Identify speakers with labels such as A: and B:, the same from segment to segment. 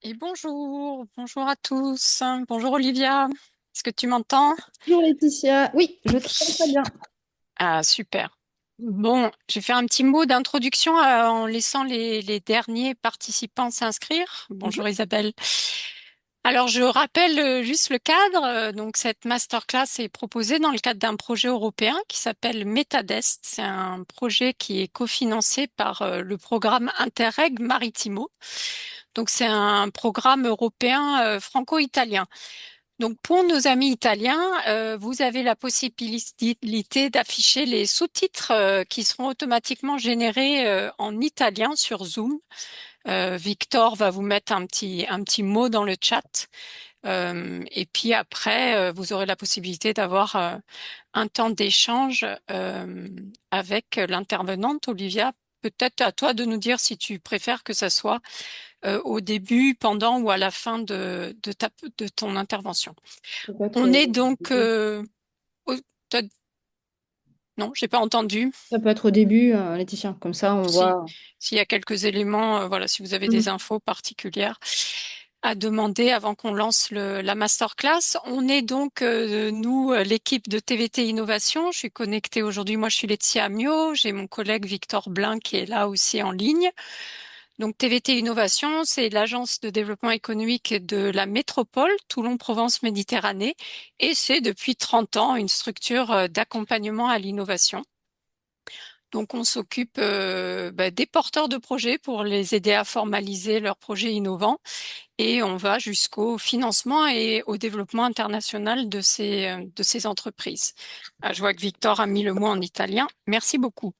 A: Et bonjour à tous. Bonjour Olivia. Est-ce que tu m'entends?
B: Bonjour Laetitia. Oui, je t'entends très bien.
A: Ah, super. Bon, je vais faire un petit mot d'introduction en laissant les derniers participants s'inscrire.
B: Mhm.
A: Bonjour Isabelle. Alors, je rappelle juste le cadre. Donc, cette masterclass est proposée dans le cadre d'un projet européen qui s'appelle Metadest. C'est un projet qui est cofinancé par le programme Interreg Maritimo. Donc, c'est un programme européen franco-italien. Donc, pour nos amis italiens, vous avez la possibilité d'afficher les sous-titres qui seront automatiquement générés en italien sur Zoom. Victor va vous mettre un petit mot dans le chat. Et puis après, vous aurez la possibilité d'avoir un temps d'échange avec l'intervenante, Olivia. Peut-être à toi de nous dire si tu préfères que ça soit au début, pendant ou à la fin de ton intervention.
B: Ça peut être
A: On
B: au
A: est donc...
B: début.
A: au- t'as- non, j'ai pas entendu.
B: Ça peut être au début, Laetitia. Comme ça, on
A: Si,
B: voit.
A: s'il y a quelques éléments, voilà, si vous avez des
B: Mhm.
A: infos particulières à demander avant qu'on lance la masterclass. On est donc, nous, l'équipe de TVT Innovation. Je suis connectée aujourd'hui. Moi, je suis Laetitia Amiot. J'ai mon collègue Victor Blin qui est là aussi en ligne. Donc, TVT Innovation, c'est l'agence de développement économique de la métropole Toulon-Provence-Méditerranée. Et c'est depuis 30 ans une structure d'accompagnement à l'innovation. Donc, on s'occupe des porteurs de projets pour les aider à formaliser leurs projets innovants et on va jusqu'au financement et au développement international de ces entreprises. Ah, je vois que Victor a mis le mot en italien. Merci beaucoup.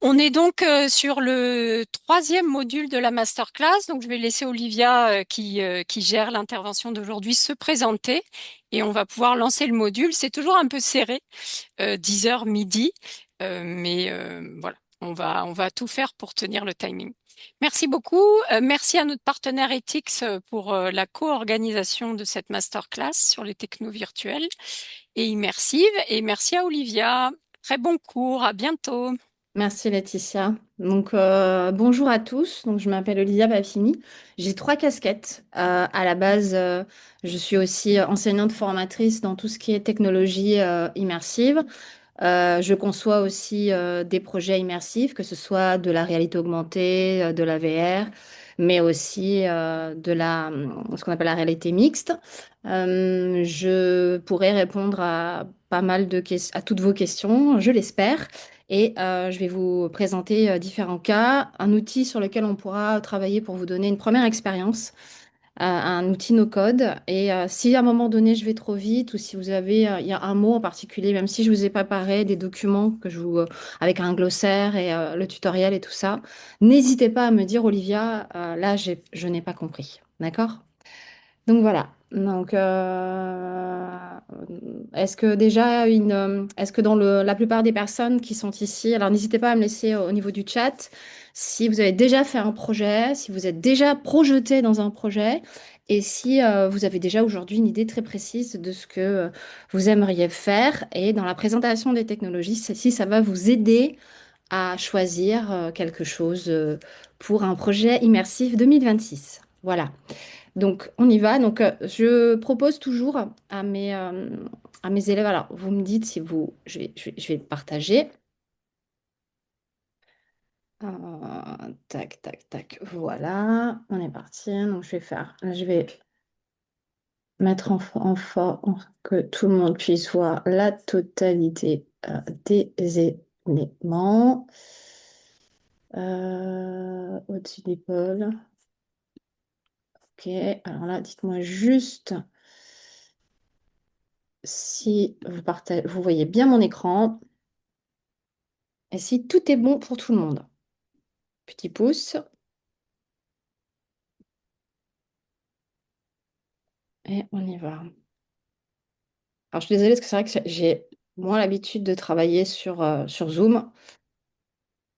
A: On est donc sur le troisième module de la masterclass. Donc, je vais laisser Olivia, qui gère l'intervention d'aujourd'hui, se présenter et on va pouvoir lancer le module. C'est toujours un peu serré, 10 heures midi. Mais voilà, on va tout faire pour tenir le timing. Merci beaucoup. Merci à notre partenaire Ethics pour la co-organisation de cette masterclass sur les technos virtuels et immersives. Et merci à Olivia. Très bon cours. À bientôt.
B: Merci Laetitia. Donc, bonjour à tous. Donc, je m'appelle Olivia Papini. J'ai trois casquettes. À la base, je suis aussi enseignante formatrice dans tout ce qui est technologie immersive. Je conçois aussi des projets immersifs, que ce soit de la réalité augmentée, de la VR, mais aussi ce qu'on appelle la réalité mixte. Je pourrais répondre à pas mal à toutes vos questions, je l'espère. Et je vais vous présenter différents cas, un outil sur lequel on pourra travailler pour vous donner une première expérience, un outil no-code. Et si à un moment donné je vais trop vite ou si vous avez, il y a un mot en particulier, même si je vous ai préparé des documents avec un glossaire et le tutoriel et tout ça, n'hésitez pas à me dire, Olivia, là je n'ai pas compris. D'accord? Donc voilà. Donc, est-ce que déjà est-ce que la plupart des personnes qui sont ici, alors n'hésitez pas à me laisser au niveau du chat si vous avez déjà fait un projet, si vous êtes déjà projeté dans un projet et si vous avez déjà aujourd'hui une idée très précise de ce que vous aimeriez faire et dans la présentation des technologies, si ça va vous aider à choisir quelque chose pour un projet immersif 2026. Voilà. Donc, on y va. Donc, je propose toujours à mes élèves, alors vous me dites si vous, je vais partager. Tac, tac, tac. Voilà, on est parti. Donc, je vais mettre que tout le monde puisse voir la totalité des éléments au-dessus d'épaule. Ok, alors là, dites-moi juste si vous voyez bien mon écran. Et si tout est bon pour tout le monde, petit pouce et on y va. Alors, je suis désolée parce que c'est vrai que j'ai moins l'habitude de travailler sur Zoom,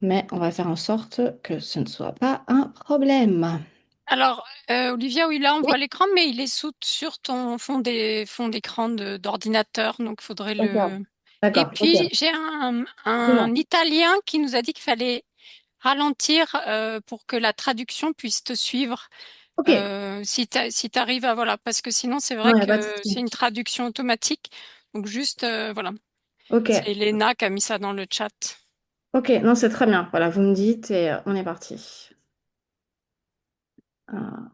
B: mais on va faire en sorte que ce ne soit pas un problème.
A: Alors, Olivia, oui, là, on voit
B: Oui,
A: l'écran, mais il est sur ton fond d'écran d'ordinateur, donc il faudrait
B: d'accord.
A: le... Et
B: D'accord, ok.
A: puis, j'ai
B: Dis-moi.
A: un Italien qui nous a dit qu'il fallait ralentir pour que la traduction puisse te suivre.
B: Ok,
A: Si t'arrives à, voilà, parce que sinon c'est
B: non,
A: vrai
B: il n'y a pas de
A: que c'est
B: souci.
A: une traduction automatique. Donc juste, voilà,
B: Ok,
A: c'est Elena qui a mis ça dans le chat.
B: ok, non, c'est très bien. Voilà, vous me dites et on est parti. Ah,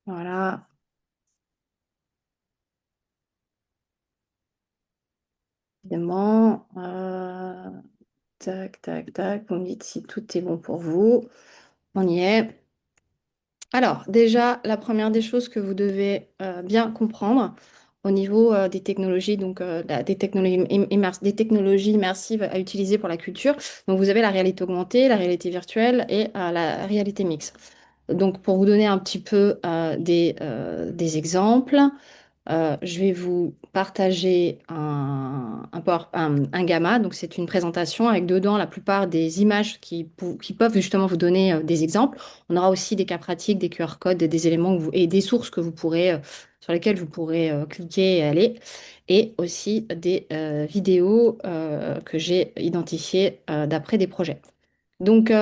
B: voilà, évidemment. Tac, tac, tac. Vous me dites si tout est bon pour vous. On y est. Alors, déjà, la première des choses que vous devez bien comprendre au niveau des technologies, donc des technologies immersives à utiliser pour la culture. Donc, vous avez la réalité augmentée, la réalité virtuelle et la réalité mixte. Donc, pour vous donner un petit peu des exemples, je vais vous partager un gamma. Donc, c'est une présentation avec dedans la plupart des images qui peuvent justement vous donner des exemples. On aura aussi des cas pratiques, des QR codes, des éléments et des sources sur lesquelles vous pourrez cliquer et aller. Et aussi des vidéos que j'ai identifiées d'après des projets. Donc,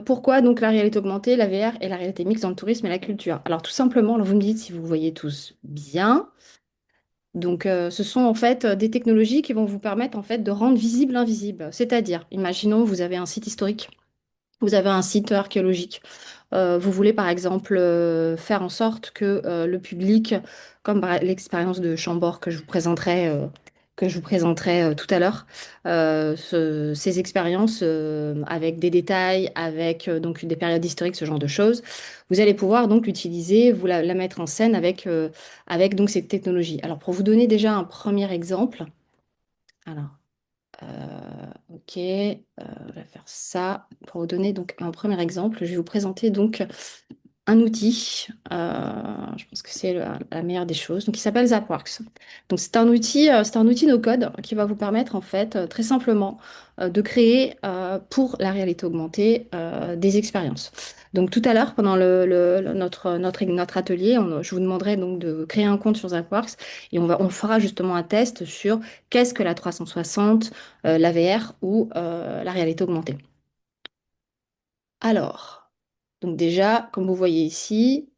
B: pourquoi donc la réalité augmentée, la VR et la réalité mixte dans le tourisme et la culture? Alors, tout simplement, alors vous me dites si vous voyez tous bien. Donc, ce sont en fait des technologies qui vont vous permettre en fait de rendre visible l'invisible. C'est-à-dire, imaginons, vous avez un site historique, vous avez un site archéologique. Vous voulez par exemple faire en sorte que le public, comme par l'expérience de Chambord que je vous présenterai tout à l'heure, ces expériences avec des détails, avec donc des périodes historiques, ce genre de choses, vous allez pouvoir donc l'utiliser, la mettre en scène avec donc cette technologie. Alors pour vous donner déjà un premier exemple, alors ok, on va faire ça. Pour vous donner donc un premier exemple, je vais vous présenter donc un outil. Je pense que c'est la meilleure des choses. Donc, il s'appelle Zapworks. Donc, c'est un outil no-code qui va vous permettre en fait très simplement de créer pour la réalité augmentée des expériences. Donc, tout à l'heure, pendant notre atelier, je vous demanderai donc de créer un compte sur Zapworks et on fera justement un test sur qu'est-ce que la 360, la VR ou la réalité augmentée. Alors, donc déjà, comme vous voyez ici,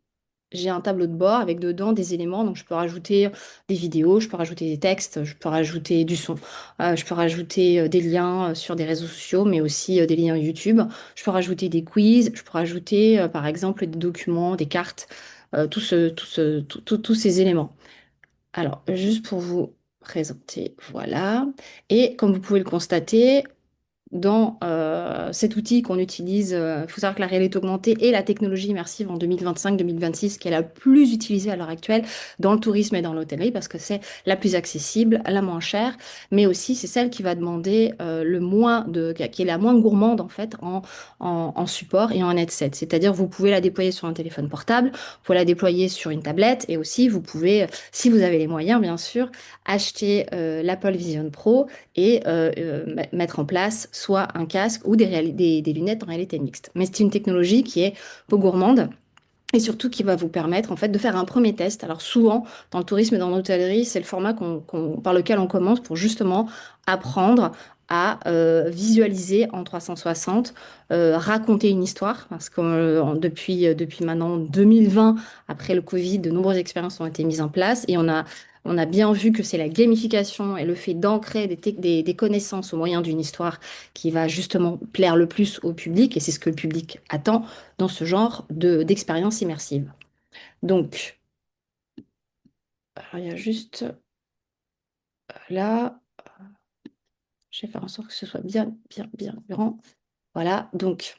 B: j'ai un tableau de bord avec dedans des éléments. Donc, je peux rajouter des vidéos, je peux rajouter des textes, je peux rajouter du son, je peux rajouter des liens sur des réseaux sociaux, mais aussi des liens YouTube. Je peux rajouter des quiz, je peux rajouter, par exemple, des documents, des cartes, tous ces éléments. Alors, juste pour vous présenter, voilà. Et comme vous pouvez le constater, dans cet outil qu'on utilise. Il faut savoir que la réalité augmentée est la technologie immersive en 2025-2026 qui est la plus utilisée à l'heure actuelle dans le tourisme et dans l'hôtellerie parce que c'est la plus accessible, la moins chère, mais aussi c'est celle qui va demander qui est la moins gourmande en fait en support et en headset. C'est-à-dire vous pouvez la déployer sur un téléphone portable, vous pouvez la déployer sur une tablette et aussi vous pouvez, si vous avez les moyens bien sûr, acheter l'Apple Vision Pro et mettre en place soit un casque ou des lunettes en réalité mixte. Mais c'est une technologie qui est peu gourmande et surtout qui va vous permettre en fait de faire un premier test. Alors souvent dans le tourisme et dans l'hôtellerie, c'est le format par lequel on commence pour justement apprendre à visualiser en 360, raconter une histoire, parce que depuis maintenant 2020, après le Covid, de nombreuses expériences ont été mises en place et on a bien vu que c'est la gamification et le fait d'ancrer des connaissances au moyen d'une histoire qui va justement plaire le plus au public, et c'est ce que le public attend dans ce genre d'expérience immersive. Donc, alors, il y a juste là, je vais faire en sorte que ce soit bien, bien, bien grand. Voilà, donc,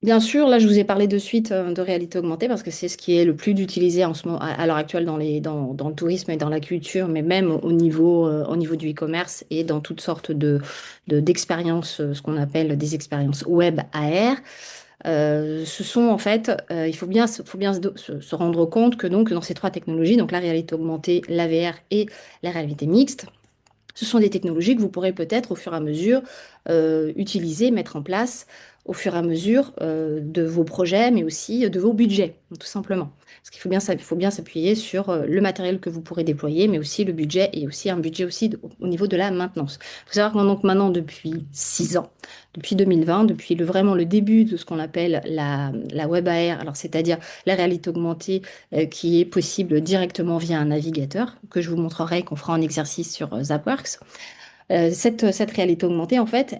B: bien sûr, là, je vous ai parlé de suite de réalité augmentée parce que c'est ce qui est le plus utilisé en ce moment, à l'heure actuelle dans le tourisme et dans la culture, mais même au niveau du e-commerce et dans toutes sortes d'expériences, ce qu'on appelle des expériences web AR. Ce sont en fait, faut bien se rendre compte que donc dans ces trois technologies, donc la réalité augmentée, la VR et la réalité mixte, ce sont des technologies que vous pourrez peut-être au fur et à mesure utiliser, mettre en place au fur et à mesure de vos projets, mais aussi de vos budgets, tout simplement. Parce qu'il faut bien, il faut bien s'appuyer sur le matériel que vous pourrez déployer, mais aussi le budget et aussi un budget aussi au niveau de la maintenance. Il faut savoir que donc maintenant, depuis 6 ans, depuis 2020, depuis vraiment le début de ce qu'on appelle la web AR, alors c'est-à-dire la réalité augmentée qui est possible directement via un navigateur, que je vous montrerai, qu'on fera en exercice sur Zapworks. Cette réalité augmentée, en fait,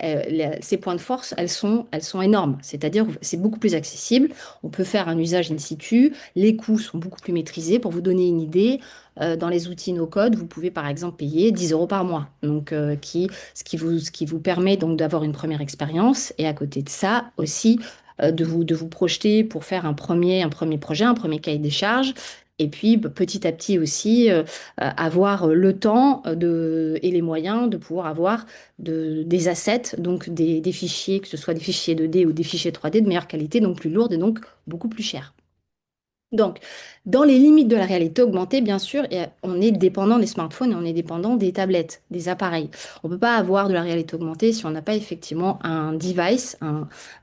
B: ses points de force, elles sont énormes. C'est-à-dire, c'est beaucoup plus accessible. On peut faire un usage in situ. Les coûts sont beaucoup plus maîtrisés. Pour vous donner une idée, dans les outils no-code, vous pouvez par exemple payer 10 euros par mois. Donc, ce qui vous permet donc d'avoir une première expérience. Et à côté de ça, aussi, de vous projeter pour faire un premier projet, un premier cahier des charges. Et puis, petit à petit aussi, avoir le temps et les moyens de pouvoir avoir des assets, donc des fichiers, que ce soit des fichiers 2D ou des fichiers 3D de meilleure qualité, donc plus lourds et donc beaucoup plus chers. Donc, dans les limites de la réalité augmentée, bien sûr, on est dépendant des smartphones et on est dépendant des tablettes, des appareils. On ne peut pas avoir de la réalité augmentée si on n'a pas effectivement un device,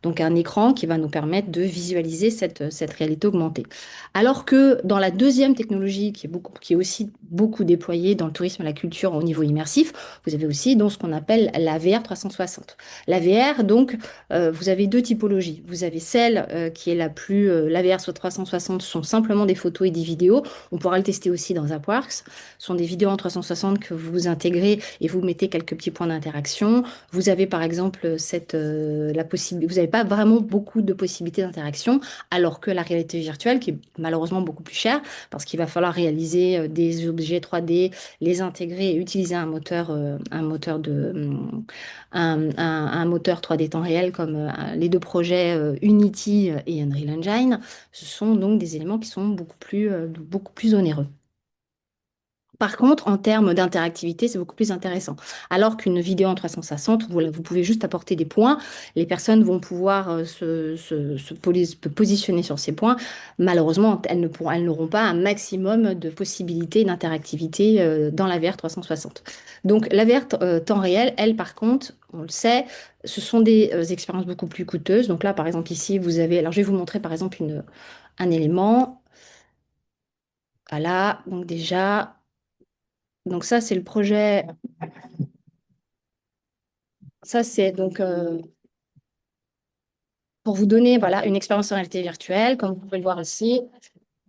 B: donc un écran qui va nous permettre de visualiser cette réalité augmentée. Alors que dans la deuxième technologie qui est aussi beaucoup déployée dans le tourisme et la culture au niveau immersif, vous avez aussi donc, ce qu'on appelle la VR 360. La VR, donc, vous avez deux typologies. Vous avez celle qui est la VR sur 360 sont simplement des photos et des vidéos. On pourra le tester aussi dans Zapworks. Ce sont des vidéos en 360 que vous intégrez et vous mettez quelques petits points d'interaction. Vous avez par exemple vous n'avez pas vraiment beaucoup de possibilités d'interaction, alors que la réalité virtuelle, qui est malheureusement beaucoup plus chère, parce qu'il va falloir réaliser des objets 3D, les intégrer et utiliser un moteur un moteur 3D temps réel comme les deux projets Unity et Unreal Engine, ce sont donc des éléments qui sont beaucoup plus onéreux. Par contre, en termes d'interactivité, c'est beaucoup plus intéressant. Alors qu'une vidéo en 360, vous pouvez juste apporter des points, les personnes vont pouvoir se positionner sur ces points. Malheureusement, elles n'auront pas un maximum de possibilités d'interactivité dans la VR 360. Donc, la VR temps réel, elle, par contre, on le sait, ce sont des expériences beaucoup plus coûteuses. Donc là, par exemple, ici, vous avez... Alors, je vais vous montrer, par exemple, un élément. Voilà, donc déjà... Donc ça, c'est le projet. Ça, c'est donc pour vous donner voilà, une expérience en réalité virtuelle, comme vous pouvez le voir ici.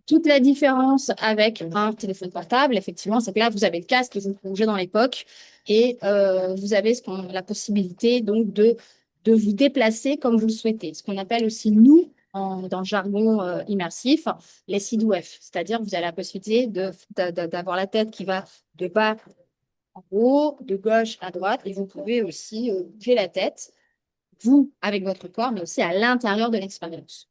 B: Toute la différence avec un téléphone portable, effectivement, c'est que là, vous avez le casque que vous plongez dans l'époque et vous avez la possibilité donc de vous déplacer comme vous le souhaitez. Ce qu'on appelle aussi, nous, dans le jargon immersif, les CIDOF. C'est-à-dire, vous avez la possibilité d'avoir la tête qui va de bas en haut, de gauche à droite, et vous pouvez aussi bouger la tête, vous, avec votre corps, mais aussi à l'intérieur de l'expérience.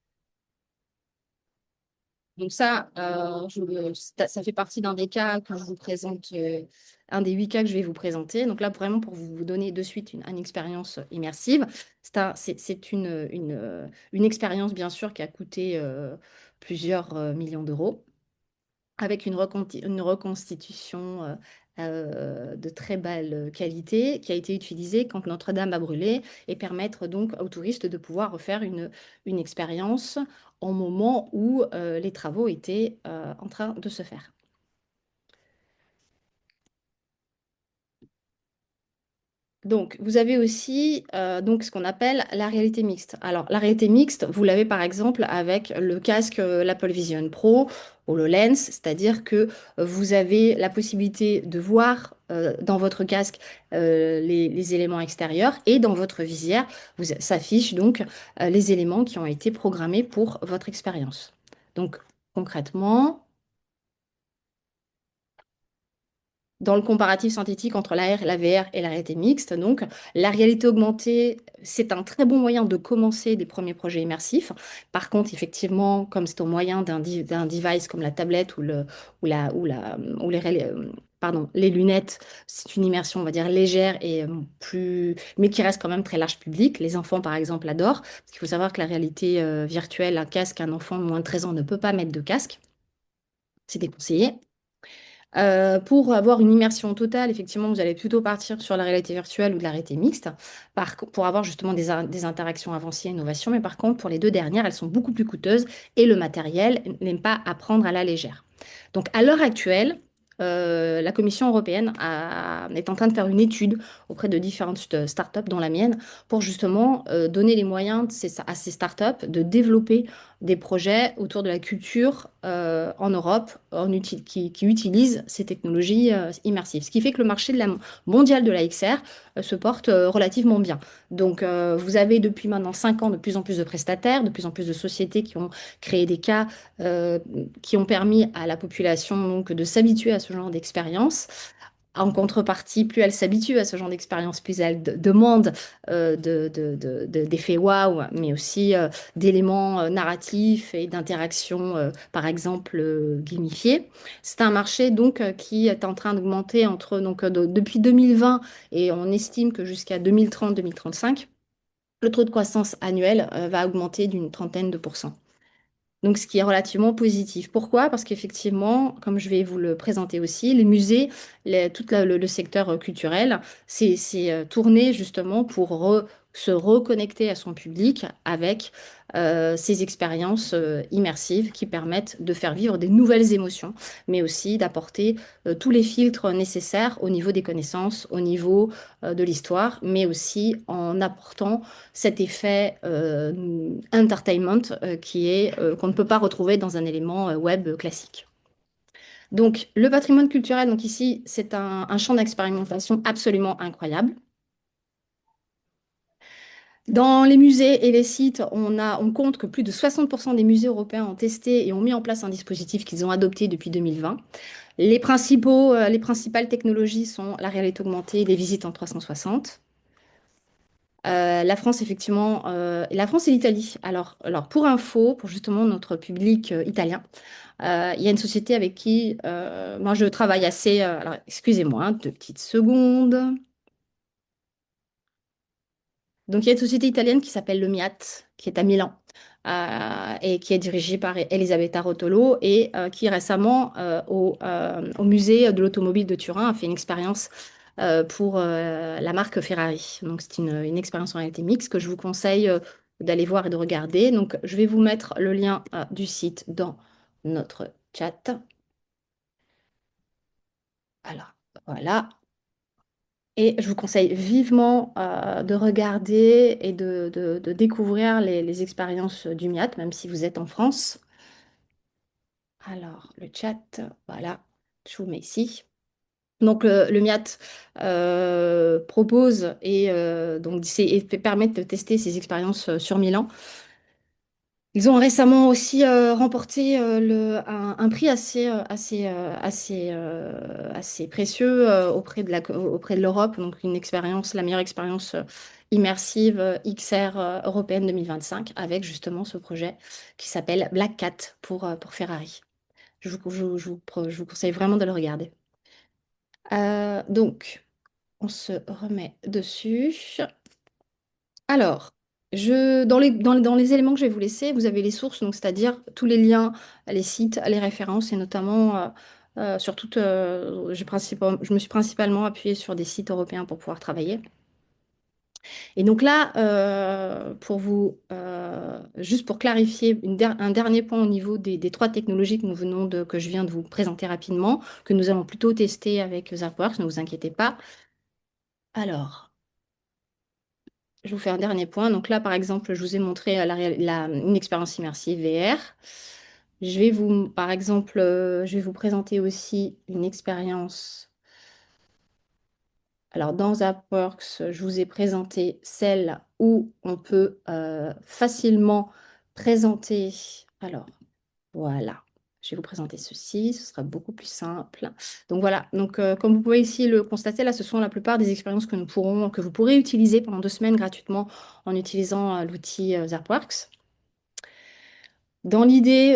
B: Donc ça, ça fait partie d'un des cas que je vous présente, un des 8 cas que je vais vous présenter. Donc là, vraiment pour vous donner de suite une expérience immersive, c'est une expérience bien sûr qui a coûté plusieurs millions d'euros avec une reconstitution de très belle qualité qui a été utilisée quand Notre-Dame a brûlé et permettre donc aux touristes de pouvoir refaire une expérience au moment où les travaux étaient en train de se faire. Donc, vous avez aussi donc, ce qu'on appelle la réalité mixte. Alors, la réalité mixte, vous l'avez par exemple avec le casque l'Apple Vision Pro ou le Lens, c'est-à-dire que vous avez la possibilité de voir dans votre casque les éléments extérieurs et dans votre visière, s'affichent donc les éléments qui ont été programmés pour votre expérience. Donc, concrètement, dans le comparatif synthétique entre l'AR, la VR et la réalité mixte, donc la réalité augmentée, c'est un très bon moyen de commencer des premiers projets immersifs. Par contre, effectivement, comme c'est au moyen d'un device comme la tablette ou les lunettes, c'est une immersion, on va dire, légère et mais qui reste quand même très large public. Les enfants, par exemple, adorent. Parce qu'il faut savoir que la réalité virtuelle, un casque, un enfant de moins de 13 ans ne peut pas mettre de casque. C'est déconseillé. Pour avoir une immersion totale, effectivement, vous allez plutôt partir sur la réalité virtuelle ou de la réalité mixte, pour avoir justement des interactions avancées et innovations. Mais par contre, pour les deux dernières, elles sont beaucoup plus coûteuses et le matériel n'aime pas à prendre à la légère. Donc, à l'heure actuelle, la Commission européenne est en train de faire une étude auprès de différentes startups, dont la mienne, pour justement donner les moyens à ces startups de développer des projets autour de la culture en Europe qui utilisent ces technologies immersives. Ce qui fait que le marché mondial de la XR se porte relativement bien. Donc, vous avez depuis maintenant 5 ans de plus en plus de prestataires, de plus en plus de sociétés qui ont créé des cas euh, qui ont permis à la population donc, de s'habituer à ce genre d'expérience. En contrepartie, plus elle s'habitue à ce genre d'expérience, plus elle demande d'effets waouh, mais aussi d'éléments narratifs et d'interactions, par exemple, gamifiées. C'est un marché donc qui est en train d'augmenter depuis 2020 et on estime que jusqu'à 2030-2035, le taux de croissance annuel va augmenter d'une trentaine de pourcents. Donc, ce qui est relativement positif. Pourquoi? Parce qu'effectivement, comme je vais vous le présenter aussi, les musées, tout le secteur culturel, c'est tourné justement pour se reconnecter à son public avec ces expériences immersives qui permettent de faire vivre des nouvelles émotions, mais aussi d'apporter tous les filtres nécessaires au niveau des connaissances, au niveau de l'histoire, mais aussi en apportant cet effet entertainment qu'on ne peut pas retrouver dans un élément web classique. Donc, le patrimoine culturel, donc ici, c'est un champ d'expérimentation absolument incroyable. Dans les musées et les sites, on compte que plus de 60% des musées européens ont testé et ont mis en place un dispositif qu'ils ont adopté depuis 2020. Les principales technologies sont la réalité augmentée, les visites en 360. La France, effectivement, la France et l'Italie. Alors, pour info, pour justement notre public italien, il y a une société avec qui moi je travaille assez. Alors, excusez-moi, hein, 2 petites secondes. Donc, il y a une société italienne qui s'appelle le MIAT, qui est à Milan, et qui est dirigée par Elisabetta Rotolo, et qui récemment, au musée de l'automobile de Turin, a fait une expérience pour la marque Ferrari. Donc, c'est une expérience en réalité mixte que je vous conseille d'aller voir et de regarder. Donc, je vais vous mettre le lien du site dans notre chat. Alors, voilà. Et je vous conseille vivement de regarder et de découvrir les expériences du MIAT, même si vous êtes en France. Alors, le chat, voilà, je vous mets ici. Donc, le MIAT propose et permet de tester ces expériences sur Milan. Ils ont récemment aussi remporté un prix assez précieux auprès de l'Europe, donc la meilleure expérience immersive XR européenne 2025, avec justement ce projet qui s'appelle Black Cat pour Ferrari. Je vous conseille vraiment de le regarder. Donc, on se remet dessus. Alors, dans les éléments que je vais vous laisser, vous avez les sources, donc c'est-à-dire tous les liens, les sites, les références, et notamment sur toutes. Je me suis principalement appuyée sur des sites européens pour pouvoir travailler. Et donc là, juste pour clarifier un dernier point au niveau des trois technologies que je viens de vous présenter rapidement, que nous allons plutôt tester avec Zapworks, ne vous inquiétez pas. Alors. Je vous fais un dernier point. Donc là, par exemple, je vous ai montré une expérience immersive VR. Par exemple, je vais vous présenter aussi une expérience. Alors, dans Zapworks, je vous ai présenté celle où on peut facilement présenter. Alors, voilà. Je vais vous présenter ceci, ce sera beaucoup plus simple. Donc voilà, donc comme vous pouvez ici le constater, là ce sont la plupart des expériences que vous pourrez utiliser pendant 2 semaines gratuitement en utilisant l'outil Zapworks. Dans l'idée,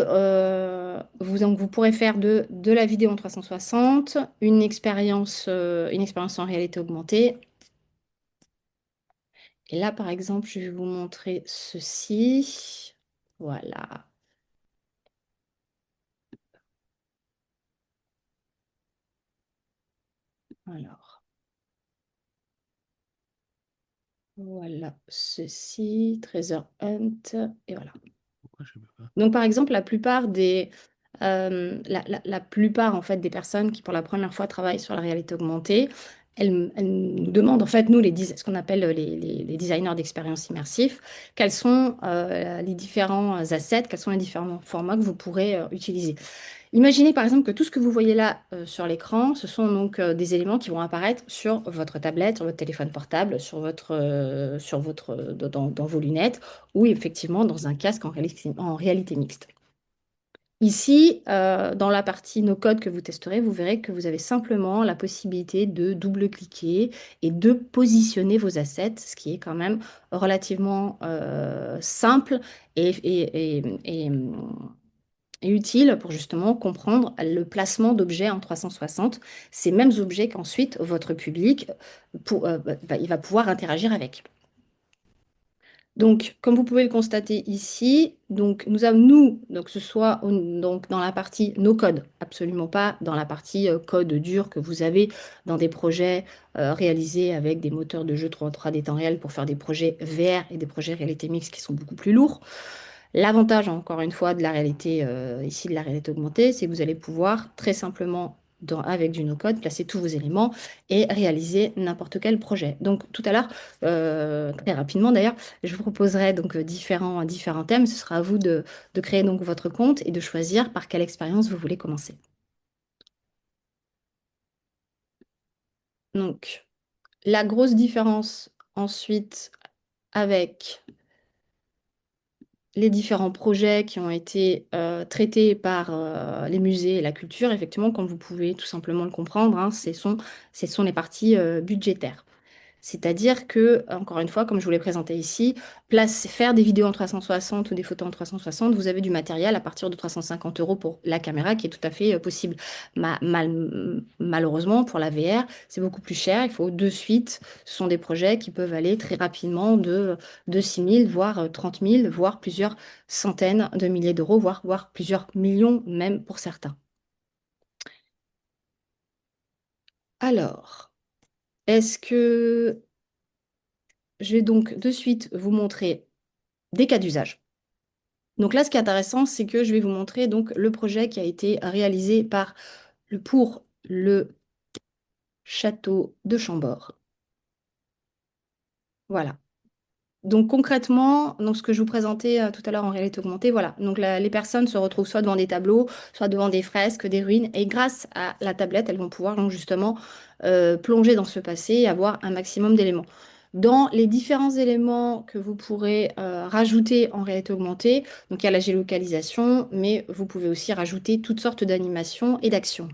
B: vous pourrez faire de la vidéo en 360, une expérience en réalité augmentée. Et là, par exemple, je vais vous montrer ceci. Voilà. Alors, voilà, ceci, Treasure Hunt, et voilà.
C: Pourquoi je peux pas?
B: Donc, par exemple, la plupart en fait, des personnes qui, pour la première fois, travaillent sur la réalité augmentée, elles nous demandent, en fait, nous, ce qu'on appelle les designers d'expérience immersif, quels sont les différents assets, quels sont les différents formats que vous pourrez utiliser. Imaginez, par exemple, que tout ce que vous voyez là sur l'écran, ce sont donc des éléments qui vont apparaître sur votre tablette, sur votre téléphone portable, dans vos lunettes, ou effectivement dans un casque en réalité mixte. Ici, dans la partie No Code que vous testerez, vous verrez que vous avez simplement la possibilité de double-cliquer et de positionner vos assets, ce qui est quand même relativement simple et utile pour justement comprendre le placement d'objets en 360, ces mêmes objets qu'ensuite votre public il va pouvoir interagir avec. Donc, comme vous pouvez le constater ici, donc donc que ce soit donc dans la partie no code, absolument pas dans la partie code dur que vous avez dans des projets réalisés avec des moteurs de jeu 3D temps réel pour faire des projets VR et des projets réalité mixte qui sont beaucoup plus lourds. L'avantage, encore une fois, de la réalité ici, de la réalité augmentée, c'est que vous allez pouvoir très simplement, avec du no-code, placer tous vos éléments et réaliser n'importe quel projet. Donc, tout à l'heure, très rapidement d'ailleurs, je vous proposerai donc différents thèmes. Ce sera à vous de créer donc votre compte et de choisir par quelle expérience vous voulez commencer. Donc, la grosse différence ensuite avec les différents projets qui ont été traités par les musées et la culture, effectivement, comme vous pouvez tout simplement le comprendre, hein, ce sont les parties budgétaires. C'est-à-dire que, encore une fois, comme je vous l'ai présenté ici, faire des vidéos en 360 ou des photos en 360, vous avez du matériel à partir de 350 € pour la caméra qui est tout à fait possible. Malheureusement, pour la VR, c'est beaucoup plus cher. Il faut de suite. Ce sont des projets qui peuvent aller très rapidement de 6 000, voire 30 000, voire plusieurs centaines de milliers d'euros, voire plusieurs millions même pour certains. Alors, est-ce que je vais donc de suite vous montrer des cas d'usage. Donc là, ce qui est intéressant, c'est que je vais vous montrer donc le projet qui a été réalisé pour le château de Chambord. Voilà. Donc concrètement, donc ce que je vous présentais tout à l'heure en réalité augmentée, voilà. Donc les personnes se retrouvent soit devant des tableaux, soit devant des fresques, des ruines, et grâce à la tablette, elles vont pouvoir donc justement plonger dans ce passé et avoir un maximum d'éléments. Dans les différents éléments que vous pourrez rajouter en réalité augmentée, donc il y a la géolocalisation, mais vous pouvez aussi rajouter toutes sortes d'animations et d'actions.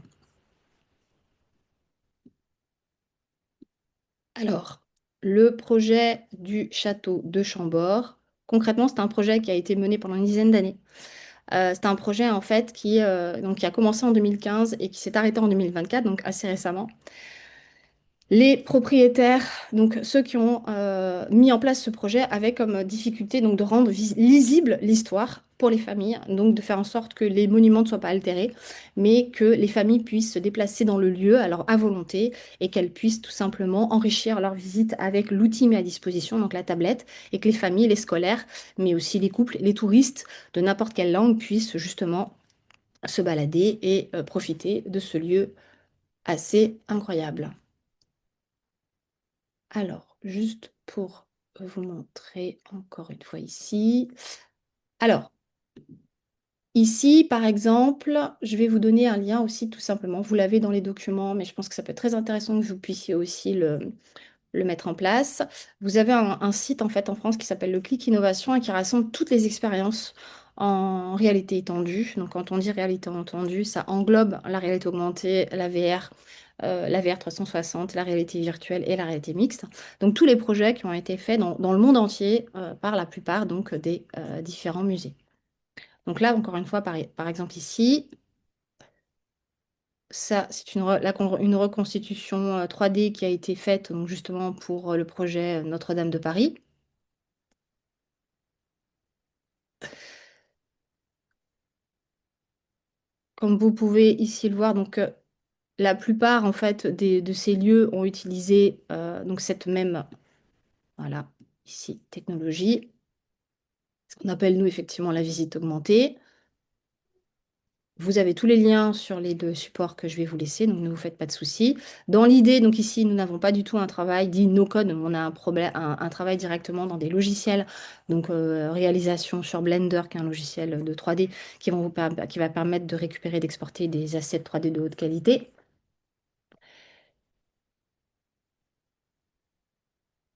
B: Alors, le projet du château de Chambord, concrètement, c'est un projet qui a été mené pendant une dizaine d'années. C'est un projet en fait qui a commencé en 2015 et qui s'est arrêté en 2024, donc assez récemment. Les propriétaires, donc ceux qui ont mis en place ce projet, avaient comme difficulté donc de rendre lisible l'histoire pour les familles, donc de faire en sorte que les monuments ne soient pas altérés, mais que les familles puissent se déplacer dans le lieu alors à volonté et qu'elles puissent tout simplement enrichir leur visite avec l'outil mis à disposition, donc la tablette, et que les familles, les scolaires, mais aussi les couples, les touristes de n'importe quelle langue puissent justement se balader et profiter de ce lieu assez incroyable. Alors, juste pour vous montrer encore une fois ici. Alors, ici, par exemple, je vais vous donner un lien aussi tout simplement. Vous l'avez dans les documents, mais je pense que ça peut être très intéressant que vous puissiez aussi le mettre en place. Vous avez un site en fait en France qui s'appelle le Clic Innovation et qui rassemble toutes les expériences en réalité étendue. Donc quand on dit réalité étendue, ça englobe la réalité augmentée, la VR 360, la réalité virtuelle et la réalité mixte. Donc tous les projets qui ont été faits dans le monde entier par la plupart donc, des différents musées. Donc là, encore une fois, par exemple ici, ça, c'est une reconstitution 3D qui a été faite donc, justement pour le projet Notre-Dame de Paris. Comme vous pouvez ici le voir, donc la plupart en fait de ces lieux ont utilisé donc cette même, voilà, ici, technologie, ce qu'on appelle nous effectivement la visite augmentée. Vous avez tous les liens sur les deux supports que je vais vous laisser, donc ne vous faites pas de soucis. Dans l'idée, donc ici, nous n'avons pas du tout un travail dit no code, on a un problème, un travail directement dans des logiciels, donc réalisation sur Blender, qui est un logiciel de 3D qui va permettre de récupérer, d'exporter des assets 3D de haute qualité.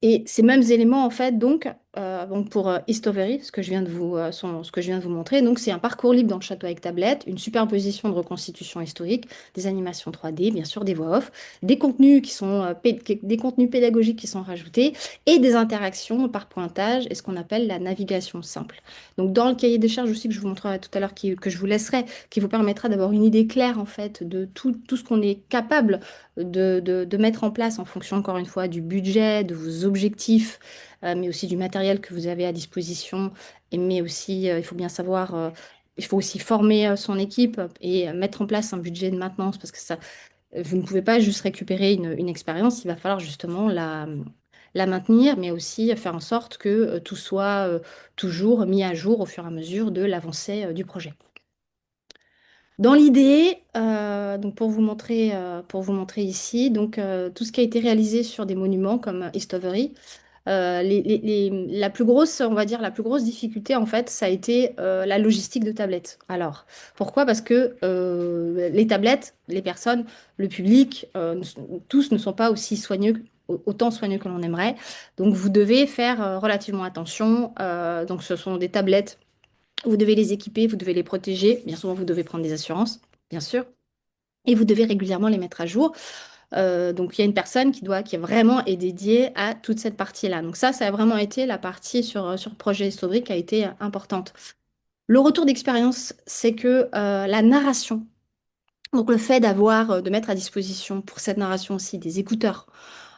B: Et ces mêmes éléments, en fait, donc pour Histovery, ce que je viens de vous montrer, donc c'est un parcours libre dans le château avec tablette, une superposition de reconstitution historique, des animations 3D, bien sûr, des voix off, des contenus des contenus pédagogiques qui sont rajoutés, et des interactions par pointage, et ce qu'on appelle la navigation simple. Donc dans le cahier des charges aussi que je vous montrerai tout à l'heure, que je vous laisserai, qui vous permettra d'avoir une idée claire, en fait, de tout ce qu'on est capable de mettre en place en fonction, encore une fois, du budget, de vos objectifs, mais aussi du matériel que vous avez à disposition. Mais aussi, il faut bien savoir, il faut aussi former son équipe et mettre en place un budget de maintenance parce que ça, vous ne pouvez pas juste récupérer une expérience, il va falloir justement la maintenir, mais aussi faire en sorte que tout soit toujours mis à jour au fur et à mesure de l'avancée du projet. Dans l'idée, donc pour vous montrer ici, donc tout ce qui a été réalisé sur des monuments comme Eastovery, la plus grosse, on va dire, la plus grosse difficulté en fait, ça a été la logistique de tablettes. Alors, pourquoi? Parce que les tablettes, les personnes, le public, tous ne sont pas aussi soigneux, autant soigneux que l'on aimerait. Donc, vous devez faire relativement attention. Donc, ce sont des tablettes. Vous devez les équiper, vous devez les protéger. Bien souvent, vous devez prendre des assurances, bien sûr. Et vous devez régulièrement les mettre à jour. Donc, il y a une personne qui vraiment est dédiée à toute cette partie-là. Donc, ça a vraiment été la partie sur le projet historique qui a été importante. Le retour d'expérience, c'est que la narration, donc le fait de mettre à disposition pour cette narration aussi des écouteurs,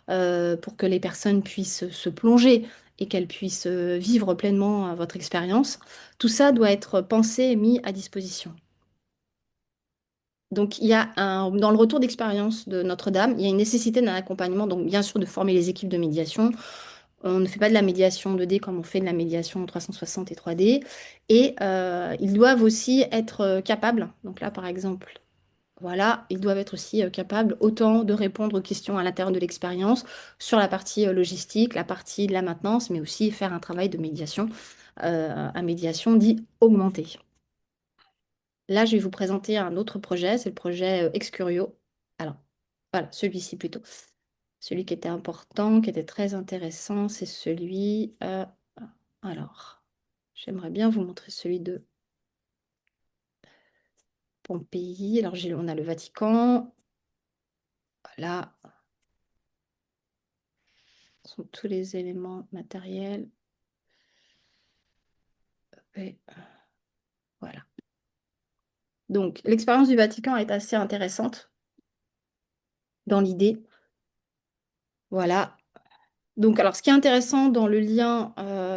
B: pour que les personnes puissent se plonger et qu'elles puissent vivre pleinement votre expérience, tout ça doit être pensé et mis à disposition. Donc, dans le retour d'expérience de Notre-Dame, il y a une nécessité d'un accompagnement, donc bien sûr de former les équipes de médiation. On ne fait pas de la médiation 2D comme on fait de la médiation 360 et 3D. Et ils doivent aussi être capables, donc là par exemple, voilà, ils doivent être aussi capables autant de répondre aux questions à l'intérieur de l'expérience sur la partie logistique, la partie de la maintenance, mais aussi faire un travail de médiation, à médiation dit augmentée. Là, je vais vous présenter un autre projet, c'est le projet Excurio. Alors, voilà, celui-ci plutôt. Celui qui était important, qui était très intéressant, c'est celui... alors, j'aimerais bien vous montrer celui de Pompéi. Alors, on a le Vatican. Là, ce sont tous les éléments matériels. Et voilà. Donc, l'expérience du Vatican est assez intéressante dans l'idée. Voilà. Donc, alors, ce qui est intéressant dans le lien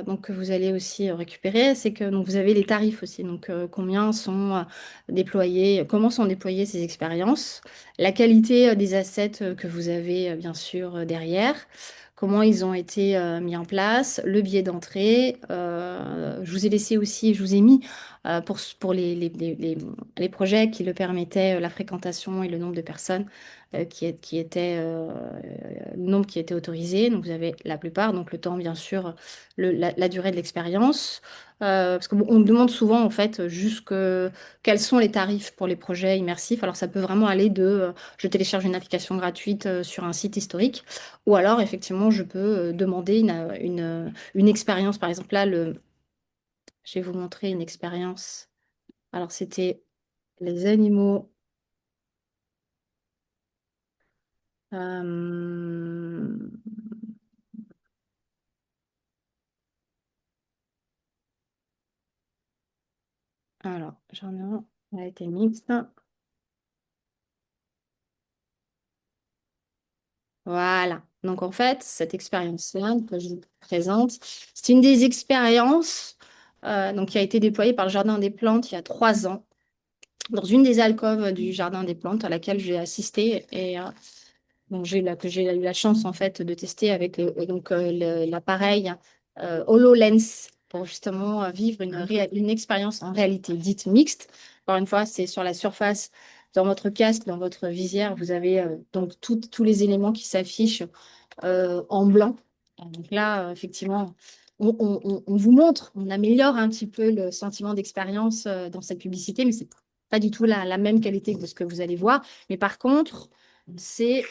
B: donc, que vous allez aussi récupérer, c'est que donc, vous avez les tarifs aussi. Donc, combien sont déployés, comment sont déployées ces expériences, la qualité des assets que vous avez, bien sûr, derrière, comment ils ont été mis en place, le billet d'entrée. Je vous ai laissé aussi, je vous ai mis pour les projets qui le permettaient, la fréquentation et le nombre de personnes qui était le nombre qui était autorisé. Donc vous avez la plupart, donc le temps bien sûr, la durée de l'expérience. Parce qu'on me demande souvent en fait quels sont les tarifs pour les projets immersifs. Alors ça peut vraiment aller de je télécharge une application gratuite sur un site historique ou alors effectivement je peux demander une expérience. Par exemple là, je vais vous montrer une expérience. Alors c'était les animaux. euh, Alors, j'en ai un, elle a été mixte. Voilà. Donc, en fait, cette expérience-là que je vous présente, c'est une des expériences donc, qui a été déployée par le Jardin des Plantes il y a 3 ans. dans une des alcôves du Jardin des Plantes à laquelle j'ai assisté et donc que j'ai eu la chance en fait de tester avec l'appareil HoloLens pour justement vivre une expérience en réalité dite mixte. Encore une fois, c'est sur la surface, dans votre casque, dans votre visière, vous avez donc tous les éléments qui s'affichent en blanc. Donc là, effectivement, on vous montre, on améliore un petit peu le sentiment d'expérience dans cette publicité, mais c'est pas du tout la même qualité que ce que vous allez voir. Mais par contre, c'est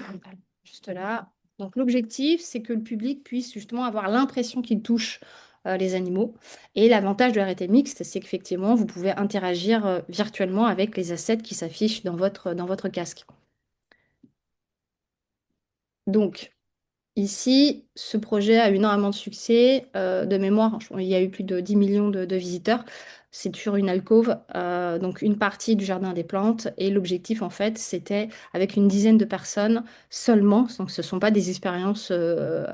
B: juste là. Donc l'objectif, c'est que le public puisse justement avoir l'impression qu'il touche les animaux. Et l'avantage de la réalité mixte, c'est qu'effectivement, vous pouvez interagir virtuellement avec les assets qui s'affichent dans votre casque. Donc, ici, ce projet a eu énormément de succès. De mémoire, il y a eu plus de 10 millions de visiteurs. C'est sur une alcôve, donc une partie du jardin des plantes. Et l'objectif, en fait, c'était avec une dizaine de personnes seulement. Donc, ce ne sont pas des expériences. Il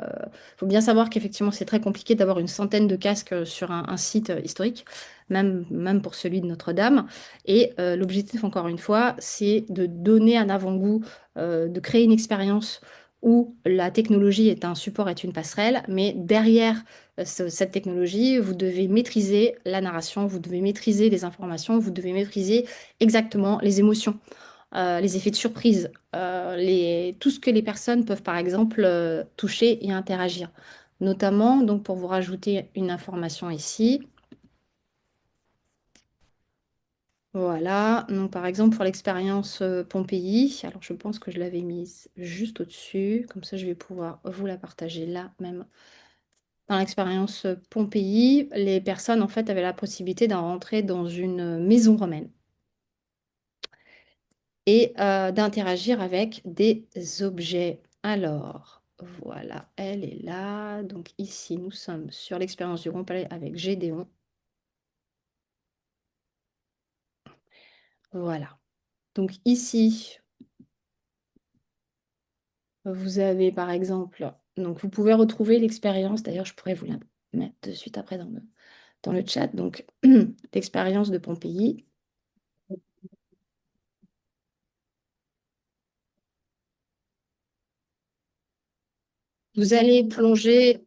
B: faut bien savoir qu'effectivement, c'est très compliqué d'avoir une centaine de casques sur un site historique, même pour celui de Notre-Dame. Et l'objectif, encore une fois, c'est de donner un avant-goût, de créer une expérience où la technologie est un support, est une passerelle, mais derrière cette technologie, vous devez maîtriser la narration, vous devez maîtriser les informations, vous devez maîtriser exactement les émotions, les effets de surprise, tout ce que les personnes peuvent par exemple toucher et interagir. Notamment, donc pour vous rajouter une information ici, voilà, donc par exemple pour l'expérience Pompéi, alors je pense que je l'avais mise juste au-dessus, comme ça je vais pouvoir vous la partager là même. Dans l'expérience Pompéi, les personnes en fait avaient la possibilité d'en rentrer dans une maison romaine et d'interagir avec des objets. Alors, voilà, elle est là. Donc ici, nous sommes sur l'expérience du Grand Palais avec Gédéon. Voilà. Donc ici, vous avez par exemple, donc vous pouvez retrouver l'expérience. D'ailleurs, je pourrais vous la mettre de suite après dans le chat. Donc, l'expérience de Pompéi. Vous allez plonger,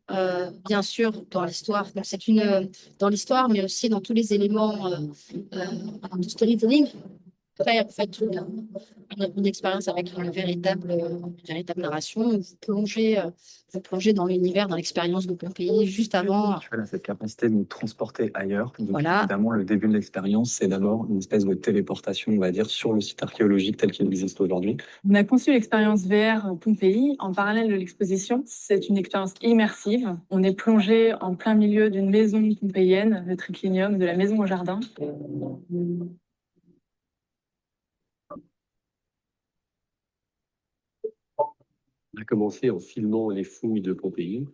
B: bien sûr, dans l'histoire. Donc, c'est dans l'histoire, mais aussi dans tous les éléments du storytelling. Après, vous faites une expérience avec une véritable narration. Vous plongez dans l'univers, dans l'expérience de Pompéi juste avant.
C: Elle a cette capacité de nous transporter ailleurs. Donc,
B: Voilà.
C: évidemment, le début de l'expérience, c'est d'abord une espèce de téléportation, on va dire, sur le site archéologique tel qu'il existe aujourd'hui.
D: On a conçu l'expérience VR Pompéi en parallèle de l'exposition. C'est une expérience immersive. On est plongé en plein milieu d'une maison pompéienne, le triclinium, de la maison au jardin.
C: On a commencé en filmant les fouilles de Pompéi.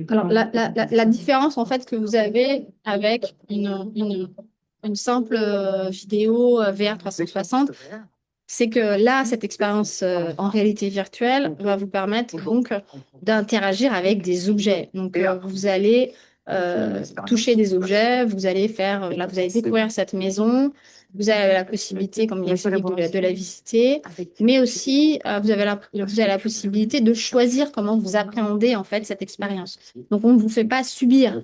B: Alors, la différence en fait que vous avez avec une simple vidéo VR 360, c'est que là, cette expérience en réalité virtuelle va vous permettre donc d'interagir avec des objets. Donc, vous allez toucher des objets, vous allez là, vous allez découvrir cette maison, vous avez la possibilité, comme il explique, de la visiter, mais aussi vous avez la possibilité de choisir comment vous appréhendez en fait cette expérience. Donc, on ne vous fait pas subir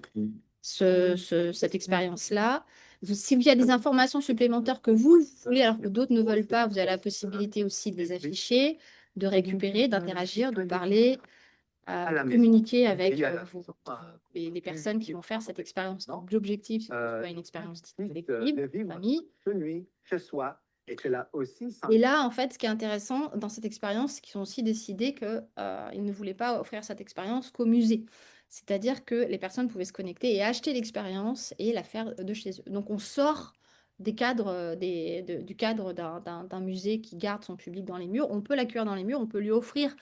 B: cette expérience-là. S'il y a des informations supplémentaires que vous voulez, alors que d'autres ne veulent pas, vous avez la possibilité aussi de les afficher, de récupérer, d'interagir, de parler, de communiquer avec les personnes qui vont faire cette expérience. Donc, l'objectif, c'est que ce soit une expérience collective, famille. Et là, en fait, ce qui est intéressant dans cette expérience, c'est qu'ils ont aussi décidé qu'ils ne voulaient pas offrir cette expérience qu'au musée. C'est-à-dire que les personnes pouvaient se connecter et acheter l'expérience et la faire de chez eux. Donc, on sort des cadres, du cadre d'un musée qui garde son public dans les murs. On peut l'accueillir dans les murs, on peut lui offrir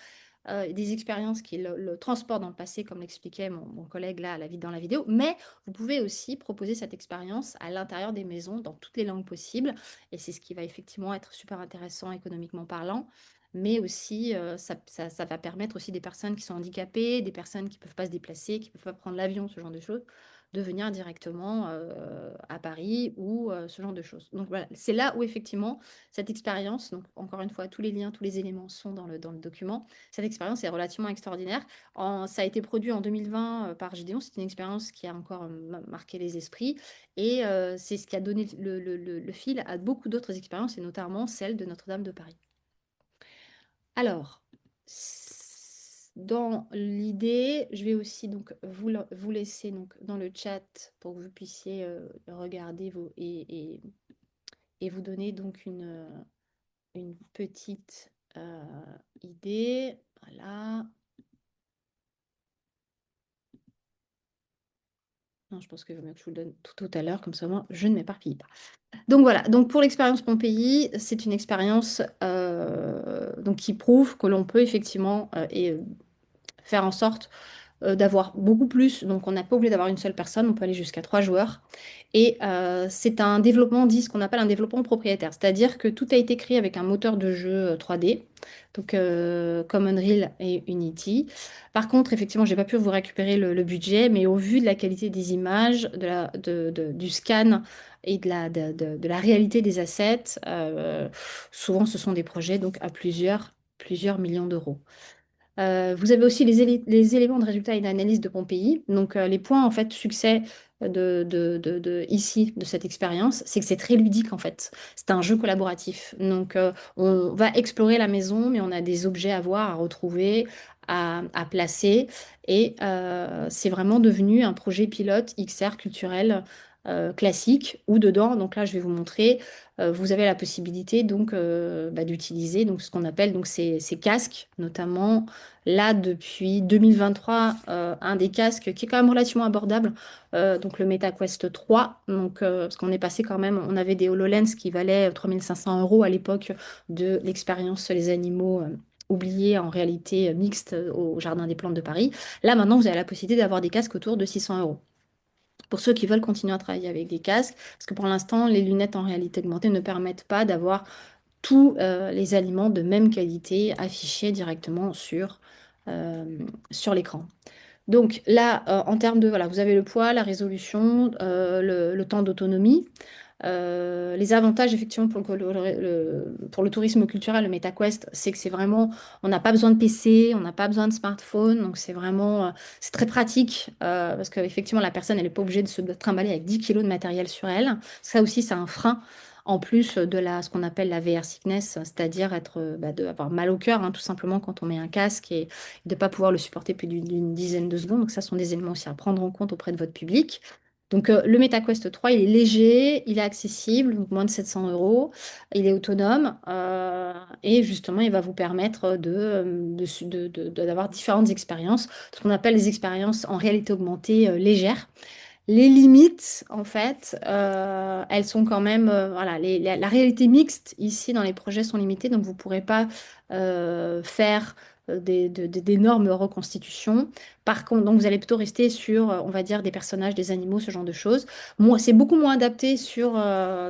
B: des expériences qui le transportent dans le passé, comme l'expliquait mon collègue là dans la vidéo. Mais vous pouvez aussi proposer cette expérience à l'intérieur des maisons, dans toutes les langues possibles. Et c'est ce qui va effectivement être super intéressant économiquement parlant. mais aussi ça va permettre aussi des personnes qui sont handicapées, des personnes qui ne peuvent pas se déplacer, qui ne peuvent pas prendre l'avion, ce genre de choses, de venir directement à Paris ou ce genre de choses. Donc voilà, c'est là où effectivement cette expérience, donc encore une fois, tous les liens, tous les éléments sont dans le document. Cette expérience est relativement extraordinaire. Ça a été produit en 2020 par Gédéon. C'est une expérience qui a encore marqué les esprits et c'est ce qui a donné le fil à beaucoup d'autres expériences et notamment celle de Notre-Dame de Paris. Alors, dans l'idée, je vais aussi donc vous laisser donc dans le chat pour que vous puissiez regarder et vous donner donc une petite idée. Voilà. Non, je pense que vaut mieux que je vous le donne tout à l'heure, comme ça moi je ne m'éparpille pas. Donc voilà, donc pour l'expérience Pompéi, c'est une expérience donc qui prouve que l'on peut effectivement faire en sorte d'avoir beaucoup plus. Donc, on n'a pas oublié d'avoir une seule personne, on peut aller jusqu'à 3 joueurs. Et c'est un développement dit ce qu'on appelle un développement propriétaire, c'est-à-dire que tout a été créé avec un moteur de jeu 3D, donc comme Unreal et Unity. Par contre, effectivement, j'ai pas pu vous récupérer le budget, mais au vu de la qualité des images, du scan et de la réalité des assets, souvent ce sont des projets donc à plusieurs millions d'euros. Vous avez aussi les éléments de résultat et d'analyse de Pompéi. Donc, les points, en fait, succès ici, de cette expérience, c'est que c'est très ludique, en fait. C'est un jeu collaboratif. Donc, on va explorer la maison, mais on a des objets à voir, à retrouver, à placer. Et c'est vraiment devenu un projet pilote XR culturel classique, où dedans, donc là, je vais vous montrer, vous avez la possibilité donc d'utiliser donc ce qu'on appelle donc ces casques, notamment là depuis 2023, un des casques qui est quand même relativement abordable, donc le MetaQuest 3, donc parce qu'on est passé quand même, on avait des HoloLens qui valaient 3 500 € à l'époque de l'expérience Les Animaux oubliés en réalité mixte au Jardin des Plantes de Paris. Là maintenant, vous avez la possibilité d'avoir des casques autour de 600 € pour ceux qui veulent continuer à travailler avec des casques, parce que pour l'instant, les lunettes en réalité augmentée ne permettent pas d'avoir tous les aliments de même qualité affichés directement sur l'écran. Donc là, en termes de, voilà, vous avez le poids, la résolution, le temps d'autonomie. Les avantages, effectivement, pour le tourisme culturel, le MetaQuest, c'est que c'est vraiment, on n'a pas besoin de PC, on n'a pas besoin de smartphone, donc c'est vraiment, c'est très pratique, parce qu'effectivement, la personne, elle n'est pas obligée de se trimballer avec 10 kilos de matériel sur elle. Ça aussi, c'est un frein, en plus de ce qu'on appelle la VR sickness, c'est-à-dire avoir mal au cœur, hein, tout simplement, quand on met un casque et de ne pas pouvoir le supporter plus d'une dizaine de secondes. Donc ça, ce sont des éléments aussi à prendre en compte auprès de votre public. Donc, le MetaQuest 3, il est léger, il est accessible, donc moins de 700 €, il est autonome et justement, il va vous permettre d'avoir différentes expériences, ce qu'on appelle les expériences en réalité augmentée légères. Les limites, en fait, elles sont quand même, voilà, la réalité mixte ici dans les projets sont limitées, donc vous ne pourrez pas faire d'énormes reconstitutions. Par contre, donc vous allez plutôt rester sur, on va dire, des personnages, des animaux, ce genre de choses. Moi, c'est beaucoup moins adapté sur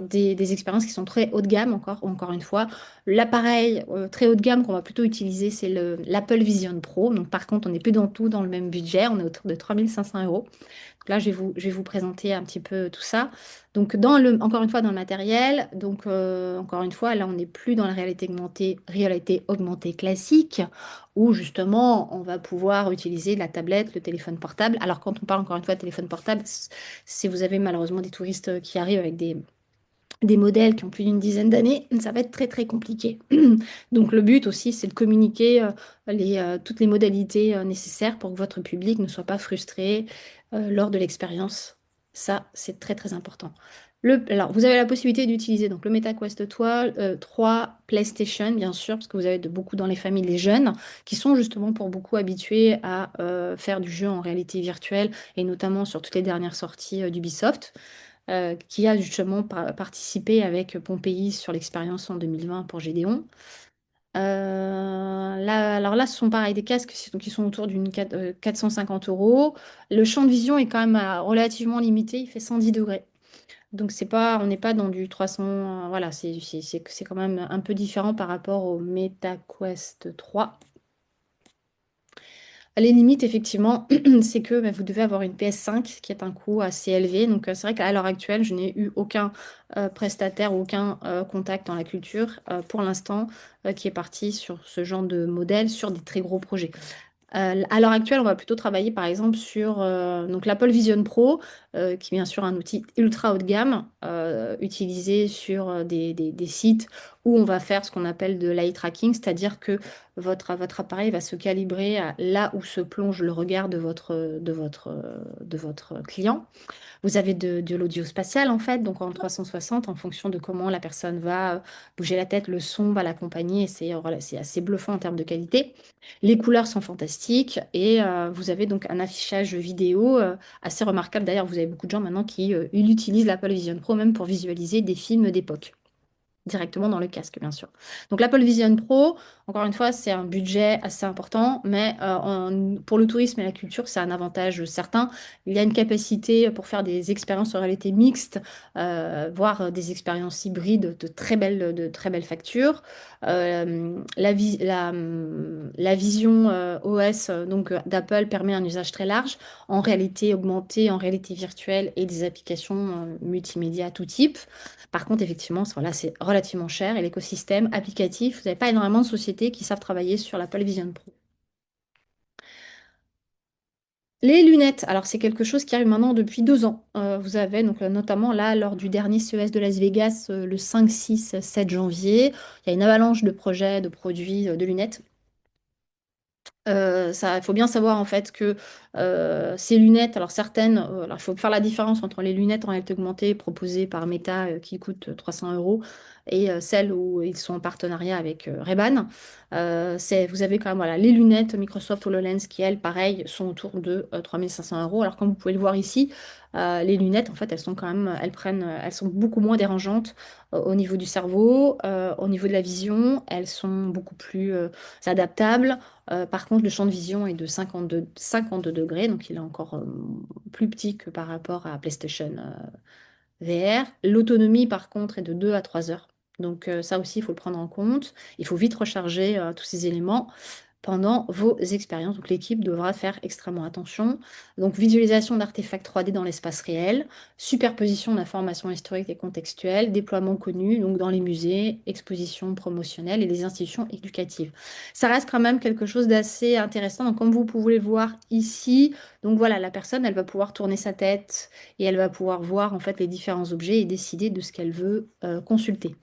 B: des expériences qui sont très haut de gamme, encore une fois. L'appareil très haut de gamme qu'on va plutôt utiliser, c'est l'Apple Vision Pro. Donc, par contre, on n'est plus dans tout dans le même budget, on est autour de 3 500 €. Là, je vais vous présenter un petit peu tout ça. Donc, encore une fois, dans le matériel, donc encore une fois, là, on n'est plus dans la réalité augmentée classique, où justement, on va pouvoir utiliser la tablette, le téléphone portable. Alors, quand on parle encore une fois de téléphone portable, si vous avez malheureusement des touristes qui arrivent avec des modèles qui ont plus d'une dizaine d'années, ça va être très très compliqué. Donc le but aussi, c'est de communiquer toutes les modalités nécessaires pour que votre public ne soit pas frustré lors de l'expérience. Ça, c'est très très important. Alors, vous avez la possibilité d'utiliser donc le MetaQuest 3, PlayStation, bien sûr, parce que vous avez beaucoup dans les familles les jeunes qui sont justement pour beaucoup habitués à faire du jeu en réalité virtuelle et notamment sur toutes les dernières sorties d'Ubisoft qui a justement participé avec Pompéi sur l'expérience en 2020 pour Gédéon. Alors là, ce sont pareil des casques qui sont autour d'une 450 €. Le champ de vision est quand même relativement limité, il fait 110 degrés. Donc c'est pas, on n'est pas dans du 300, voilà, c'est quand même un peu différent par rapport au MetaQuest 3. Les limites, effectivement, c'est que bah, vous devez avoir une PS5 qui est un coût assez élevé. Donc c'est vrai qu'à l'heure actuelle, je n'ai eu aucun prestataire ou aucun contact dans la culture pour l'instant qui est parti sur ce genre de modèle, sur des très gros projets. À l'heure actuelle, on va plutôt travailler par exemple sur donc l'Apple Vision Pro, qui est bien sûr un outil ultra haut de gamme, utilisé sur des sites où on va faire ce qu'on appelle de l'eye tracking, c'est-à-dire que votre appareil va se calibrer à là où se plonge le regard de votre client. Vous avez de l'audio spatial en fait, donc en 360 en fonction de comment la personne va bouger la tête, le son va l'accompagner et voilà, c'est assez bluffant en termes de qualité. Les couleurs sont fantastiques et vous avez donc un affichage vidéo assez remarquable. D'ailleurs, vous avez beaucoup de gens maintenant qui utilisent l'Apple Vision Pro même pour visualiser des films d'époque directement dans le casque, bien sûr. Donc l'Apple Vision Pro, encore une fois, c'est un budget assez important, mais pour le tourisme et la culture, c'est un avantage certain. Il y a une capacité pour faire des expériences en réalité mixte, voire des expériences hybrides de très belles factures. La vision OS donc, d'Apple permet un usage très large en réalité augmentée, en réalité virtuelle et des applications multimédia à tout type. Par contre, effectivement, voilà, c'est relativement cher et l'écosystème applicatif, vous n'avez pas énormément de sociétés qui savent travailler sur l'Apple Vision Pro. Les lunettes, alors c'est quelque chose qui arrive maintenant depuis 2 ans. Vous avez donc notamment là, lors du dernier CES de Las Vegas, le 5, 6, 7 janvier, il y a une avalanche de projets, de produits de lunettes. Il faut bien savoir en fait que ces lunettes, alors certaines, alors il faut faire la différence entre les lunettes en réalité augmentée proposées par Meta qui coûtent 300 euros et celles où ils sont en partenariat avec Ray-Ban. Vous avez quand même voilà, les lunettes Microsoft HoloLens qui elles, pareil, sont autour de 3500 euros. Alors comme vous pouvez le voir ici, les lunettes en fait elles sont quand même, elles sont beaucoup moins dérangeantes au niveau du cerveau, au niveau de la vision, elles sont beaucoup plus adaptables. Par contre, le champ de vision est de 52 degrés, donc il est encore plus petit que par rapport à PlayStation VR. L'autonomie, par contre, est de 2 à 3 heures. Donc ça aussi, il faut le prendre en compte. Il faut vite recharger tous ces éléments pendant vos expériences. Donc l'équipe devra faire extrêmement attention. Donc visualisation d'artefacts 3D dans l'espace réel, superposition d'informations historiques et contextuelles, déploiement connu donc dans les musées, expositions promotionnelles et les institutions éducatives. Ça reste quand même quelque chose d'assez intéressant. Donc comme vous pouvez le voir ici, donc voilà, la personne, elle va pouvoir tourner sa tête et elle va pouvoir voir en fait les différents objets et décider de ce qu'elle veut consulter.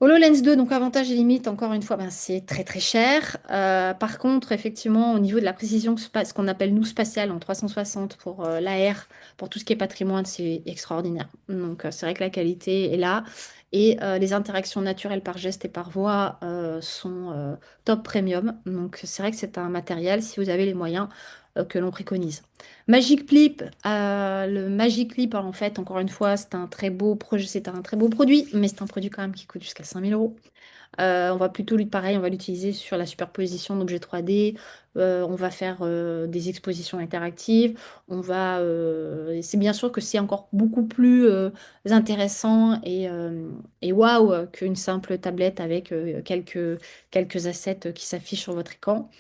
B: HoloLens 2, donc avantage et limite, encore une fois, ben, c'est très très cher. Par contre, effectivement, au niveau de la précision, ce qu'on appelle nous spatiale en 360 pour l'AR, pour tout ce qui est patrimoine, c'est extraordinaire. Donc c'est vrai que la qualité est là. Et les interactions naturelles par geste et par voix sont top premium. Donc c'est vrai que c'est un matériel, si vous avez les moyens, que l'on préconise. Magic Clip, le Magic Clip, en fait, encore une fois, c'est un très beau projet, c'est un très beau produit, mais c'est un produit quand même qui coûte jusqu'à 5000 euros. On va plutôt, pareil, on va l'utiliser sur la superposition d'objets 3D. On va faire des expositions interactives. C'est bien sûr que c'est encore beaucoup plus intéressant et waouh qu'une simple tablette avec quelques assets qui s'affichent sur votre écran.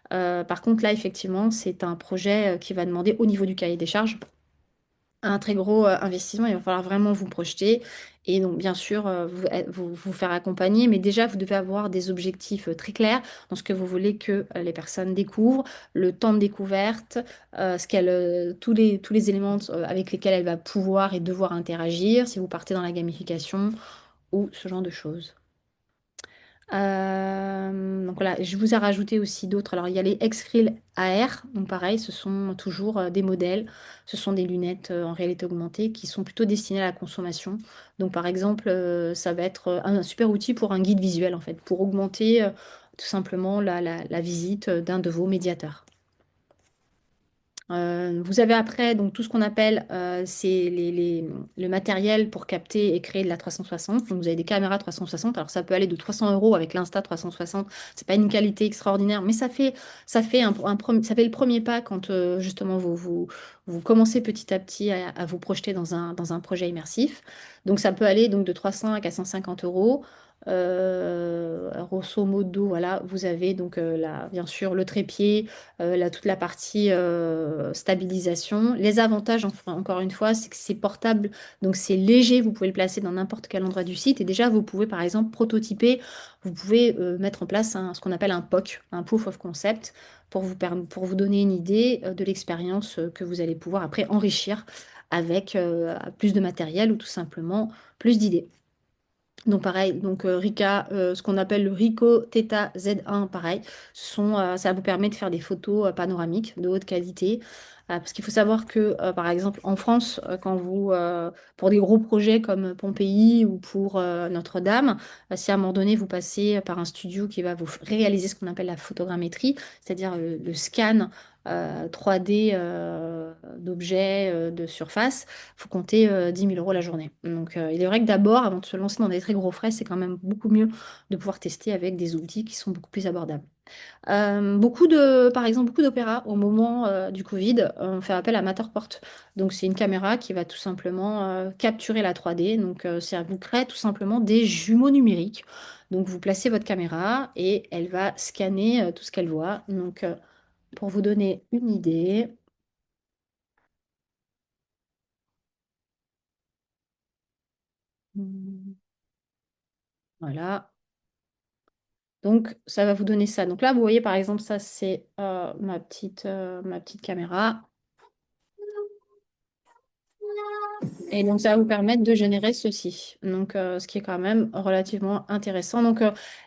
B: Par contre, là, effectivement, c'est un projet qui va demander au niveau du cahier des charges un très gros investissement. Il va falloir vraiment vous projeter et donc, bien sûr, vous faire accompagner. Mais déjà, vous devez avoir des objectifs très clairs dans ce que vous voulez que les personnes découvrent, le temps de découverte, tous les éléments avec lesquels elle va pouvoir et devoir interagir, si vous partez dans la gamification ou ce genre de choses. Donc voilà, je vous ai rajouté aussi d'autres. Alors il y a les X-Reel AR, donc pareil, ce sont toujours des modèles, ce sont des lunettes en réalité augmentée qui sont plutôt destinées à la consommation. Donc par exemple, ça va être un super outil pour un guide visuel en fait, pour augmenter tout simplement la visite d'un de vos médiateurs. Vous avez après donc tout ce qu'on appelle c'est le matériel pour capter et créer de la 360. Donc vous avez des caméras 360. Alors ça peut aller de 300 euros avec l'Insta 360. C'est pas une qualité extraordinaire, mais ça fait le premier pas quand justement vous commencez petit à petit à vous projeter dans un projet immersif. Donc ça peut aller donc de 300 à 450 euros. Grosso modo, voilà, vous avez donc bien sûr le trépied, toute la partie stabilisation. Les avantages, encore une fois, c'est que c'est portable, donc c'est léger, vous pouvez le placer dans n'importe quel endroit du site. Et déjà, vous pouvez par exemple prototyper, vous pouvez mettre en place ce qu'on appelle un POC, un Proof of Concept, pour vous donner une idée de l'expérience que vous allez pouvoir après enrichir avec plus de matériel ou tout simplement plus d'idées. Donc pareil, donc Rica, ce qu'on appelle le Ricoh Theta Z1, pareil, ça vous permet de faire des photos panoramiques de haute qualité. Parce qu'il faut savoir que, par exemple, en France, pour des gros projets comme Pompéi ou pour Notre-Dame, si à un moment donné vous passez par un studio qui va vous réaliser ce qu'on appelle la photogrammétrie, c'est-à-dire le scan 3D d'objets de surface, faut compter 10 000 euros la journée. Donc, il est vrai que d'abord, avant de se lancer dans des très gros frais, c'est quand même beaucoup mieux de pouvoir tester avec des outils qui sont beaucoup plus abordables. Par exemple, beaucoup d'opéras au moment du Covid ont fait appel à Matterport. Donc, c'est une caméra qui va tout simplement capturer la 3D. Donc, ça vous crée tout simplement des jumeaux numériques. Donc, vous placez votre caméra et elle va scanner tout ce qu'elle voit. Donc, pour vous donner une idée, voilà. Donc, ça va vous donner ça. Donc là, vous voyez, par exemple, ça, c'est ma petite caméra. Et donc, ça va vous permettre de générer ceci. Donc, ce qui est quand même relativement intéressant. Donc,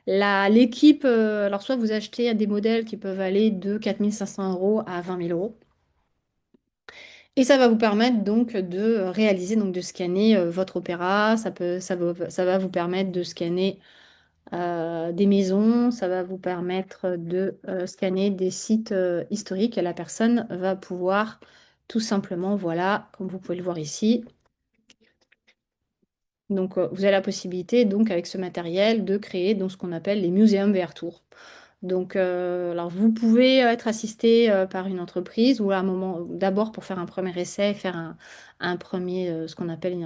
B: l'équipe, alors soit vous achetez des modèles qui peuvent aller de 4 500 euros à 20 000 euros. Et ça va vous permettre donc de réaliser, donc de scanner votre opéra. Ça va vous permettre de scanner des maisons, ça va vous permettre de scanner des sites historiques et la personne va pouvoir tout simplement, voilà, comme vous pouvez le voir ici. Donc, vous avez la possibilité, donc, avec ce matériel, de créer donc, ce qu'on appelle les muséums VR Tours. Donc, alors vous pouvez être assisté par une entreprise ou à un moment, d'abord pour faire un premier essai, faire un premier, ce qu'on appelle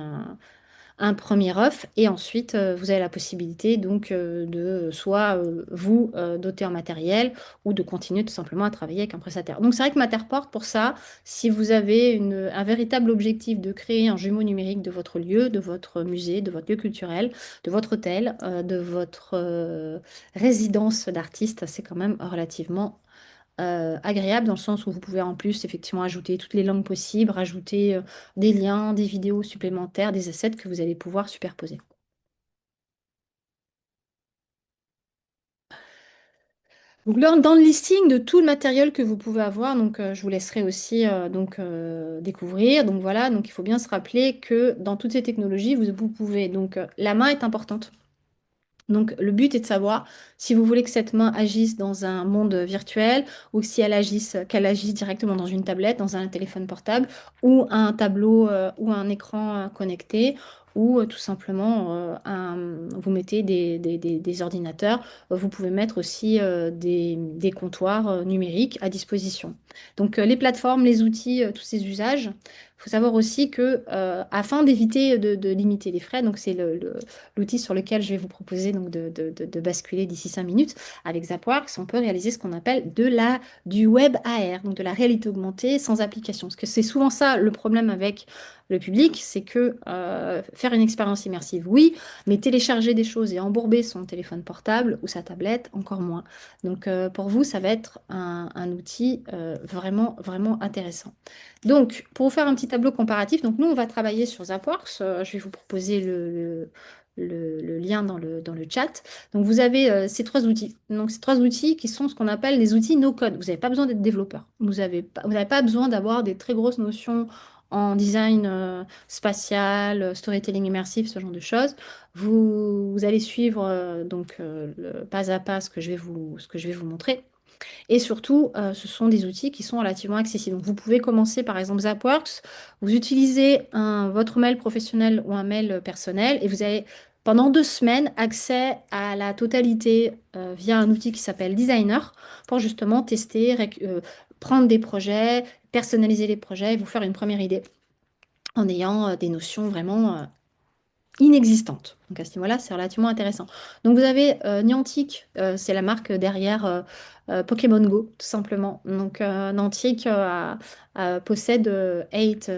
B: un premier œuf et ensuite vous avez la possibilité donc de soit vous doter en matériel ou de continuer tout simplement à travailler avec un prestataire. Donc c'est vrai que Matterport pour ça, si vous avez un véritable objectif de créer un jumeau numérique de votre lieu, de votre musée, de votre lieu culturel, de votre hôtel, de votre résidence d'artiste, c'est quand même relativement agréable dans le sens où vous pouvez en plus effectivement ajouter toutes les langues possibles, rajouter des liens, des vidéos supplémentaires, des assets que vous allez pouvoir superposer. Donc là, dans le listing de tout le matériel que vous pouvez avoir, donc je vous laisserai aussi découvrir. Donc voilà, donc il faut bien se rappeler que dans toutes ces technologies, vous pouvez donc la main est importante. Donc, le but est de savoir si vous voulez que cette main agisse dans un monde virtuel ou si qu'elle agisse directement dans une tablette, dans un téléphone portable ou un tableau ou un écran connecté ou tout simplement vous mettez des ordinateurs. Vous pouvez mettre aussi des comptoirs numériques à disposition. Donc, les plateformes, les outils, tous ces usages. Il faut savoir aussi que afin d'éviter de limiter les frais, donc c'est l'outil sur lequel je vais vous proposer donc de basculer d'ici 5 minutes. Avec Zapworks, on peut réaliser ce qu'on appelle du web AR, donc de la réalité augmentée sans application. Parce que c'est souvent ça le problème avec le public, c'est que faire une expérience immersive, oui, mais télécharger des choses et embourber son téléphone portable ou sa tablette, encore moins. Donc pour vous, ça va être un outil vraiment, vraiment intéressant. Donc, pour vous faire un petit tableau comparatif, donc nous, on va travailler sur Zapworks. Je vais vous proposer le lien dans le chat. Donc, vous avez ces trois outils. Donc, ces trois outils qui sont ce qu'on appelle les outils no-code. Vous n'avez pas besoin d'être développeur. Vous n'avez pas besoin d'avoir des très grosses notions en design spatial, storytelling immersif, ce genre de choses. Vous allez suivre donc le pas à pas ce que je vais vous montrer. Et surtout, ce sont des outils qui sont relativement accessibles. Donc, vous pouvez commencer par exemple Zapworks, vous utilisez votre mail professionnel ou un mail personnel et vous avez pendant 2 semaines accès à la totalité via un outil qui s'appelle Designer pour justement tester, prendre des projets, personnaliser les projets et vous faire une première idée en ayant des notions vraiment inexistante. Donc à ce niveau-là, c'est relativement intéressant. Donc vous avez Niantic, c'est la marque derrière Pokémon Go, tout simplement. Donc Niantic possède 8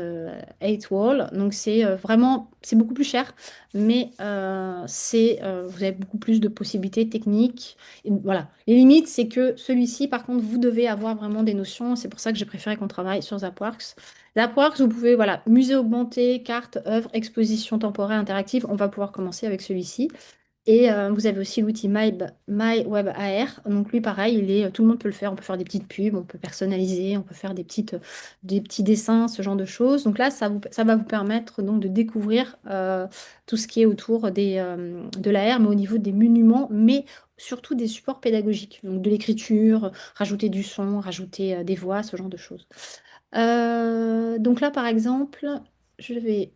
B: Wall, donc c'est vraiment, c'est beaucoup plus cher, mais vous avez beaucoup plus de possibilités techniques. Et voilà. Les limites, c'est que celui-ci, par contre, vous devez avoir vraiment des notions. C'est pour ça que j'ai préféré qu'on travaille sur Zapworks. Zapworks, vous pouvez, voilà, musée augmenté, carte, œuvre, exposition temporaire interactive. On va pouvoir commencer avec celui-ci. Et vous avez aussi l'outil MyWebAR. Donc lui, pareil, tout le monde peut le faire. On peut faire des petites pubs, on peut personnaliser, on peut faire des petits dessins, ce genre de choses. Donc là, ça va vous permettre donc de découvrir tout ce qui est autour de l'AR, mais au niveau des monuments, mais surtout des supports pédagogiques. Donc de l'écriture, rajouter du son, rajouter des voix, ce genre de choses. Donc là, par exemple, je vais,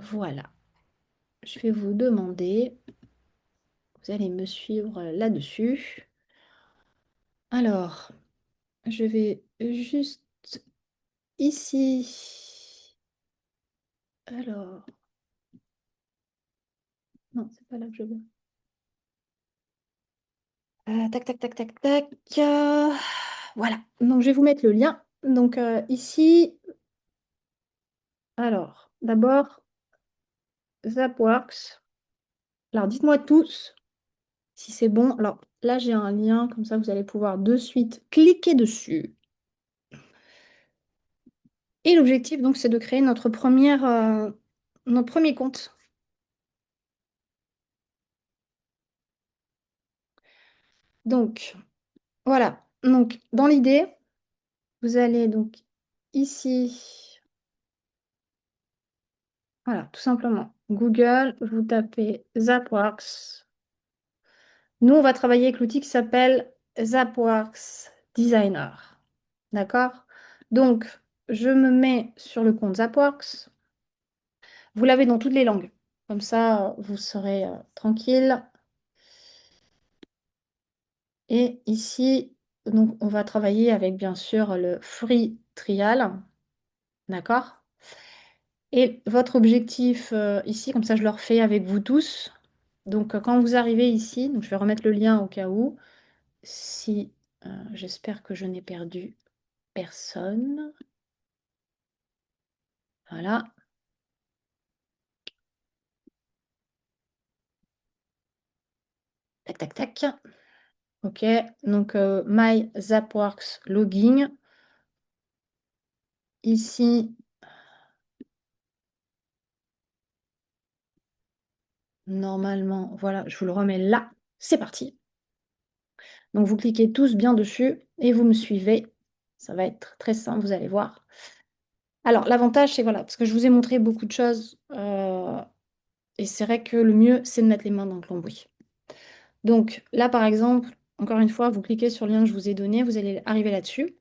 B: voilà, je vais vous demander, vous allez me suivre là-dessus. Alors, je vais juste ici. Alors, non, c'est pas là que je veux. Tac, tac, tac, tac, tac. Voilà, donc je vais vous mettre le lien. Donc ici, alors, d'abord, Zapworks. Alors, dites-moi tous si c'est bon. Alors là, j'ai un lien, comme ça, vous allez pouvoir de suite cliquer dessus. Et l'objectif, donc, c'est de créer notre premier compte. Donc, voilà. Donc, dans l'idée, vous allez donc ici, voilà, tout simplement, Google, vous tapez Zapworks. Nous, on va travailler avec l'outil qui s'appelle Zapworks Designer. D'accord? Donc, je me mets sur le compte Zapworks. Vous l'avez dans toutes les langues. Comme ça, vous serez tranquille. Et ici, donc, on va travailler avec, bien sûr, le free trial. D'accord? Et votre objectif ici, comme ça, je le refais avec vous tous. Donc, quand vous arrivez ici, donc, je vais remettre le lien au cas où. Si, j'espère que je n'ai perdu personne. Voilà. Tac, tac, tac. OK. Donc, My Zapworks Login. Ici, normalement, voilà, je vous le remets là. C'est parti. Donc, vous cliquez tous bien dessus et vous me suivez. Ça va être très simple, vous allez voir. Alors, l'avantage, c'est voilà, parce que je vous ai montré beaucoup de choses. Et c'est vrai que le mieux, c'est de mettre les mains dans le cambouis. Donc, là, par exemple, encore une fois, vous cliquez sur le lien que je vous ai donné, vous allez arriver là-dessus.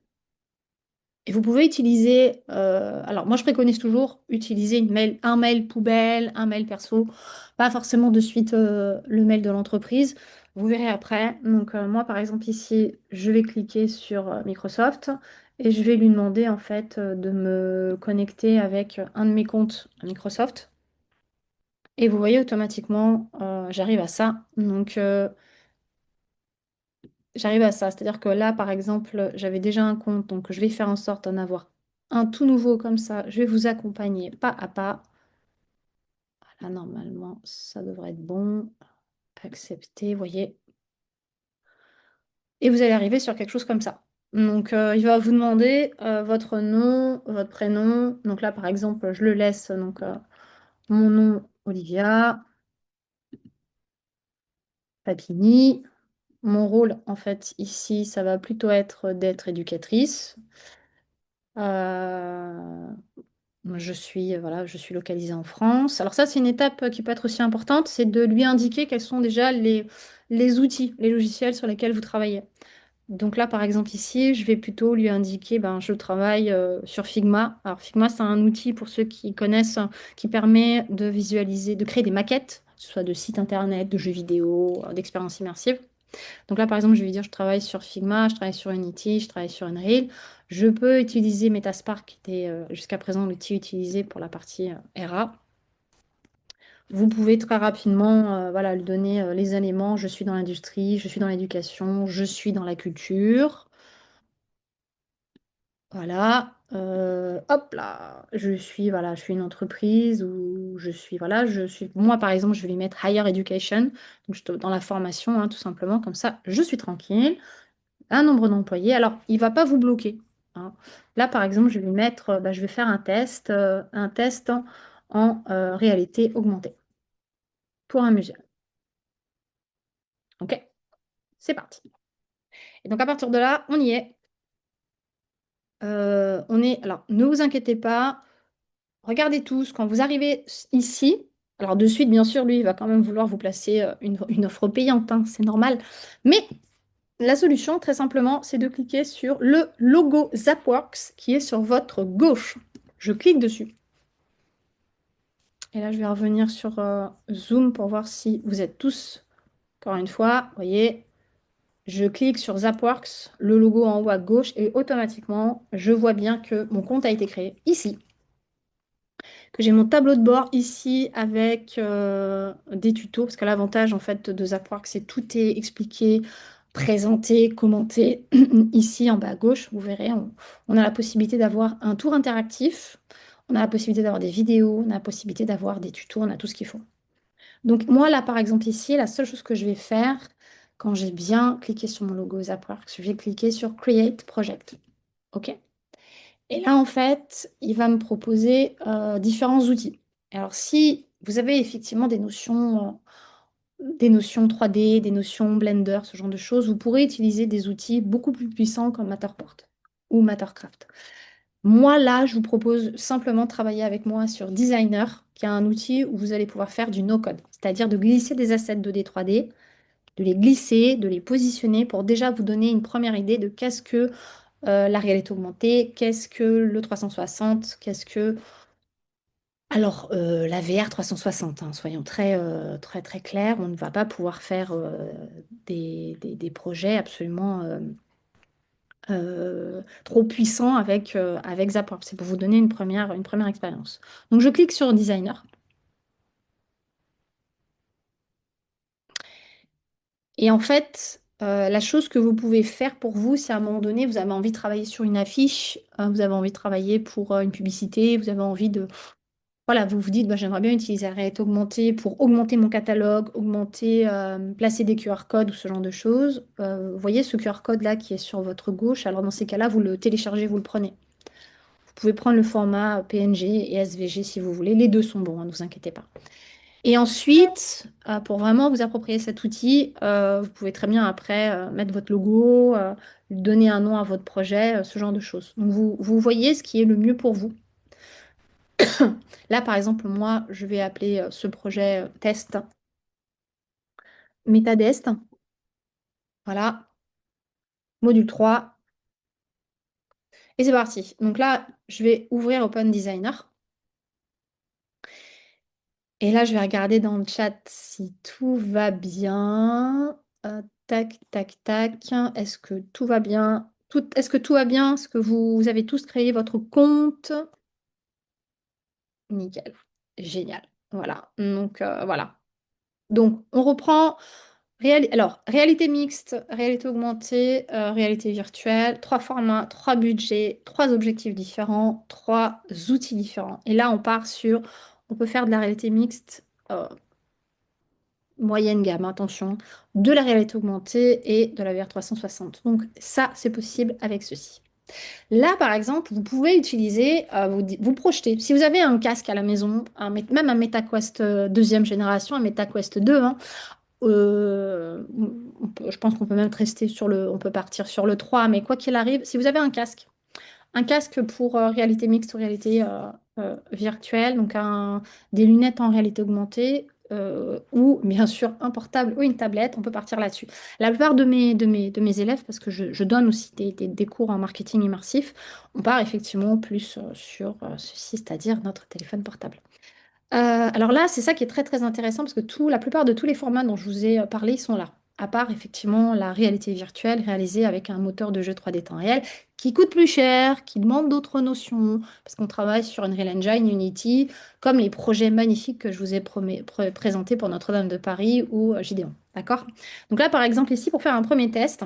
B: Et vous pouvez utiliser, alors moi je préconise toujours utiliser un mail poubelle, un mail perso, pas forcément de suite le mail de l'entreprise. Vous verrez après. Donc moi par exemple ici, je vais cliquer sur Microsoft et je vais lui demander en fait de me connecter avec un de mes comptes à Microsoft. Et vous voyez automatiquement, j'arrive à ça. Donc j'arrive à ça. C'est-à-dire que là, par exemple, j'avais déjà un compte, donc je vais faire en sorte d'en avoir un tout nouveau comme ça. Je vais vous accompagner pas à pas. Là, normalement, ça devrait être bon. Accepter, vous voyez. Et vous allez arriver sur quelque chose comme ça. Donc, il va vous demander votre nom, votre prénom. Donc là, par exemple, je le laisse. Donc, mon nom, Olivia Papini. Mon rôle, en fait, ici, ça va plutôt être d'être éducatrice. Euh, voilà, je suis localisée en France. Alors ça, c'est une étape qui peut être aussi importante, c'est de lui indiquer quels sont déjà les outils, les logiciels sur lesquels vous travaillez. Donc là, par exemple, ici, je vais plutôt lui indiquer, ben, je travaille sur Figma. Alors Figma, c'est un outil pour ceux qui connaissent, qui permet de visualiser, de créer des maquettes, que ce soit de sites internet, de jeux vidéo, d'expériences immersives. Donc là, par exemple, je vais lui dire, je travaille sur Figma, je travaille sur Unity, je travaille sur Unreal. Je peux utiliser Metaspark, qui était jusqu'à présent l'outil utilisé pour la partie RA. Vous pouvez très rapidement voilà, lui donner les éléments. Je suis dans l'industrie, je suis dans l'éducation, je suis dans la culture. Voilà. Hop là. Je suis une entreprise où je suis, voilà, je suis. Moi, par exemple, je vais lui mettre Higher Education. Donc, dans la formation, hein, tout simplement. Comme ça, je suis tranquille. Un nombre d'employés. Alors, il ne va pas vous bloquer, hein. Là, par exemple, je vais lui mettre, bah, je vais faire un test en réalité augmentée pour un musée. OK, c'est parti. Et donc, à partir de là, on y est. Alors, ne vous inquiétez pas. Regardez tous, quand vous arrivez ici, alors de suite, bien sûr, lui, il va quand même vouloir vous placer une offre payante, hein, c'est normal. Mais la solution, très simplement, c'est de cliquer sur le logo Zapworks qui est sur votre gauche. Je clique dessus. Et là, je vais revenir sur Zoom pour voir si vous êtes tous, encore une fois, vous voyez, je clique sur Zapworks, le logo en haut à gauche, et automatiquement, je vois bien que mon compte a été créé ici, que j'ai mon tableau de bord ici avec des tutos, parce que l'avantage en fait de Zapworks, c'est tout est expliqué, présenté, commenté. Ici en bas à gauche, vous verrez, on a la possibilité d'avoir un tour interactif, on a la possibilité d'avoir des vidéos, on a la possibilité d'avoir des tutos, on a tout ce qu'il faut. Donc moi là par exemple ici, la seule chose que je vais faire, quand j'ai bien cliqué sur mon logo Zapworks, je vais cliquer sur Create Project. OK? Et là, en fait, il va me proposer différents outils. Alors, si vous avez effectivement des notions 3D, des notions Blender, ce genre de choses, vous pourrez utiliser des outils beaucoup plus puissants comme Matterport ou Mattercraft. Moi, là, je vous propose simplement de travailler avec moi sur Designer, qui est un outil où vous allez pouvoir faire du no-code, c'est-à-dire de glisser des assets 2D, 3D, de les glisser, de les positionner pour déjà vous donner une première idée de qu'est-ce que la réalité augmentée, qu'est-ce que le 360, qu'est-ce que... Alors, la VR 360, hein, soyons très, très clairs, on ne va pas pouvoir faire des projets absolument trop puissants avec Zapworks. C'est pour vous donner une première expérience. Donc, je clique sur Designer. Et en fait, la chose que vous pouvez faire pour vous, si à un moment donné, vous avez envie de travailler sur une affiche, vous avez envie de travailler pour une publicité, vous avez envie de... Voilà, vous vous dites, bah, j'aimerais bien utiliser la réalité augmentée pour augmenter mon catalogue, placer des QR codes ou ce genre de choses. Vous voyez ce QR code-là qui est sur votre gauche. Alors dans ces cas-là, vous le téléchargez, vous le prenez. Vous pouvez prendre le format PNG et SVG si vous voulez. Les deux sont bons, hein, ne vous inquiétez pas. Et ensuite, pour vraiment vous approprier cet outil, vous pouvez très bien après mettre votre logo, donner un nom à votre projet, ce genre de choses. Donc vous voyez ce qui est le mieux pour vous. Là, par exemple, moi, je vais appeler ce projet test Metadest. Voilà, module 3. Et c'est parti. Donc là, je vais ouvrir Open Designer. Et là, je vais regarder dans le chat si tout va bien. Tac, tac, tac. Est-ce que tout va bien? Est-ce que tout va bien? Est-ce que vous avez tous créé votre compte? Nickel. Génial. Voilà. Donc, voilà. Donc, on reprend. Alors, réalité mixte, réalité augmentée, réalité virtuelle, trois formats, trois budgets, trois objectifs différents, trois outils différents. Et là, on peut faire de la réalité mixte moyenne gamme, attention, de la réalité augmentée et de la VR 360. Donc ça, c'est possible avec ceci. Là, par exemple, vous pouvez utiliser, vous projeter. Si vous avez un casque à la maison, même un MetaQuest deuxième génération, un MetaQuest 2, hein, je pense qu'on peut même rester on peut partir sur le 3, mais quoi qu'il arrive, si vous avez un casque pour réalité mixte ou réalité virtuelle, donc des lunettes en réalité augmentée, ou bien sûr un portable ou une tablette, on peut partir là-dessus. La plupart de mes élèves, parce que je donne aussi des cours en marketing immersif, on part effectivement plus sur ceci, c'est-à-dire notre téléphone portable. Alors là, c'est ça qui est très très intéressant parce que la plupart de tous les formats dont je vous ai parlé, ils sont là. À part effectivement la réalité virtuelle réalisée avec un moteur de jeu 3D temps réel qui coûte plus cher, qui demande d'autres notions, parce qu'on travaille sur une Unreal Engine, Unity, comme les projets magnifiques que je vous ai présentés pour Notre-Dame de Paris ou Gideon. D'accord? Donc là, par exemple, ici, pour faire un premier test,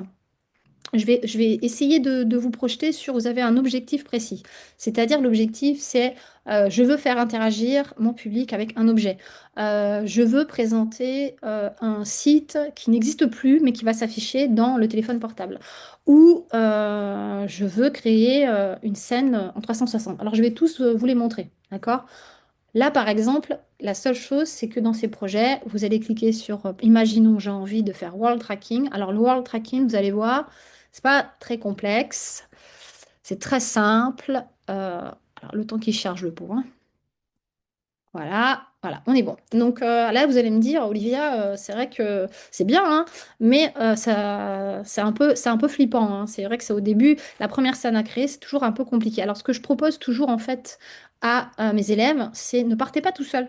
B: je vais essayer de vous projeter sur, vous avez un objectif précis. C'est-à-dire l'objectif, c'est je veux faire interagir mon public avec un objet. Je veux présenter un site qui n'existe plus, mais qui va s'afficher dans le téléphone portable. Ou je veux créer une scène en 360. Alors, je vais tous vous les montrer, d'accord? Là, par exemple, la seule chose, c'est que dans ces projets, vous allez cliquer sur, imaginons, j'ai envie de faire World Tracking. Alors, le World Tracking, vous allez voir, c'est pas très complexe, c'est très simple. Alors, le temps qu'il charge le pot, hein. Voilà, voilà, on est bon. Donc là, vous allez me dire, Olivia, c'est vrai que c'est bien, hein, mais c'est un peu flippant, hein. C'est vrai que c'est au début, la première scène à créer, c'est toujours un peu compliqué. Alors, ce que je propose toujours, en fait, à mes élèves, c'est ne partez pas tout seul.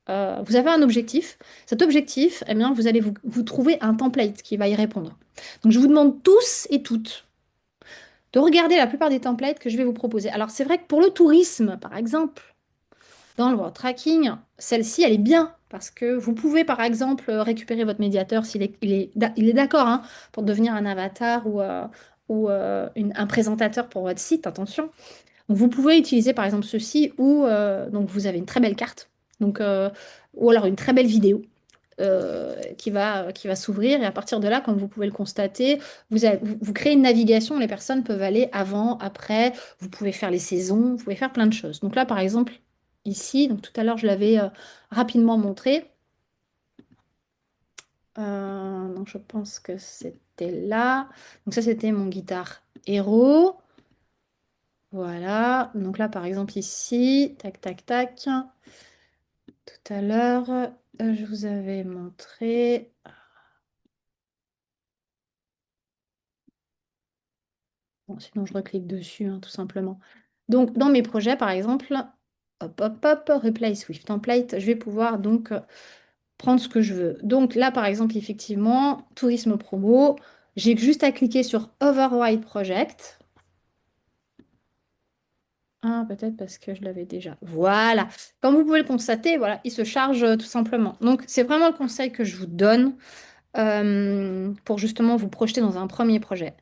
B: Vous avez un objectif. Cet objectif, eh bien, vous allez vous trouver un template qui va y répondre. Donc, je vous demande tous et toutes de regarder la plupart des templates que je vais vous proposer. Alors, c'est vrai que pour le tourisme, par exemple, dans le World Tracking, celle-ci, elle est bien parce que vous pouvez, par exemple, récupérer votre médiateur s'il est, il est d'accord, hein, pour devenir un avatar ou un présentateur pour votre site, attention. Donc, vous pouvez utiliser, par exemple, ceci où donc vous avez une très belle carte, donc, ou alors une très belle vidéo qui va s'ouvrir. Et à partir de là, comme vous pouvez le constater, vous créez une navigation où les personnes peuvent aller avant, après. Vous pouvez faire les saisons, vous pouvez faire plein de choses. Donc là, par exemple, ici, donc tout à l'heure, je l'avais rapidement montré. Donc je pense que c'était là. Donc ça, c'était mon guitare héros. Voilà. Donc là, par exemple, ici, tac, tac, tac. Tout à l'heure, je vous avais montré. Bon, sinon, je reclique dessus, hein, tout simplement. Donc, dans mes projets, par exemple, hop, hop, hop, Replace with Template, je vais pouvoir donc prendre ce que je veux. Donc là, par exemple, effectivement, tourisme promo, j'ai juste à cliquer sur Override Project. Ah, peut-être parce que je l'avais déjà. Voilà. Comme vous pouvez le constater, voilà, il se charge tout simplement. Donc, c'est vraiment le conseil que je vous donne pour justement vous projeter dans un premier projet.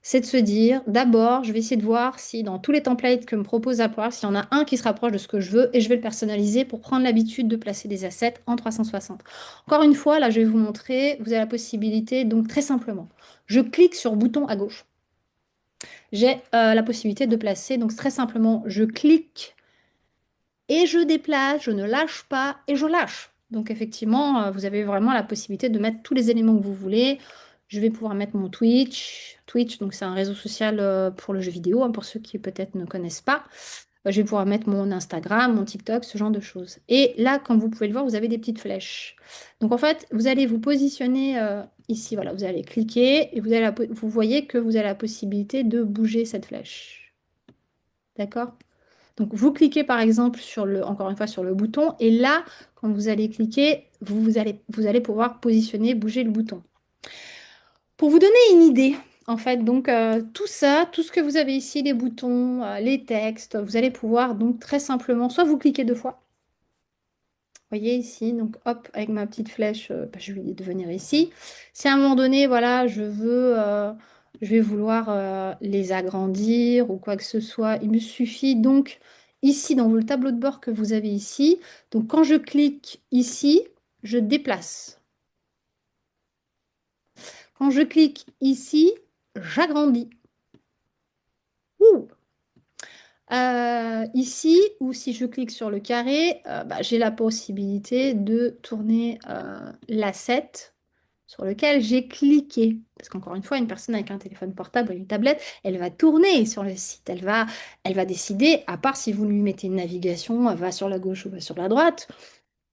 B: C'est de se dire, d'abord, je vais essayer de voir si dans tous les templates que me propose Upwork, s'il y en a un qui se rapproche de ce que je veux et je vais le personnaliser pour prendre l'habitude de placer des assets en 360. Encore une fois, là, je vais vous montrer, vous avez la possibilité, donc très simplement, je clique sur bouton à gauche. J'ai la possibilité de placer, donc très simplement, je clique et je déplace, je ne lâche pas et je lâche. Donc effectivement, vous avez vraiment la possibilité de mettre tous les éléments que vous voulez. Je vais pouvoir mettre mon Twitch. Twitch, donc c'est un réseau social pour le jeu vidéo, hein, pour ceux qui peut-être ne connaissent pas. Je vais pouvoir mettre mon Instagram, mon TikTok, ce genre de choses. Et là, comme vous pouvez le voir, vous avez des petites flèches. Donc en fait, vous allez vous positionner ici. Voilà, vous allez cliquer et vous voyez que vous avez la possibilité de bouger cette flèche. D'accord? Donc, vous cliquez par exemple encore une fois sur le bouton et là, quand vous allez cliquer, vous allez pouvoir positionner, bouger le bouton. Pour vous donner une idée, en fait, donc tout ça, tout ce que vous avez ici, les boutons, les textes, vous allez pouvoir donc très simplement, soit vous cliquez deux fois, vous voyez ici, donc hop, avec ma petite flèche, je vais venir ici. Si à un moment donné, voilà, je vais vouloir les agrandir ou quoi que ce soit, il me suffit donc ici, dans le tableau de bord que vous avez ici, donc quand je clique ici, je déplace. Quand je clique ici, j'agrandis. Ouh. Ici, ou si je clique sur le carré, j'ai la possibilité de tourner l'asset sur lequel j'ai cliqué. Parce qu'encore une fois, une personne avec un téléphone portable ou une tablette, elle va tourner sur le site. Elle va décider, à part si vous lui mettez une navigation, elle va sur la gauche ou va sur la droite,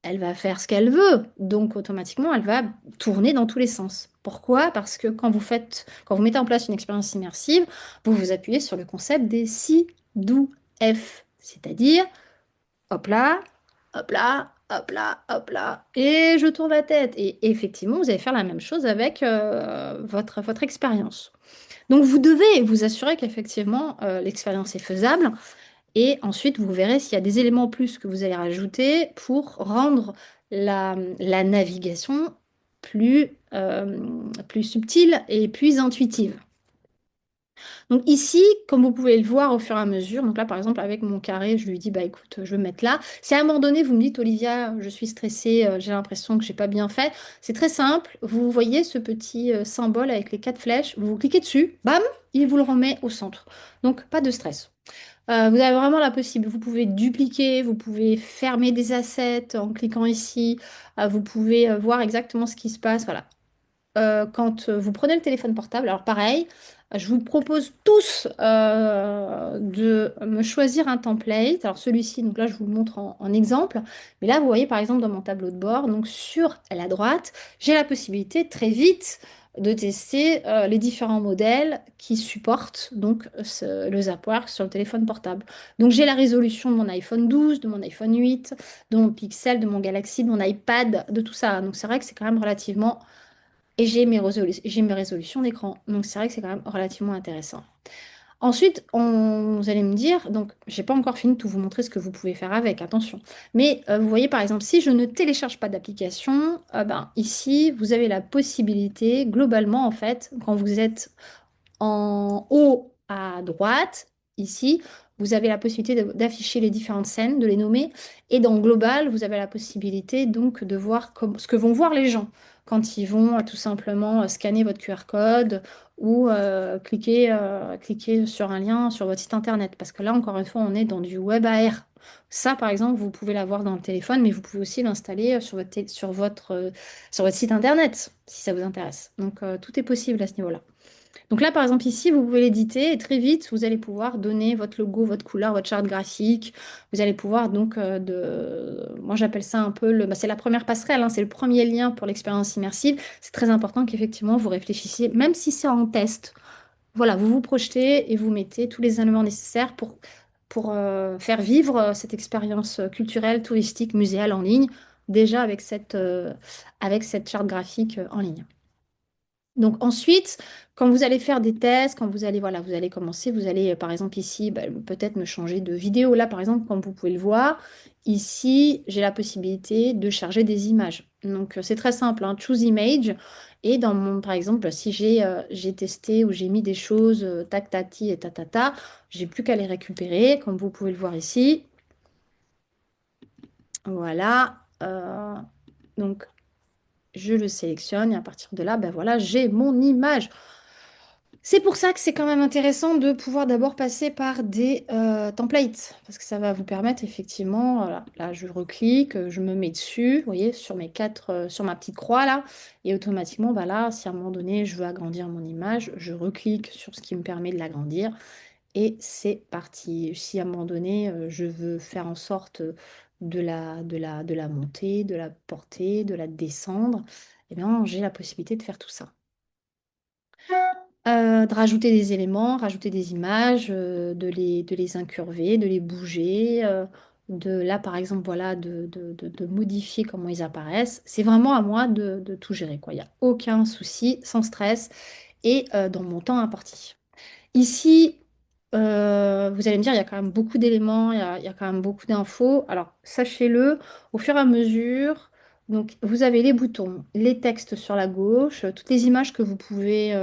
B: elle va faire ce qu'elle veut. Donc, automatiquement, elle va tourner dans tous les sens. Pourquoi? Parce que quand vous mettez en place une expérience immersive, vous vous appuyez sur le concept des si, do, F. C'est-à-dire, hop là, hop là, hop là, hop là, et je tourne la tête. Et effectivement, vous allez faire la même chose avec votre expérience. Donc, vous devez vous assurer qu'effectivement, l'expérience est faisable. Et ensuite, vous verrez s'il y a des éléments en plus que vous allez rajouter pour rendre la navigation plus subtile et plus intuitive. Donc ici, comme vous pouvez le voir au fur et à mesure, donc là par exemple avec mon carré, je lui dis bah écoute, je veux me mettre là. Si à un moment donné vous me dites Olivia, je suis stressée, j'ai l'impression que j'ai pas bien fait, c'est très simple. Vous voyez ce petit symbole avec les quatre flèches, vous cliquez dessus, bam, il vous le remet au centre. Donc pas de stress. Vous avez vraiment la possibilité, vous pouvez dupliquer, vous pouvez fermer des assets en cliquant ici, vous pouvez voir exactement ce qui se passe. Voilà. Quand vous prenez le téléphone portable, alors pareil, je vous propose tous de me choisir un template. Alors celui-ci, donc là je vous le montre en exemple, mais là vous voyez par exemple dans mon tableau de bord, donc sur la droite, j'ai la possibilité très vite de tester les différents modèles qui supportent donc le Zapworks sur le téléphone portable. Donc j'ai la résolution de mon iPhone 12, de mon iPhone 8, de mon Pixel, de mon Galaxy, de mon iPad, de tout ça. Donc c'est vrai que c'est quand même relativement et j'ai mes résolutions d'écran. Donc c'est vrai que c'est quand même relativement intéressant. Ensuite, vous allez me dire, donc j'ai pas encore fini de tout vous montrer ce que vous pouvez faire avec, attention. Mais vous voyez par exemple, si je ne télécharge pas d'application, ben, ici, vous avez la possibilité, globalement en fait, quand vous êtes en haut à droite, ici, vous avez la possibilité d'afficher les différentes scènes, de les nommer. Et dans Global, vous avez la possibilité donc de voir ce que vont voir les gens quand ils vont tout simplement scanner votre QR code ou cliquer sur un lien sur votre site internet. Parce que là, encore une fois, on est dans du web AR. Ça, par exemple, vous pouvez l'avoir dans le téléphone, mais vous pouvez aussi l'installer sur votre site internet, si ça vous intéresse. Donc, tout est possible à ce niveau-là. Donc là, par exemple, ici, vous pouvez l'éditer et très vite, vous allez pouvoir donner votre logo, votre couleur, votre charte graphique. Vous allez pouvoir donc, moi j'appelle ça un peu, c'est la première passerelle, hein, c'est le premier lien pour l'expérience immersive. C'est très important qu'effectivement vous réfléchissiez, même si c'est en test. Voilà, vous vous projetez et vous mettez tous les éléments nécessaires pour faire vivre cette expérience culturelle, touristique, muséale en ligne, déjà avec cette charte graphique en ligne. Donc ensuite, quand vous allez faire des tests, quand vous allez, voilà, vous allez commencer, vous allez, par exemple ici, bah, peut-être me changer de vidéo. Là, par exemple, comme vous pouvez le voir, ici, j'ai la possibilité de charger des images. Donc c'est très simple, hein, choose image. Et par exemple, si j'ai testé ou j'ai mis des choses, tac, tati et tatata, j'ai plus qu'à les récupérer, comme vous pouvez le voir ici. Voilà. Donc je le sélectionne et à partir de là, ben voilà, j'ai mon image. C'est pour ça que c'est quand même intéressant de pouvoir d'abord passer par des templates, parce que ça va vous permettre effectivement, voilà, là je reclique, je me mets dessus, vous voyez, sur ma petite croix là, et automatiquement, bah là, si à un moment donné je veux agrandir mon image, je reclique sur ce qui me permet de l'agrandir, et c'est parti. Si à un moment donné, je veux faire en sorte de la monter, de la porter, de la descendre, eh bien j'ai la possibilité de faire tout ça. De rajouter des éléments, rajouter des images, de les incurver, de les bouger, là par exemple, voilà, de modifier comment ils apparaissent. C'est vraiment à moi de tout gérer, quoi. Il n'y a aucun souci, sans stress et dans mon temps imparti. Ici, vous allez me dire, il y a quand même beaucoup d'éléments, il y a quand même beaucoup d'infos. Alors, sachez-le, au fur et à mesure, donc vous avez les boutons, les textes sur la gauche, toutes les images que vous pouvez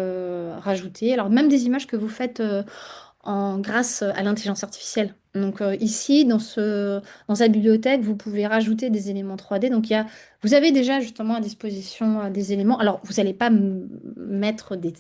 B: rajouter. Alors, même des images que vous faites grâce à l'intelligence artificielle. Donc ici, dans cette bibliothèque, vous pouvez rajouter des éléments 3D. Donc vous avez déjà justement à disposition des éléments. Alors, vous n'allez pas mettre des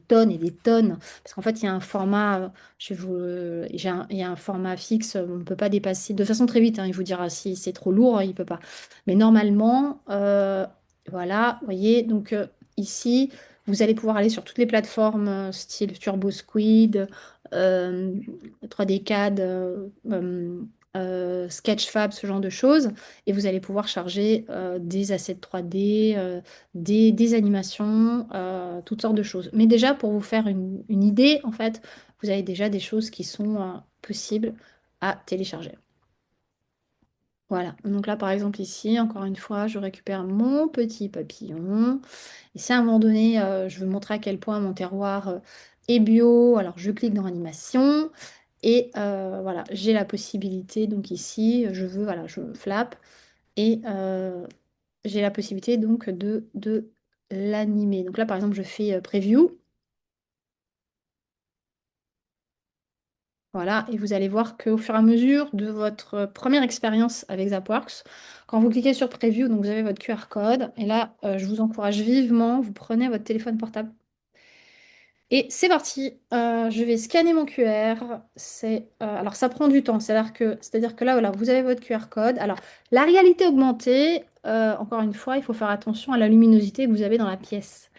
B: tonnes et des tonnes, parce qu'en fait, il y a un format, il y a un format fixe, on ne peut pas dépasser, de façon très vite, hein, il vous dira si c'est trop lourd, il ne peut pas. Mais normalement, voilà, vous voyez, donc ici, vous allez pouvoir aller sur toutes les plateformes style Turbo Squid, euh, 3D CAD, Sketchfab, ce genre de choses. Et vous allez pouvoir charger des assets 3D, des animations, toutes sortes de choses. Mais déjà, pour vous faire une idée, en fait, vous avez déjà des choses qui sont possibles à télécharger. Voilà. Donc là, par exemple, ici, encore une fois, je récupère mon petit papillon. Et si à un moment donné, je veux montrer à quel point mon terroir est bio, alors je clique dans animation. Et voilà, j'ai la possibilité, donc ici, je veux, voilà, je flap. Et j'ai la possibilité donc de l'animer. Donc là, par exemple, je fais preview. Voilà, et vous allez voir qu'au fur et à mesure de votre première expérience avec Zapworks, quand vous cliquez sur Preview, donc vous avez votre QR code, et là, je vous encourage vivement, vous prenez votre téléphone portable. Et c'est parti, je vais scanner mon QR. Alors ça prend du temps, c'est-à-dire que là, voilà, vous avez votre QR code. Alors, la réalité augmentée, encore une fois, il faut faire attention à la luminosité que vous avez dans la pièce.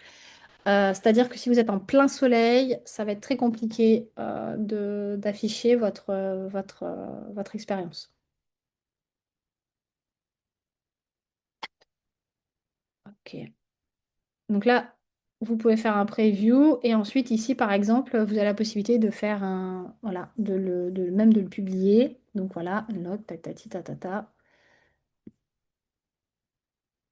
B: C'est-à-dire que si vous êtes en plein soleil, ça va être très compliqué d'afficher votre expérience. Ok. Donc là, vous pouvez faire un preview et ensuite ici, par exemple, vous avez la possibilité de faire voilà, même de le publier. Donc voilà, log, tatati, tatata.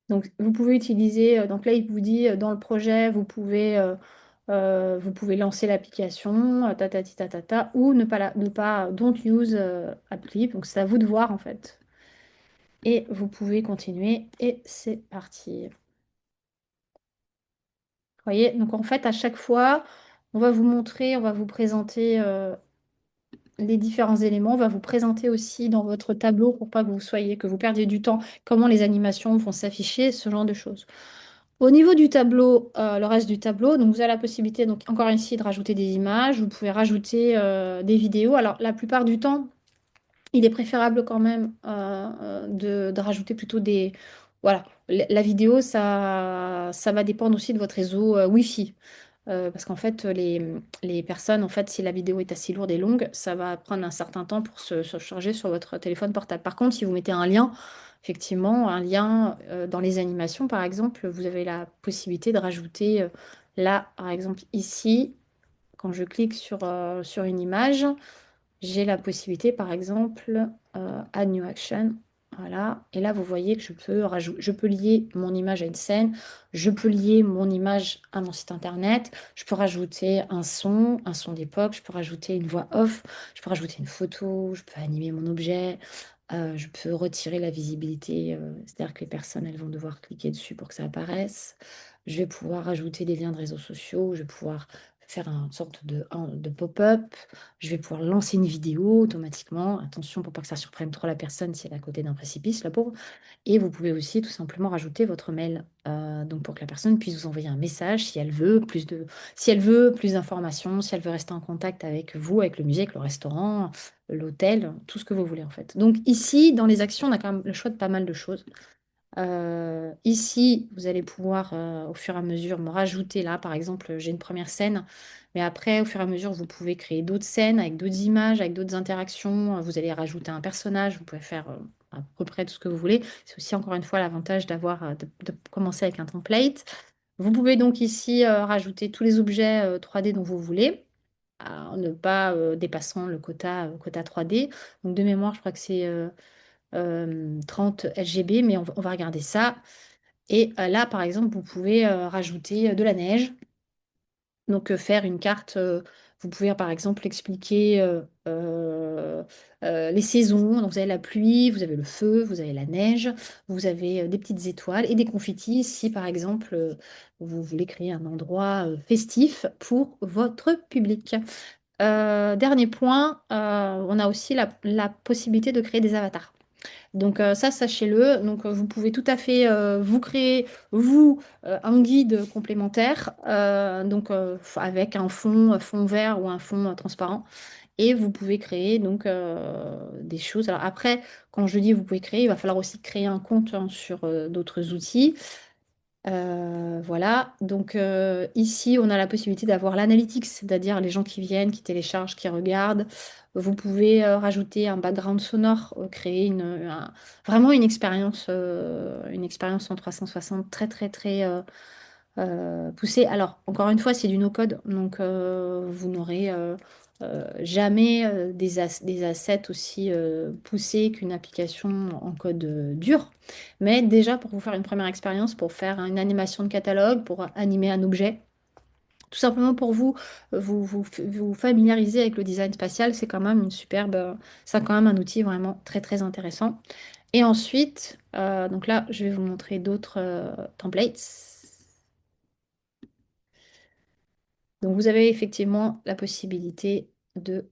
B: Donc vous pouvez utiliser, donc là il vous dit dans le projet, vous pouvez lancer l'application, tatati, tatata, ou ne pas, don't use appli. Donc c'est à vous de voir en fait. Et vous pouvez continuer et c'est parti. Vous voyez, donc en fait, à chaque fois, on va vous montrer, on va vous présenter les différents éléments. On va vous présenter aussi dans votre tableau pour pas que vous perdiez du temps, comment les animations vont s'afficher, ce genre de choses. Au niveau du tableau, le reste du tableau, donc vous avez la possibilité, donc encore ici, de rajouter des images. Vous pouvez rajouter des vidéos. Alors, la plupart du temps, il est préférable quand même de rajouter plutôt des... Voilà, la vidéo, ça va dépendre aussi de votre réseau Wi-Fi. Parce qu'en fait, les personnes, en fait, si la vidéo est assez lourde et longue, ça va prendre un certain temps pour se charger sur votre téléphone portable. Par contre, si vous mettez un lien, effectivement, un lien dans les animations, par exemple, vous avez la possibilité de rajouter là, par exemple, ici, quand je clique sur une image, j'ai la possibilité, par exemple, Add New Action. Voilà. Et là, vous voyez que je peux lier mon image à une scène, je peux lier mon image à mon site internet, je peux rajouter un son d'époque, je peux rajouter une voix off, je peux rajouter une photo, je peux animer mon objet, je peux retirer la visibilité, c'est-à-dire que les personnes, elles vont devoir cliquer dessus pour que ça apparaisse. Je vais pouvoir rajouter des liens de réseaux sociaux, je vais pouvoir faire une sorte de pop-up. Je vais pouvoir lancer une vidéo automatiquement. Attention pour pas que ça surprenne trop la personne si elle est à côté d'un précipice, la pauvre. Et vous pouvez aussi tout simplement rajouter votre mail. Donc pour que la personne puisse vous envoyer un message si elle veut plus d'informations, si elle veut rester en contact avec vous, avec le musée, avec le restaurant, l'hôtel, tout ce que vous voulez en fait. Donc ici, dans les actions, on a quand même le choix de pas mal de choses. Ici, vous allez pouvoir au fur et à mesure me rajouter là, par exemple, j'ai une première scène, mais après, au fur et à mesure, vous pouvez créer d'autres scènes avec d'autres images, avec d'autres interactions. Vous allez rajouter un personnage, vous pouvez faire à peu près tout ce que vous voulez. C'est aussi encore une fois l'avantage de commencer avec un template. Vous pouvez donc ici rajouter tous les objets 3D dont vous voulez, en ne pas dépassant le quota 3D. Donc de mémoire, je crois que c'est 30 LGB, mais on va regarder ça. Et là, par exemple, vous pouvez rajouter de la neige. Donc, faire une carte, vous pouvez par exemple expliquer les saisons. Donc, vous avez la pluie, vous avez le feu, vous avez la neige, vous avez des petites étoiles et des confettis si par exemple vous voulez créer un endroit festif pour votre public. Dernier point, on a aussi la possibilité de créer des avatars. Donc ça, sachez-le. Donc vous pouvez tout à fait vous créer, un guide complémentaire, avec un fond vert ou un fond transparent. Et vous pouvez créer donc des choses. Alors après, quand je dis vous pouvez créer, il va falloir aussi créer un compte hein, sur d'autres outils. Voilà, donc ici on a la possibilité d'avoir l'analytics, c'est-à-dire les gens qui viennent, qui téléchargent, qui regardent. Vous pouvez rajouter un background sonore, créer vraiment une expérience en 360 très très très poussée. Alors encore une fois, c'est du no-code, donc vous n'aurez jamais des assets aussi poussés qu'une application en code dur. Mais déjà, pour vous faire une première expérience, pour faire une animation de catalogue, pour animer un objet, tout simplement pour vous familiariser avec le design spatial, c'est quand même c'est quand même un outil vraiment très très intéressant. Et ensuite, donc là, je vais vous montrer d'autres templates. Donc vous avez effectivement la possibilité de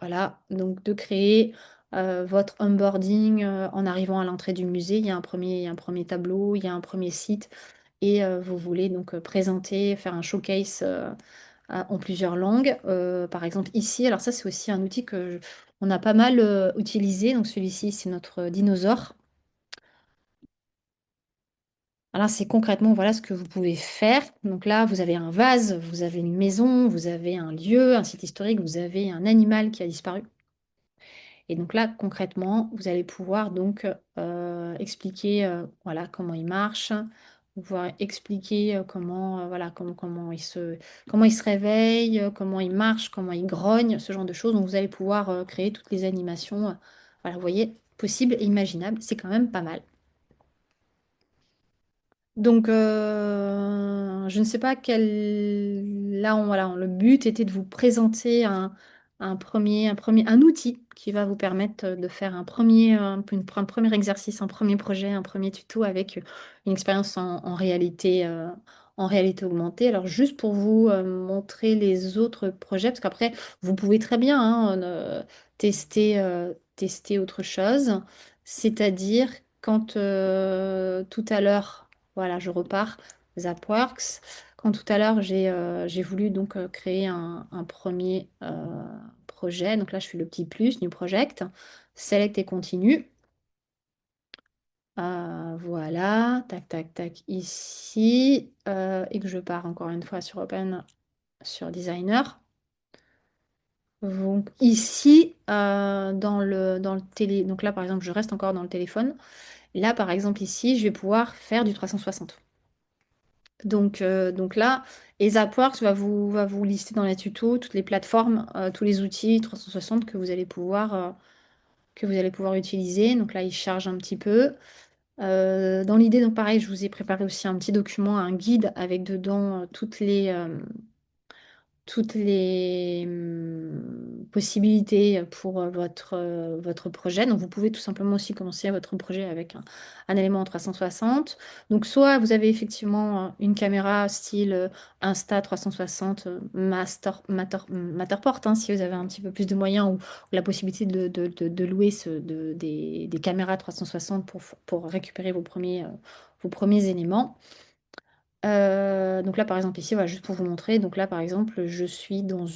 B: voilà, donc de créer votre onboarding en arrivant à l'entrée du musée. Il y a un premier tableau, il y a un premier site et vous voulez donc présenter, faire un showcase en plusieurs langues. Par exemple ici, alors ça c'est aussi un outil on a pas mal utilisé. Donc celui-ci c'est notre dinosaure. Alors c'est concrètement voilà ce que vous pouvez faire. Donc là vous avez un vase, vous avez une maison, vous avez un lieu, un site historique, vous avez un animal qui a disparu. Et donc là, concrètement, vous allez pouvoir donc expliquer voilà, comment il marche, pouvoir expliquer voilà, comment il se réveille, comment il marche, comment il grogne, ce genre de choses. Donc vous allez pouvoir créer toutes les animations, voilà, vous voyez, possibles et imaginables. C'est quand même pas mal. Donc, je ne sais pas voilà, le but était de vous présenter un outil qui va vous permettre de faire un premier exercice, un premier projet, un premier tuto avec une expérience en réalité augmentée. Alors, juste pour vous montrer les autres projets, parce qu'après, vous pouvez très bien tester autre chose, c'est-à-dire quand tout à l'heure voilà, je repars. Zapworks. Quand tout à l'heure, j'ai voulu donc créer un premier projet. Donc là, je fais le petit plus, New Project. Select et continue. Voilà, tac, tac, tac, ici. Et que je pars encore une fois sur Open, sur Designer. Donc ici, dans le télé, donc là par exemple, je reste encore dans le téléphone. Là par exemple, ici, je vais pouvoir faire du 360. Donc là, et Zapworks va vous lister dans les tutos toutes les plateformes, tous les outils 360 que vous allez pouvoir utiliser. Donc là, il charge un petit peu. Dans l'idée, donc pareil, je vous ai préparé aussi un petit document, un guide avec dedans toutes les possibilités pour votre projet. Donc, vous pouvez tout simplement aussi commencer votre projet avec un élément en 360. Donc, soit vous avez effectivement une caméra style Insta 360 Matterport, hein, si vous avez un petit peu plus de moyens ou la possibilité de louer des caméras 360 pour récupérer vos premiers éléments. Donc là, par exemple, ici, voilà, juste pour vous montrer. Donc là, par exemple, je suis dans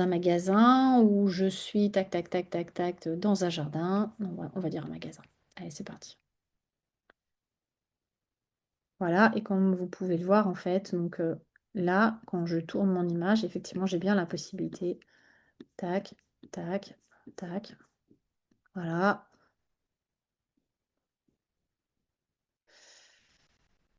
B: un magasin où je suis tac, tac, tac, tac, tac, dans un jardin. On va dire un magasin. Allez, c'est parti. Voilà, et comme vous pouvez le voir, en fait, donc là, quand je tourne mon image, effectivement, j'ai bien la possibilité. Tac, tac, tac. Voilà.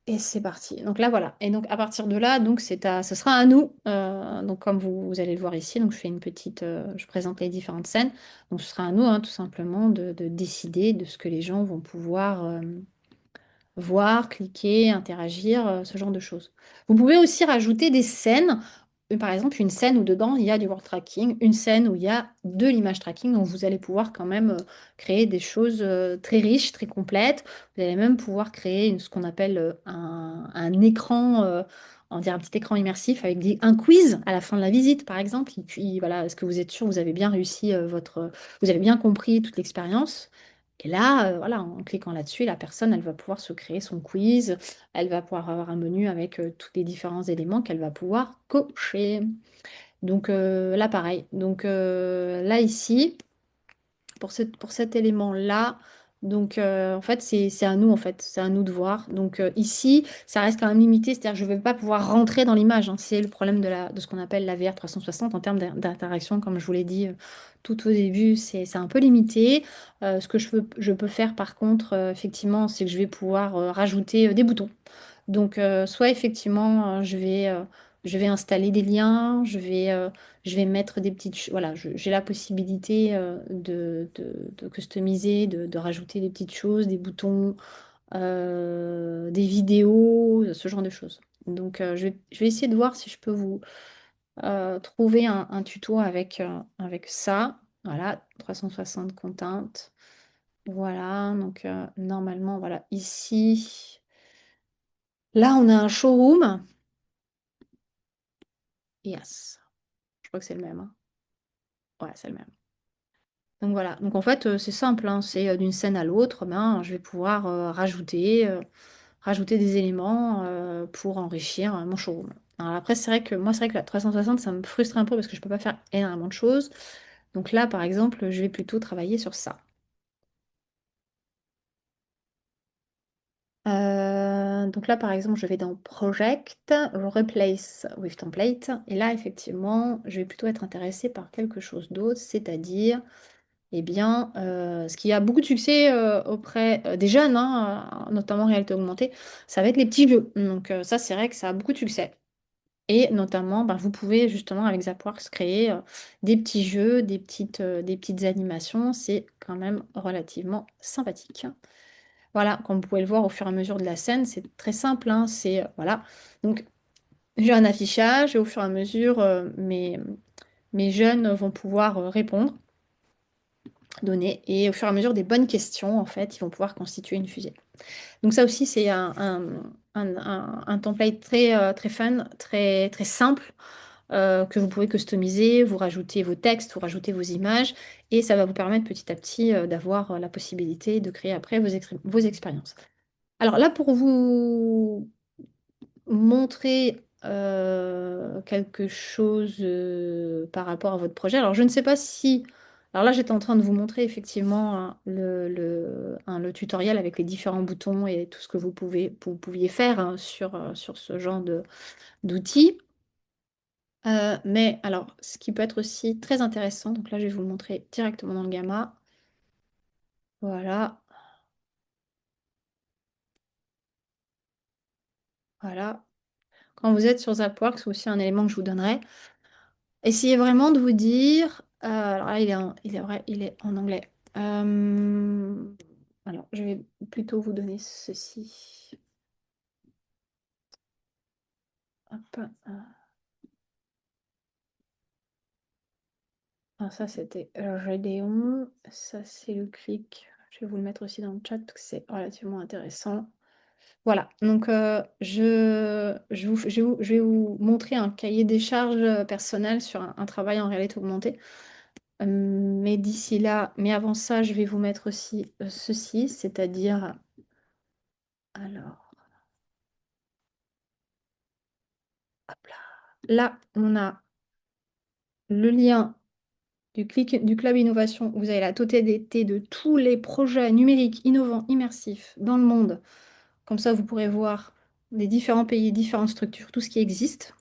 B: Et c'est parti. Donc là, voilà. Et donc à partir de là, donc ce sera à nous. Donc comme vous allez le voir ici, donc je fais je présente les différentes scènes. Donc ce sera à nous, hein, tout simplement, de décider de ce que les gens vont pouvoir voir, cliquer, interagir, ce genre de choses. Vous pouvez aussi rajouter des scènes, par exemple une scène où dedans il y a du word tracking, une scène où il y a de l'image tracking, donc vous allez pouvoir quand même créer des choses très riches, très complètes. Vous allez même pouvoir créer ce qu'on appelle un écran, on dirait un petit écran immersif avec un quiz à la fin de la visite, par exemple. Et puis voilà, est-ce que vous êtes sûr, vous avez bien réussi vous avez bien compris toute l'expérience? Et là, voilà, en cliquant là-dessus, la personne, elle va pouvoir se créer son quiz, elle va pouvoir avoir un menu avec tous les différents éléments qu'elle va pouvoir cocher. Donc là, pareil. Donc là, ici, pour cet élément-là, Donc, en fait, c'est à nous, en fait. C'est à nous de voir. Donc, ici, ça reste quand même limité. C'est-à-dire que je ne vais pas pouvoir rentrer dans l'image, hein. C'est le problème de ce qu'on appelle la VR 360 en termes d'interaction. Comme je vous l'ai dit tout au début, c'est un peu limité. Ce que je peux faire, par contre, effectivement, c'est que je vais pouvoir rajouter des boutons. Donc, soit effectivement, je vais installer des liens, je vais mettre des petites... Voilà, j'ai la possibilité de customiser, de rajouter des petites choses, des boutons, des vidéos, ce genre de choses. Donc, je vais essayer de voir si je peux vous trouver un tuto avec ça. Voilà, 360 content. Voilà, donc normalement, voilà, ici... Là, on a un showroom. Yes. Je crois que c'est le même, hein. Ouais, c'est le même. Donc voilà. Donc en fait, c'est simple, hein. C'est d'une scène à l'autre, ben, je vais pouvoir rajouter des éléments pour enrichir mon showroom. Alors après, c'est vrai que moi, c'est vrai que la 360, ça me frustre un peu parce que je peux pas faire énormément de choses. Donc là, par exemple, je vais plutôt travailler sur ça. Donc là, par exemple, je vais dans Project, Replace with Template. Et là, effectivement, je vais plutôt être intéressée par quelque chose d'autre, c'est-à-dire, eh bien, ce qui a beaucoup de succès auprès des jeunes, hein, notamment en réalité augmentée, ça va être les petits jeux. Donc ça, c'est vrai que ça a beaucoup de succès. Et notamment, bah, vous pouvez justement avec Zapworks créer des petits jeux, des petites animations. C'est quand même relativement sympathique. Voilà, comme vous pouvez le voir au fur et à mesure de la scène, c'est très simple, hein, c'est voilà. Donc j'ai un affichage et au fur et à mesure, mes jeunes vont pouvoir répondre, donner, et au fur et à mesure des bonnes questions, en fait, ils vont pouvoir constituer une fusée. Donc ça aussi, c'est un template très fun, très simple, que vous pouvez customiser, vous rajoutez vos textes, vous rajoutez vos images, et ça va vous permettre petit à petit d'avoir la possibilité de créer après vos expériences. Alors là, pour vous montrer quelque chose par rapport à votre projet. Alors, je ne sais pas si... Alors là, j'étais en train de vous montrer effectivement hein, le tutoriel avec les différents boutons et tout ce que vous pouviez faire hein, sur ce genre d'outils. Mais alors, ce qui peut être aussi très intéressant, donc là, je vais vous le montrer directement dans le Gamma. Voilà, voilà. Quand vous êtes sur Zapworks, c'est aussi un élément que je vous donnerai. Essayez vraiment de vous dire. Alors là, il est en anglais. Alors, je vais plutôt vous donner ceci. Hop. Ah, ça, c'était Gédéon. Ça, c'est le clic. Je vais vous le mettre aussi dans le chat parce que c'est relativement intéressant. Voilà, donc je vais vous montrer un cahier des charges personnel sur un travail en réalité augmentée. Mais d'ici là, mais avant ça, je vais vous mettre aussi ceci, c'est-à-dire, alors, hop là. Là, on a le lien du Club Innovation. Vous avez la totalité de tous les projets numériques innovants, immersifs dans le monde. Comme ça, vous pourrez voir les différents pays, différentes structures, tout ce qui existe.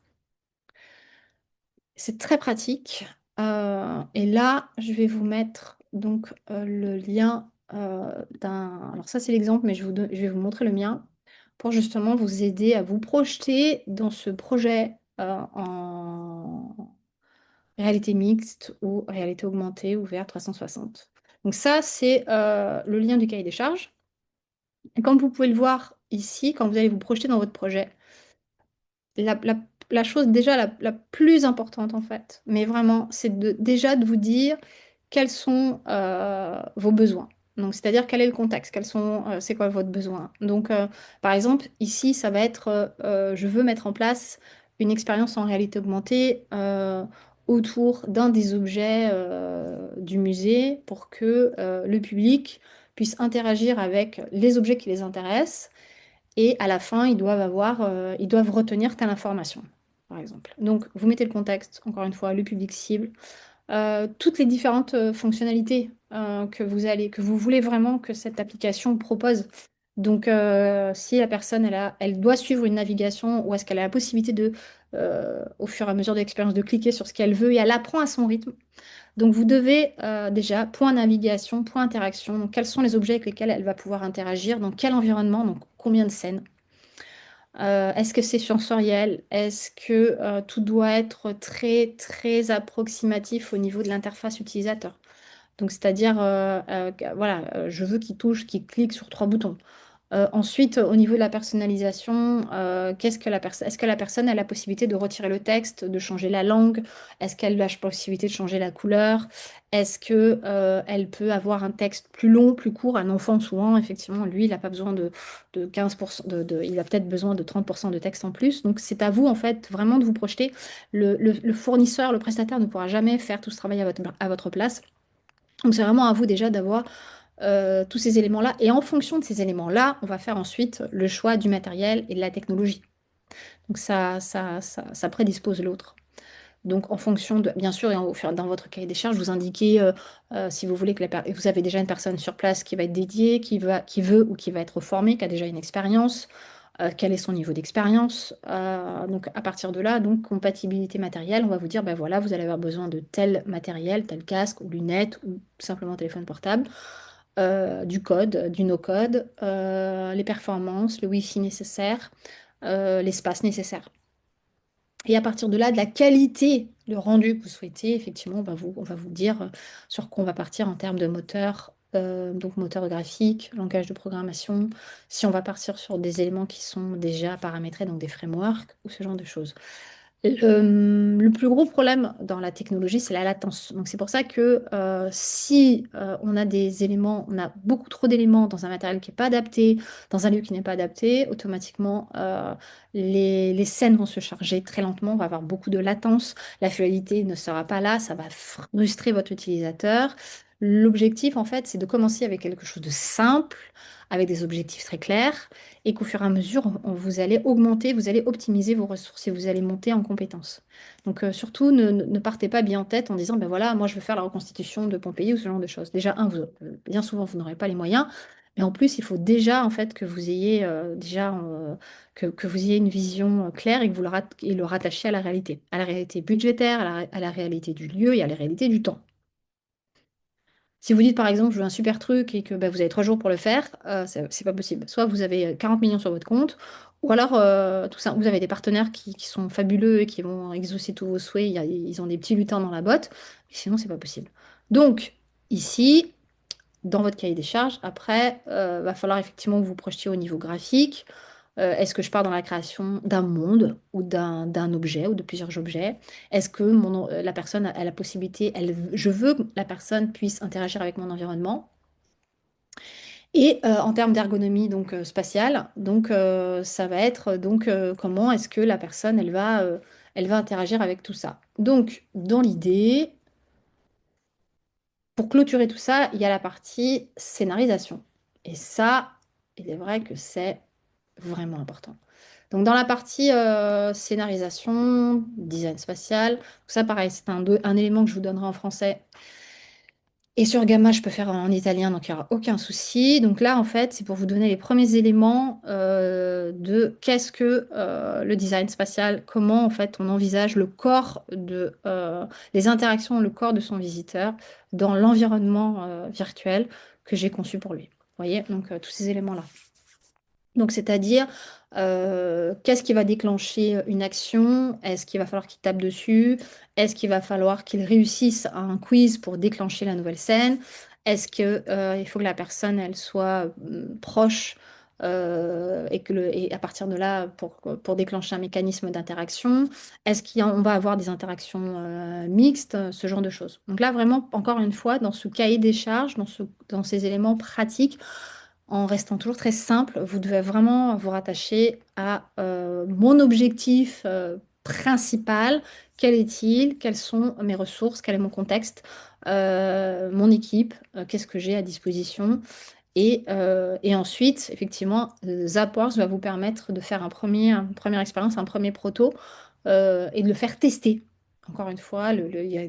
B: C'est très pratique. Et là, je vais vous mettre donc le lien d'un... Alors ça, c'est l'exemple, mais je vais vous montrer le mien pour justement vous aider à vous projeter dans ce projet en réalité mixte ou réalité augmentée ou VR 360. Donc ça, c'est le lien du cahier des charges. Et comme vous pouvez le voir ici, quand vous allez vous projeter dans votre projet, la, la- la chose déjà la plus importante en fait, mais vraiment, c'est déjà de vous dire quels sont vos besoins. Donc, c'est-à-dire quel est le contexte, c'est quoi votre besoin. Donc, par exemple, ici, ça va être, je veux mettre en place une expérience en réalité augmentée autour d'un des objets du musée pour que le public puisse interagir avec les objets qui les intéressent et à la fin, ils doivent retenir telle information, par exemple. Donc, vous mettez le contexte, encore une fois, le public cible, toutes les différentes fonctionnalités que vous voulez vraiment que cette application propose. Donc, si la personne, elle doit suivre une navigation ou est-ce qu'elle a la possibilité de, au fur et à mesure de l'expérience, de cliquer sur ce qu'elle veut et elle apprend à son rythme. Donc, vous devez déjà, point navigation, point interaction, donc quels sont les objets avec lesquels elle va pouvoir interagir, dans quel environnement, donc combien de scènes. Est-ce que c'est sensoriel? Est-ce que tout doit être très, très approximatif au niveau de l'interface utilisateur? Donc, c'est-à-dire, voilà, je veux qu'il touche, qu'il clique sur 3 boutons. Ensuite, au niveau de la personnalisation, est-ce que la personne a la possibilité de retirer le texte, de changer la langue? Est-ce qu'elle a la possibilité de changer la couleur? Est-ce que, elle peut avoir un texte plus long, plus court? Un enfant, souvent, effectivement, lui, il n'a pas besoin de 15%, il a peut-être besoin de 30% de texte en plus. Donc, c'est à vous, en fait, vraiment de vous projeter. Le fournisseur, le prestataire ne pourra jamais faire tout ce travail à votre place. Donc, c'est vraiment à vous déjà d'avoir tous ces éléments-là. Et en fonction de ces éléments-là, on va faire ensuite le choix du matériel et de la technologie. Donc ça prédispose l'autre. Donc en fonction de, bien sûr, et dans votre cahier des charges, vous indiquez si vous voulez que vous avez déjà une personne sur place qui va être dédiée, qui veut ou qui va être formée, qui a déjà une expérience, quel est son niveau d'expérience. Donc à partir de là, donc compatibilité matérielle, on va vous dire, ben voilà, vous allez avoir besoin de tel matériel, tel casque ou lunettes ou tout simplement téléphone portable, du code, du no-code, les performances, le Wi-Fi nécessaire, l'espace nécessaire. Et à partir de là, de la qualité, le rendu que vous souhaitez, effectivement, on va vous dire sur quoi on va partir en termes de moteur, donc moteur graphique, langage de programmation, si on va partir sur des éléments qui sont déjà paramétrés, donc des frameworks ou ce genre de choses. Le plus gros problème dans la technologie, c'est la latence. Donc c'est pour ça que si on a des éléments, on a beaucoup trop d'éléments dans un matériel qui n'est pas adapté, dans un lieu qui n'est pas adapté, automatiquement les scènes vont se charger très lentement, on va avoir beaucoup de latence, la fluidité ne sera pas là, ça va frustrer votre utilisateur. L'objectif, en fait, c'est de commencer avec quelque chose de simple, avec des objectifs très clairs et qu'au fur et à mesure, vous allez augmenter, vous allez optimiser vos ressources et vous allez monter en compétences. Donc surtout, ne partez pas bien en tête en disant, ben voilà, moi je veux faire la reconstitution de Pompéi ou ce genre de choses. Déjà, bien souvent, vous n'aurez pas les moyens, mais en plus, il faut déjà en fait que vous ayez que vous ayez une vision claire et que vous le rattachiez à la réalité budgétaire, à la réalité du lieu et à la réalité du temps. Si vous dites par exemple, je veux un super truc et que bah, vous avez 3 jours pour le faire, c'est pas possible. Soit vous avez 40 millions sur votre compte, ou alors tout ça, vous avez des partenaires qui sont fabuleux et qui vont exaucer tous vos souhaits. Ils ont des petits lutins dans la botte, mais sinon c'est pas possible. Donc ici, dans votre cahier des charges, après, va falloir effectivement que vous projetiez au niveau graphique. Est-ce que je pars dans la création d'un monde ou d'un objet ou de plusieurs objets? Est-ce que la personne a la possibilité, je veux que la personne puisse interagir avec mon environnement? Et en termes d'ergonomie donc spatiale, donc ça va être donc comment est-ce que la personne elle va interagir avec tout ça. Donc dans l'idée, pour clôturer tout ça, il y a la partie scénarisation. Et ça, il est vrai que c'est vraiment important. Donc dans la partie scénarisation, design spatial, ça pareil, c'est un élément que je vous donnerai en français. Et sur Gamma, je peux faire en italien, donc il n'y aura aucun souci. Donc là, en fait, c'est pour vous donner les premiers éléments de qu'est-ce que le design spatial, comment en fait on envisage le corps les interactions, le corps de son visiteur dans l'environnement virtuel que j'ai conçu pour lui. Vous voyez, donc tous ces éléments-là. Donc, c'est-à-dire, qu'est-ce qui va déclencher une action? Est-ce qu'il va falloir qu'il tape dessus? Est-ce qu'il va falloir qu'il réussisse à un quiz pour déclencher la nouvelle scène? Est-ce que, il faut que la personne, elle soit proche et à partir de là, pour déclencher un mécanisme d'interaction? Est-ce qu'on va avoir des interactions mixtes? Ce genre de choses. Donc là, vraiment, encore une fois, dans ce cahier des charges, dans ces éléments pratiques, en restant toujours très simple, vous devez vraiment vous rattacher à mon objectif principal. Quel est-il? Quelles sont mes ressources? Quel est mon contexte? Mon équipe? Qu'est-ce que j'ai à disposition? Et ensuite, effectivement, Zappworks va vous permettre de faire une première expérience, un premier proto et de le faire tester. Encore une fois, il y a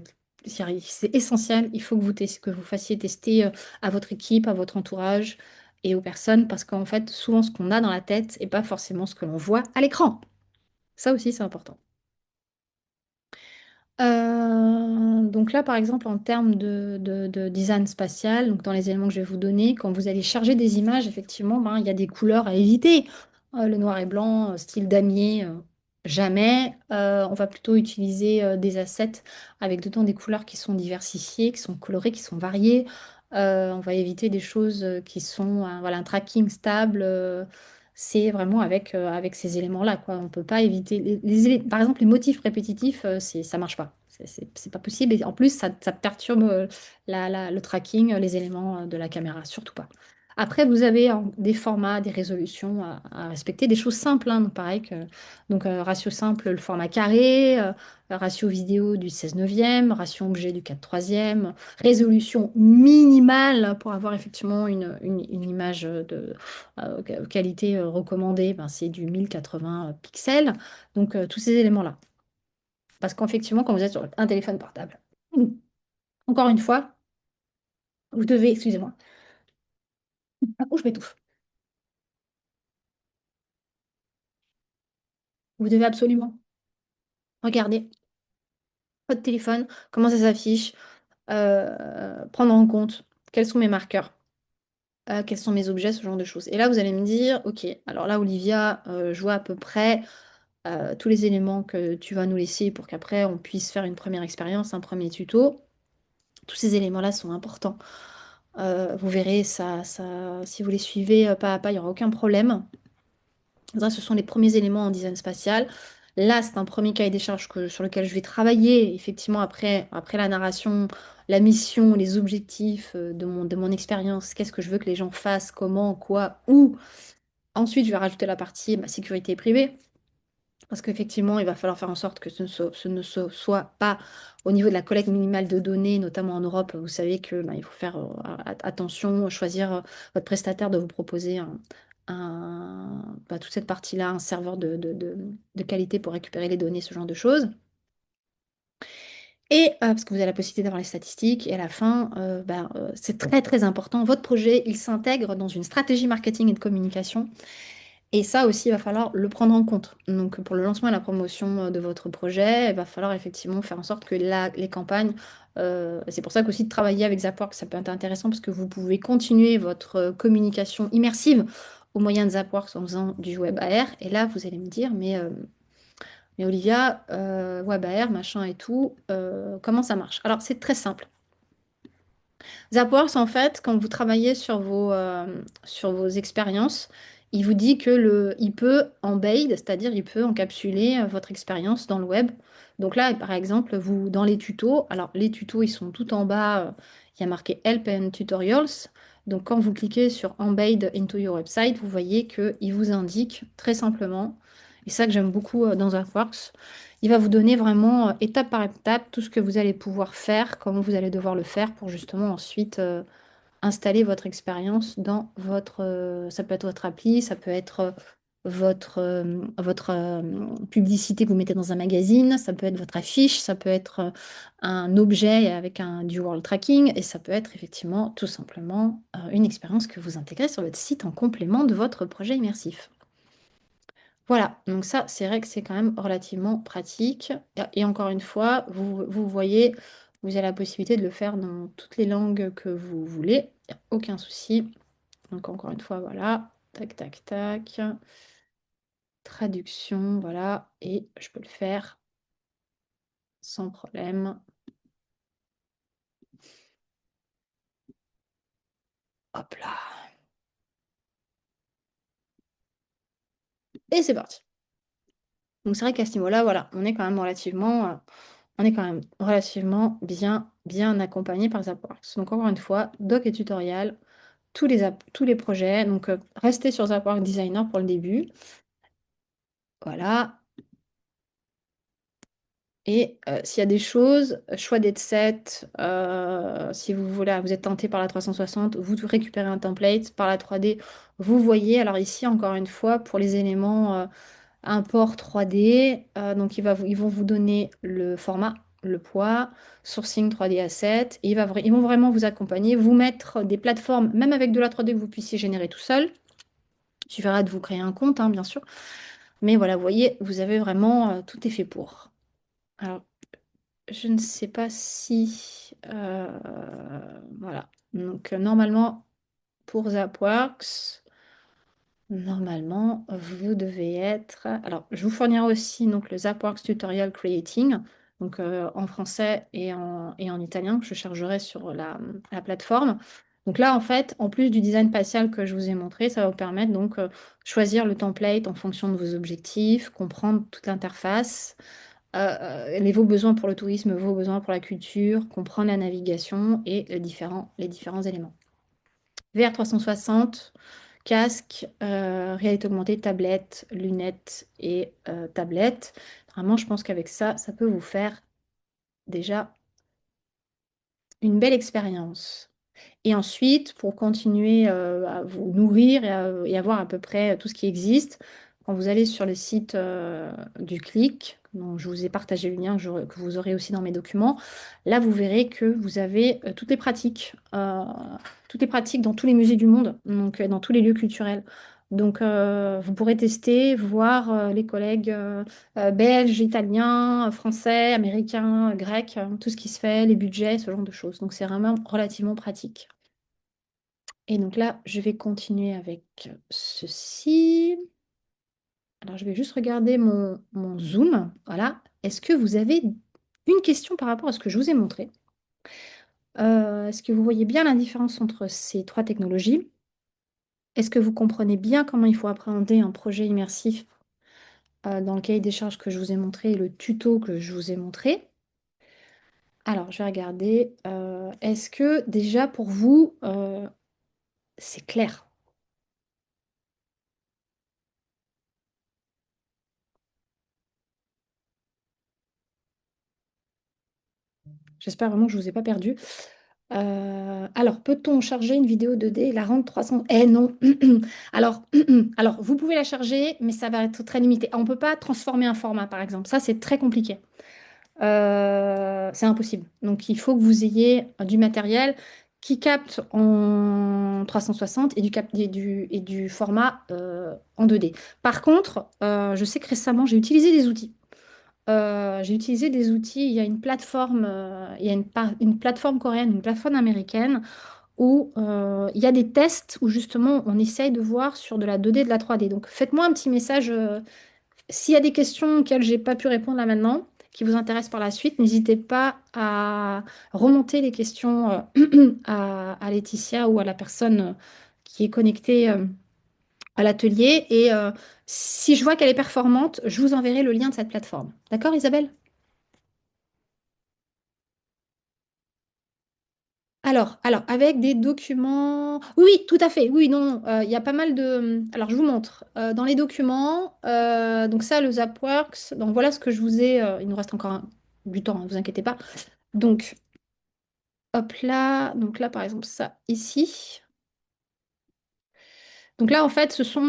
B: C'est essentiel. Il faut que que vous fassiez tester à votre équipe, à votre entourage et aux personnes parce qu'en fait, souvent, ce qu'on a dans la tête n'est pas forcément ce que l'on voit à l'écran. Ça aussi, c'est important. Donc là, par exemple, en termes de design spatial, donc dans les éléments que je vais vous donner, quand vous allez charger des images, effectivement, ben, il y a des couleurs à éviter. Le noir et blanc, style damier, jamais. On va plutôt utiliser des assets avec dedans des couleurs qui sont diversifiées, qui sont colorées, qui sont variées. On va éviter des choses qui sont voilà, un tracking stable. C'est vraiment avec ces éléments-là, quoi. On peut pas éviter. Par exemple, les motifs répétitifs, ça marche pas. C'est pas possible. Et en plus, ça perturbe le tracking, les éléments de la caméra, surtout pas. Après, vous avez des formats, des résolutions à respecter, des choses simples, hein, donc pareil que ratio simple, le format carré, ratio vidéo du 16/9, ratio objet du 4/3, résolution minimale pour avoir effectivement une image de qualité recommandée, ben, c'est du 1080 pixels. Donc tous ces éléments-là. Parce qu'effectivement, quand vous êtes sur un téléphone portable, encore une fois, vous devez, excusez-moi, oh, je m'étouffe. Vous devez absolument regarder votre téléphone, comment ça s'affiche, prendre en compte quels sont mes marqueurs, quels sont mes objets, ce genre de choses. Et là, vous allez me dire, ok, alors là, Olivia, je vois à peu près tous les éléments que tu vas nous laisser pour qu'après, on puisse faire une première expérience, un premier tuto. Tous ces éléments-là sont importants. Vous verrez, si vous les suivez pas à pas, il n'y aura aucun problème. Ça, ce sont les premiers éléments en design spatial. Là, c'est un premier cahier des charges sur lequel je vais travailler, effectivement, après la narration, la mission, les objectifs de mon expérience. Qu'est-ce que je veux que les gens fassent, comment, quoi, où. Ensuite, je vais rajouter la partie sécurité privée. Parce qu'effectivement, il va falloir faire en sorte que ce ne soit pas au niveau de la collecte minimale de données, notamment en Europe. Vous savez que il faut faire attention, choisir votre prestataire de vous proposer toute cette partie-là, un serveur de qualité pour récupérer les données, ce genre de choses. Et parce que vous avez la possibilité d'avoir les statistiques. Et à la fin, c'est très très important. Votre projet, il s'intègre dans une stratégie marketing et de communication. Et ça aussi, il va falloir le prendre en compte. Donc, pour le lancement et la promotion de votre projet, il va falloir effectivement faire en sorte que les campagnes, c'est pour ça qu'aussi de travailler avec Zapworks, ça peut être intéressant parce que vous pouvez continuer votre communication immersive au moyen de Zapworks en faisant du web AR. Et là, vous allez me dire, mais Olivia, web AR, machin et tout, comment ça marche? Alors, c'est très simple. Zapworks, en fait, quand vous travaillez sur vos expériences, il vous dit il peut embed, c'est-à-dire il peut encapsuler votre expérience dans le web. Donc là, par exemple, dans les tutos, alors les tutos, ils sont tout en bas, il y a marqué Help and Tutorials. Donc quand vous cliquez sur Embed into your website, vous voyez qu'il vous indique très simplement, et ça que j'aime beaucoup dans Zapworks, il va vous donner vraiment étape par étape tout ce que vous allez pouvoir faire, comment vous allez devoir le faire pour justement ensuite installer votre expérience dans ça peut être votre appli, ça peut être votre publicité que vous mettez dans un magazine, ça peut être votre affiche, ça peut être un objet avec du world tracking et ça peut être effectivement tout simplement une expérience que vous intégrez sur votre site en complément de votre projet immersif. Voilà, donc ça, c'est vrai que c'est quand même relativement pratique. Et encore une fois, vous voyez, vous avez la possibilité de le faire dans toutes les langues que vous voulez. Il n'y a aucun souci. Donc encore une fois, voilà. Tac, tac, tac. Traduction, voilà. Et je peux le faire sans problème. Hop là. Et c'est parti. Donc c'est vrai qu'à ce niveau-là, voilà, on est quand même relativement bien accompagné par Zapworks. Donc encore une fois, doc et tutoriel, tous les projets. Donc restez sur Zapworks Designer pour le début. Voilà. Et s'il y a des choses, choix d'headset, si vous êtes tenté par la 360, vous récupérez un template. Par la 3D, vous voyez. Alors ici, encore une fois, pour les éléments import 3D, donc ils vont vous donner le format. le poids, sourcing 3D Asset. Et ils vont vraiment vous accompagner, vous mettre des plateformes, même avec de la 3D que vous puissiez générer tout seul. Il suffira de vous créer un compte, hein, bien sûr. Mais voilà, vous voyez, vous avez vraiment tout est fait pour. Alors, je ne sais pas si... voilà. Donc, normalement, pour Zapworks, normalement, vous devez être... Alors, je vous fournirai aussi donc, le Zapworks Tutorial Creating, donc en français et en italien, que je chargerai sur la plateforme. Donc là, en fait, en plus du design spatial que je vous ai montré, ça va vous permettre donc choisir le template en fonction de vos objectifs, comprendre toute l'interface, vos besoins pour le tourisme, vos besoins pour la culture, comprendre la navigation et les différents éléments. VR 360, casque, réalité augmentée, tablette, lunettes et tablette. Vraiment, je pense qu'avec ça, ça peut vous faire déjà une belle expérience. Et ensuite, pour continuer à vous nourrir et à voir à peu près tout ce qui existe, quand vous allez sur le site du Clic, dont je vous ai partagé le lien que vous aurez aussi dans mes documents, là vous verrez que vous avez toutes les pratiques dans tous les musées du monde, donc dans tous les lieux culturels. Donc vous pourrez tester, voir les collègues belges, italiens, français, américains, grecs, tout ce qui se fait, les budgets, ce genre de choses. Donc c'est vraiment relativement pratique. Et donc là, je vais continuer avec ceci. Alors, je vais juste regarder mon zoom. Voilà. Est-ce que vous avez une question par rapport à ce que je vous ai montré? Est-ce que vous voyez bien la différence entre ces trois technologies? Est-ce que vous comprenez bien comment il faut appréhender un projet immersif dans le cahier des charges que je vous ai montré et le tuto que je vous ai montré? Alors, je vais regarder. Est-ce que déjà pour vous, c'est clair? J'espère vraiment que je ne vous ai pas perdu. Alors, peut-on charger une vidéo 2D et la rendre 300? Eh non. Alors, alors, vous pouvez la charger, mais ça va être très limité. On ne peut pas transformer un format, par exemple. Ça, c'est très compliqué. C'est impossible. Donc, il faut que vous ayez du matériel qui capte en 360 et du format en 2D. Par contre, je sais que récemment, j'ai utilisé des outils. J'ai utilisé des outils. Il y a une plateforme, il y a une plateforme coréenne, une plateforme américaine où il y a des tests où justement on essaye de voir sur de la 2D et de la 3D. Donc faites-moi un petit message s'il y a des questions auxquelles j'ai pas pu répondre là maintenant, qui vous intéressent par la suite, n'hésitez pas à remonter les questions à Laetitia ou à la personne qui est connectée à l'atelier. Et si je vois qu'elle est performante, je vous enverrai le lien de cette plateforme. D'accord, Isabelle? Avec des documents. Oui, oui, tout à fait. Oui, non, il y a pas mal de. Alors, je vous montre. Dans les documents, donc ça, le Zapworks. Donc, voilà ce que je vous ai. Il nous reste encore du temps, ne vous inquiétez pas. Donc, hop là. Donc, là, par exemple, ça ici. Donc là, en fait, ce sont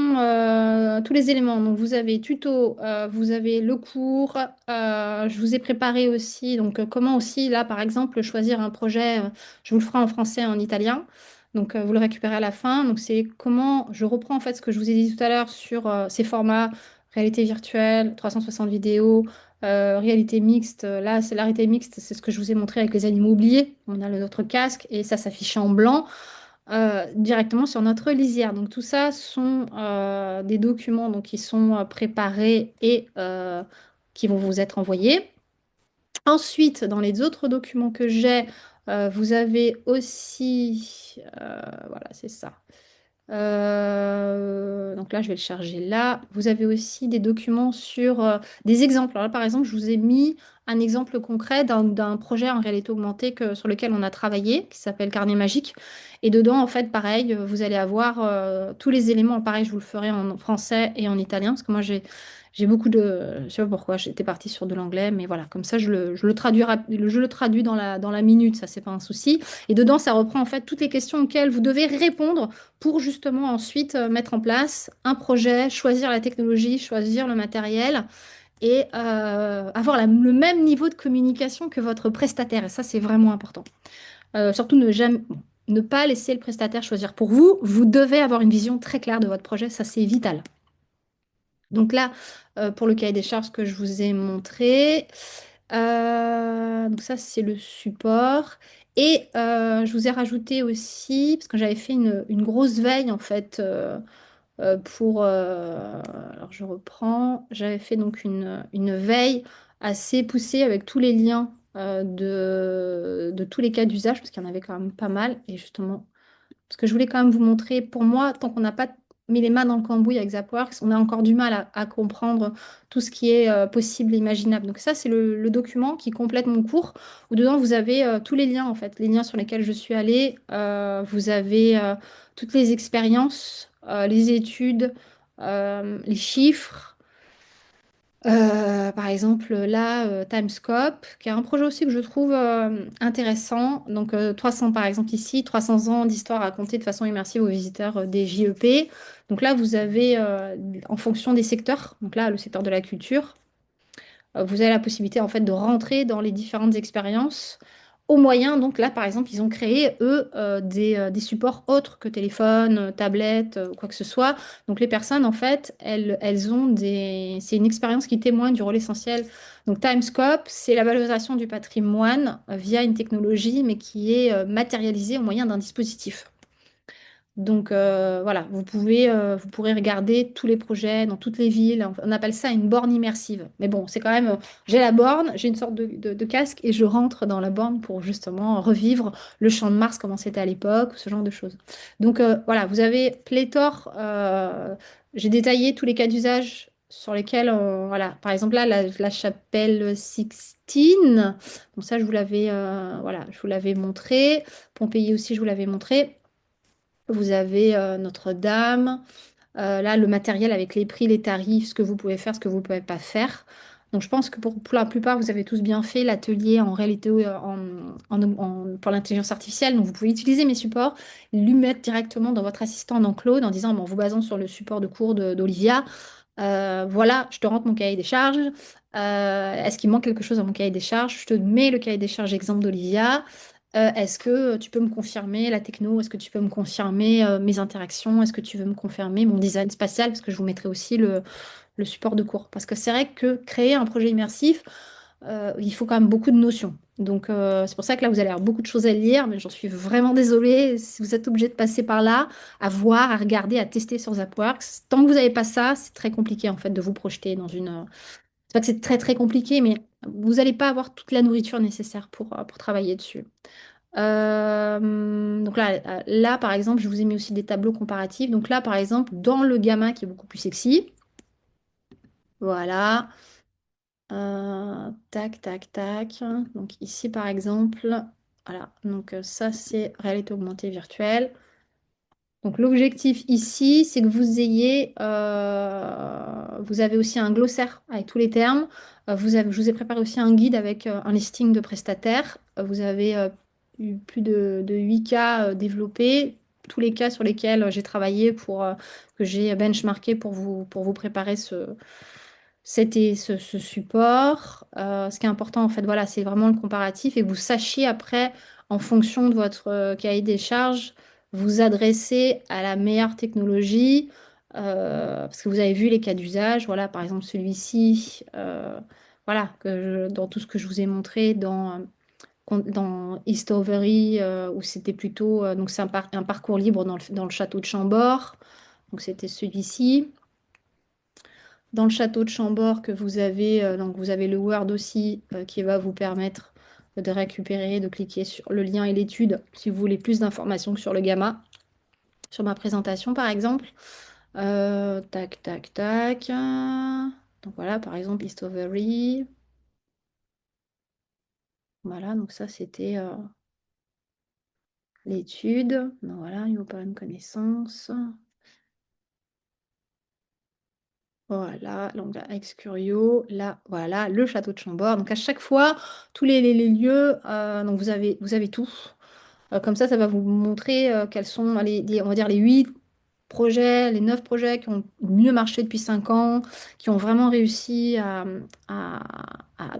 B: tous les éléments. Donc, vous avez tuto, vous avez le cours. Je vous ai préparé aussi, donc comment aussi, là, par exemple, choisir un projet. Je vous le ferai en français et en italien. Donc, vous le récupérez à la fin. Donc, c'est comment je reprends en fait ce que je vous ai dit tout à l'heure sur ces formats, réalité virtuelle, 360 vidéos, réalité mixte. Là, c'est la réalité mixte, c'est ce que je vous ai montré avec les animaux oubliés. On a notre casque et ça s'affiche en blanc directement sur notre lisière. Donc tout ça sont des documents donc, qui sont préparés et qui vont vous être envoyés. Ensuite, dans les autres documents que j'ai, vous avez aussi, voilà, c'est ça. Donc là, je vais le charger là. Vous avez aussi des documents sur des exemples. Alors là, par exemple, je vous ai mis un exemple concret d'un projet en réalité augmentée sur lequel on a travaillé, qui s'appelle Carnet Magique. Et dedans, en fait, pareil, vous allez avoir tous les éléments. Pareil, je vous le ferai en français et en italien, parce que moi, j'ai beaucoup de... Je sais pas pourquoi, j'étais partie sur de l'anglais, mais voilà, comme ça, je le traduis, je le traduis dans la minute, ça, c'est pas un souci. Et dedans, ça reprend en fait toutes les questions auxquelles vous devez répondre pour justement ensuite mettre en place un projet, choisir la technologie, choisir le matériel et avoir le même niveau de communication que votre prestataire. Et ça, c'est vraiment important. Surtout ne pas laisser le prestataire choisir pour vous. Vous devez avoir une vision très claire de votre projet. Ça, c'est vital. Donc là, pour le cahier des charges que je vous ai montré, donc ça, c'est le support. Et je vous ai rajouté aussi, parce que j'avais fait une grosse veille en fait alors je reprends, j'avais fait donc une veille assez poussée avec tous les liens de tous les cas d'usage, parce qu'il y en avait quand même pas mal. Et justement, parce que je voulais quand même vous montrer, pour moi, tant qu'on n'a pas mis les mains dans le cambouis avec Zapworks, on a encore du mal à comprendre tout ce qui est possible et imaginable. Donc ça, c'est le document qui complète mon cours, où dedans, vous avez tous les liens, en fait, les liens sur lesquels je suis allée. Vous avez toutes les expériences, les études, les chiffres. Par exemple, là, Timescope, qui est un projet aussi que je trouve intéressant. Donc, 300, par exemple, ici, 300 ans d'histoire racontée de façon immersive aux visiteurs des JEP. Donc là, vous avez, en fonction des secteurs, donc là, le secteur de la culture, vous avez la possibilité en fait de rentrer dans les différentes expériences au moyen, donc là par exemple, ils ont créé eux des supports autres que téléphone, tablette, quoi que ce soit. Donc les personnes en fait, elles ont c'est une expérience qui témoigne du rôle essentiel. Donc Timescope, c'est la valorisation du patrimoine via une technologie, mais qui est matérialisée au moyen d'un dispositif. Donc voilà, vous pourrez regarder tous les projets dans toutes les villes. On appelle ça une borne immersive. Mais bon, c'est quand même, j'ai la borne, j'ai une sorte de casque et je rentre dans la borne pour justement revivre le champ de Mars, comment c'était à l'époque, ce genre de choses. Donc voilà, vous avez pléthore. J'ai détaillé tous les cas d'usage sur lesquels, voilà, par exemple là, la chapelle Sixtine. Donc ça, voilà, je vous l'avais montré. Pompéi aussi, je vous l'avais montré. Vous avez Notre-Dame. Là, le matériel avec les prix, les tarifs, ce que vous pouvez faire, ce que vous ne pouvez pas faire. Donc, je pense que pour la plupart, vous avez tous bien fait l'atelier en réalité pour l'intelligence artificielle. Donc, vous pouvez utiliser mes supports, lui mettre directement dans votre assistant dans Claude en disant, bon, en vous basant sur le support de cours d'Olivia, voilà, je te rentre mon cahier des charges. Est-ce qu'il manque quelque chose dans mon cahier des charges? Je te mets le cahier des charges exemple d'Olivia. Est-ce que tu peux me confirmer la techno? Est-ce que tu peux me confirmer mes interactions? Est-ce que tu veux me confirmer mon design spatial? Parce que je vous mettrai aussi le support de cours. Parce que c'est vrai que créer un projet immersif, il faut quand même beaucoup de notions. Donc c'est pour ça que là, vous allez avoir beaucoup de choses à lire, mais j'en suis vraiment désolée si vous êtes obligé de passer par là, à voir, à regarder, à tester sur Zapworks. Tant que vous n'avez pas ça, c'est très compliqué en fait de vous projeter dans une... C'est pas que c'est très très compliqué, mais vous n'allez pas avoir toute la nourriture nécessaire pour travailler dessus. Donc là, par exemple, je vous ai mis aussi des tableaux comparatifs. Donc là, par exemple, dans le gamma qui est beaucoup plus sexy, voilà. Tac, tac, tac. Donc ici, par exemple, voilà. Donc ça, c'est réalité augmentée virtuelle. Donc l'objectif ici, c'est que vous avez aussi un glossaire avec tous les termes. Je vous ai préparé aussi un guide avec un listing de prestataires. Vous avez eu plus de 8 cas développés, tous les cas sur lesquels j'ai travaillé que j'ai benchmarké pour vous préparer ce support. Ce qui est important, en fait, voilà, c'est vraiment le comparatif et que vous sachiez après, en fonction de votre cahier des charges, vous adresser à la meilleure technologie. Parce que vous avez vu les cas d'usage, voilà, par exemple celui-ci, voilà, dans tout ce que je vous ai montré dans Eastovery, où c'était plutôt, donc c'est un parcours libre dans le château de Chambord, donc c'était celui-ci. Dans le château de Chambord que vous avez, donc vous avez le Word aussi qui va vous permettre de récupérer, de cliquer sur le lien et l'étude si vous voulez plus d'informations que sur le gamma, sur ma présentation par exemple. Tac, tac, tac. Donc voilà, par exemple, Histovery. Voilà, donc ça c'était l'étude. Donc voilà, il faut pas une connaissance. Voilà, donc là, Ex-Curio, là, voilà, le château de Chambord. Donc à chaque fois, tous les lieux, donc vous avez tout. Comme ça va vous montrer quels sont on va dire les projets, les 9 projets qui ont le mieux marché depuis 5 ans, qui ont vraiment réussi à-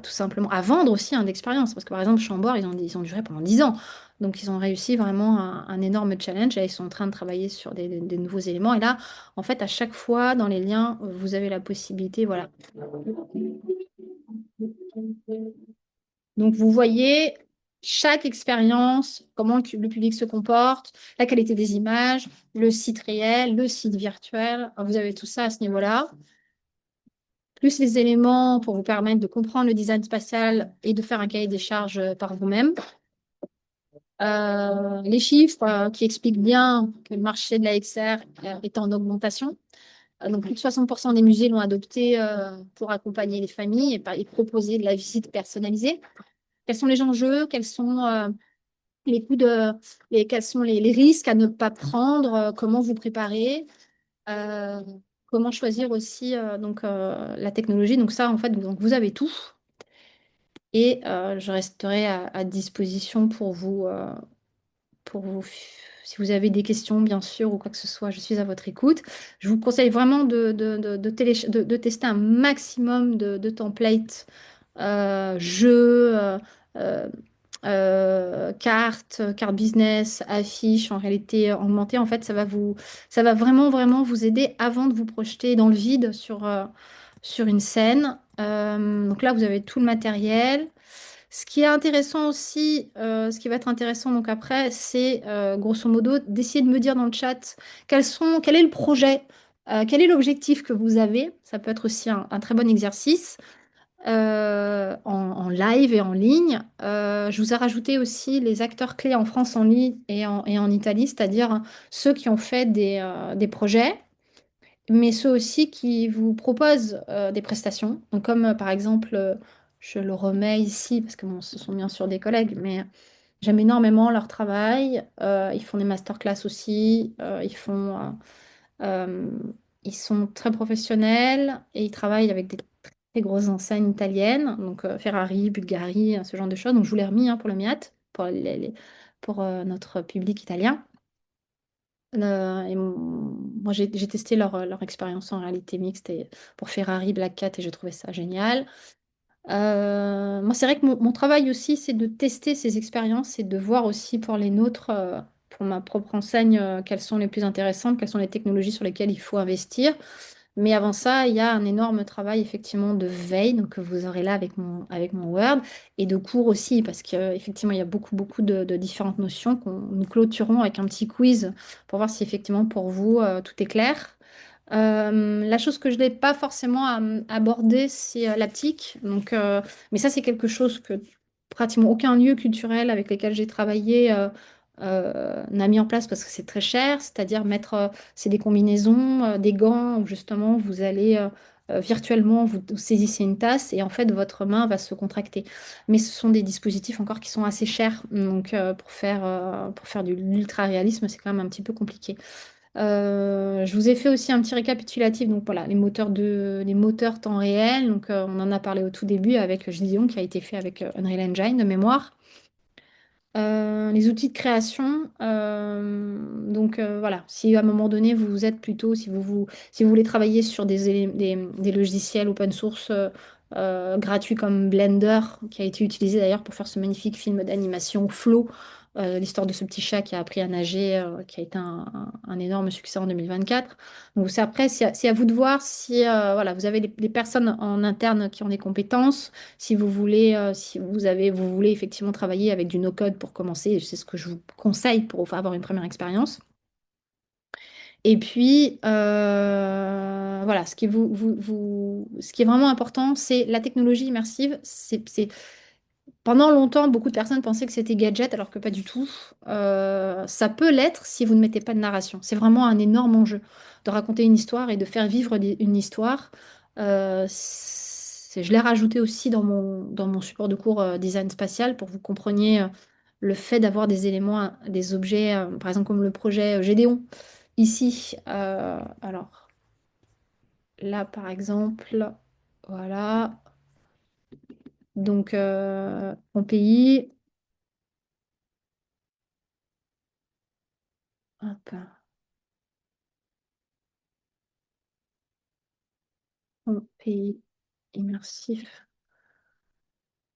B: tout simplement à vendre aussi d'expérience. Parce que par exemple, Chambord, ils ont duré pendant 10 ans. Donc ils ont réussi vraiment un énorme challenge et ils sont en train de travailler sur des nouveaux éléments. Et là, en fait, à chaque fois, dans les liens, vous avez la possibilité, voilà. Donc, vous voyez chaque expérience, comment le public se comporte, la qualité des images, le site réel, le site virtuel. Vous avez tout ça à ce niveau-là. Plus les éléments pour vous permettre de comprendre le design spatial et de faire un cahier des charges par vous-même. Les chiffres qui expliquent bien que le marché de la XR est en augmentation. Donc, plus de 60% des musées l'ont adopté pour accompagner les familles et proposer de la visite personnalisée. Quels sont les enjeux? Quels sont les coûts quels sont les risques à ne pas prendre? Comment vous préparer? euh, Comment choisir aussi la technologie? Donc ça, en fait, donc, vous avez tout. Et je resterai à disposition pour vous, si vous avez des questions, bien sûr, ou quoi que ce soit, je suis à votre écoute. Je vous conseille vraiment de tester un maximum de templates, jeux, euh, cartes business, affiches, en réalité augmentée. En fait, ça va vraiment, vraiment vous aider avant de vous projeter dans le vide sur une scène. Donc là, vous avez tout le matériel. Ce qui est intéressant aussi, ce qui va être intéressant donc après, c'est grosso modo d'essayer de me dire dans le chat quel est le projet, quel est l'objectif que vous avez. Ça peut être aussi un très bon exercice en live et en ligne. Je vous ai rajouté aussi les acteurs clés en France en ligne et en Italie, c'est-à-dire ceux qui ont fait des projets mais ceux aussi qui vous proposent des prestations. Donc, comme par exemple, je le remets ici parce que bon, ce sont bien sûr des collègues, mais j'aime énormément leur travail. Ils font des masterclass aussi. Euh, ils sont très professionnels et ils travaillent avec des très grosses enseignes italiennes, donc Ferrari, Bulgari, ce genre de choses. Donc, je vous l'ai remis pour le MIAT, pour notre public italien. Moi, j'ai testé leur expérience en réalité mixte et pour Ferrari, Black Cat et j'ai trouvé ça génial. Moi, c'est vrai que mon travail aussi, c'est de tester ces expériences et de voir aussi pour les nôtres, pour ma propre enseigne, quelles sont les plus intéressantes, quelles sont les technologies sur lesquelles il faut investir. Mais avant ça, il y a un énorme travail effectivement de veille donc, que vous aurez là avec mon Word et de cours aussi parce qu'effectivement, il y a beaucoup, beaucoup de différentes notions qu'on nous clôturons avec un petit quiz pour voir si effectivement pour vous, tout est clair. La chose que je n'ai pas forcément abordée, c'est l'aptique. Mais ça, c'est quelque chose que pratiquement aucun lieu culturel avec lequel j'ai travaillé n'a mis en place parce que c'est très cher. C'est-à-dire c'est des combinaisons, des gants où justement vous allez virtuellement, vous saisissez une tasse et en fait votre main va se contracter. Mais ce sont des dispositifs encore qui sont assez chers. Donc pour faire de l'ultra-réalisme, c'est quand même un petit peu compliqué. Je vous ai fait aussi un petit récapitulatif. Donc voilà, les moteurs temps réel. Donc on en a parlé au tout début avec Gideon qui a été fait avec Unreal Engine de mémoire. Les outils de création. Voilà, si à un moment donné vous êtes plutôt, si vous voulez travailler sur des logiciels open source gratuits comme Blender, qui a été utilisé d'ailleurs pour faire ce magnifique film d'animation Flow, l'histoire de ce petit chat qui a appris à nager, qui a été un énorme succès en 2024. Donc c'est après, c'est à vous de voir si voilà, vous avez des personnes en interne qui ont des compétences. Si vous voulez, vous voulez effectivement travailler avec du no-code pour commencer, c'est ce que je vous conseille pour avoir une première expérience. Et puis, voilà, ce qui est vraiment important, c'est la technologie immersive. Pendant longtemps, beaucoup de personnes pensaient que c'était gadget, alors que pas du tout. Ça peut l'être si vous ne mettez pas de narration. C'est vraiment un énorme enjeu de raconter une histoire et de faire vivre une histoire. Je l'ai rajouté aussi dans mon support de cours design spatial pour que vous compreniez le fait d'avoir des éléments, des objets, par exemple comme le projet Gédéon ici. Alors là, par exemple, voilà. Donc, mon pays. Hop. Pays immersif,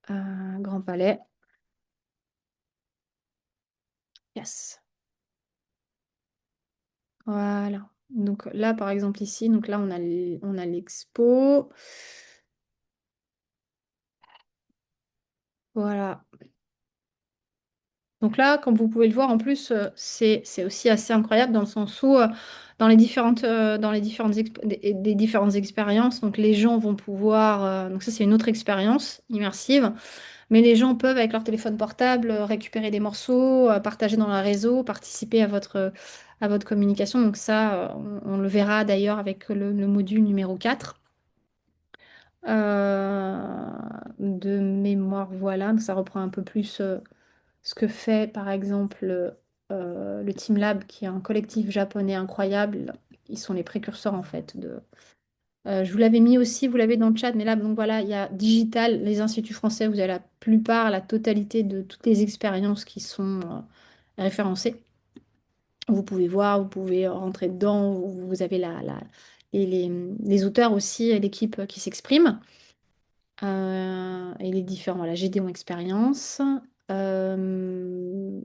B: Grand Palais. Yes. Voilà. Donc là, par exemple, ici, donc là, on a l'expo. Voilà. Donc là, comme vous pouvez le voir, en plus, c'est aussi assez incroyable dans le sens où, dans les différentes, des différentes expériences, donc les gens vont pouvoir, donc ça c'est une autre expérience immersive, mais les gens peuvent avec leur téléphone portable récupérer des morceaux, partager dans leur réseau, participer à votre communication. Donc ça, on le verra d'ailleurs avec le module numéro 4. De mémoire, voilà, donc ça reprend un peu plus ce que fait par exemple le Team Lab, qui est un collectif japonais incroyable. Ils sont les précurseurs en fait de. Je vous l'avais mis aussi, vous l'avez dans le chat, mais là, donc voilà, il y a Digital, les instituts français, vous avez la plupart, la totalité de toutes les expériences qui sont référencées. Vous pouvez voir, vous pouvez rentrer dedans, vous avez et les auteurs aussi, et l'équipe qui s'exprime. Et les différents, voilà, Gédéon Expérience. Euh,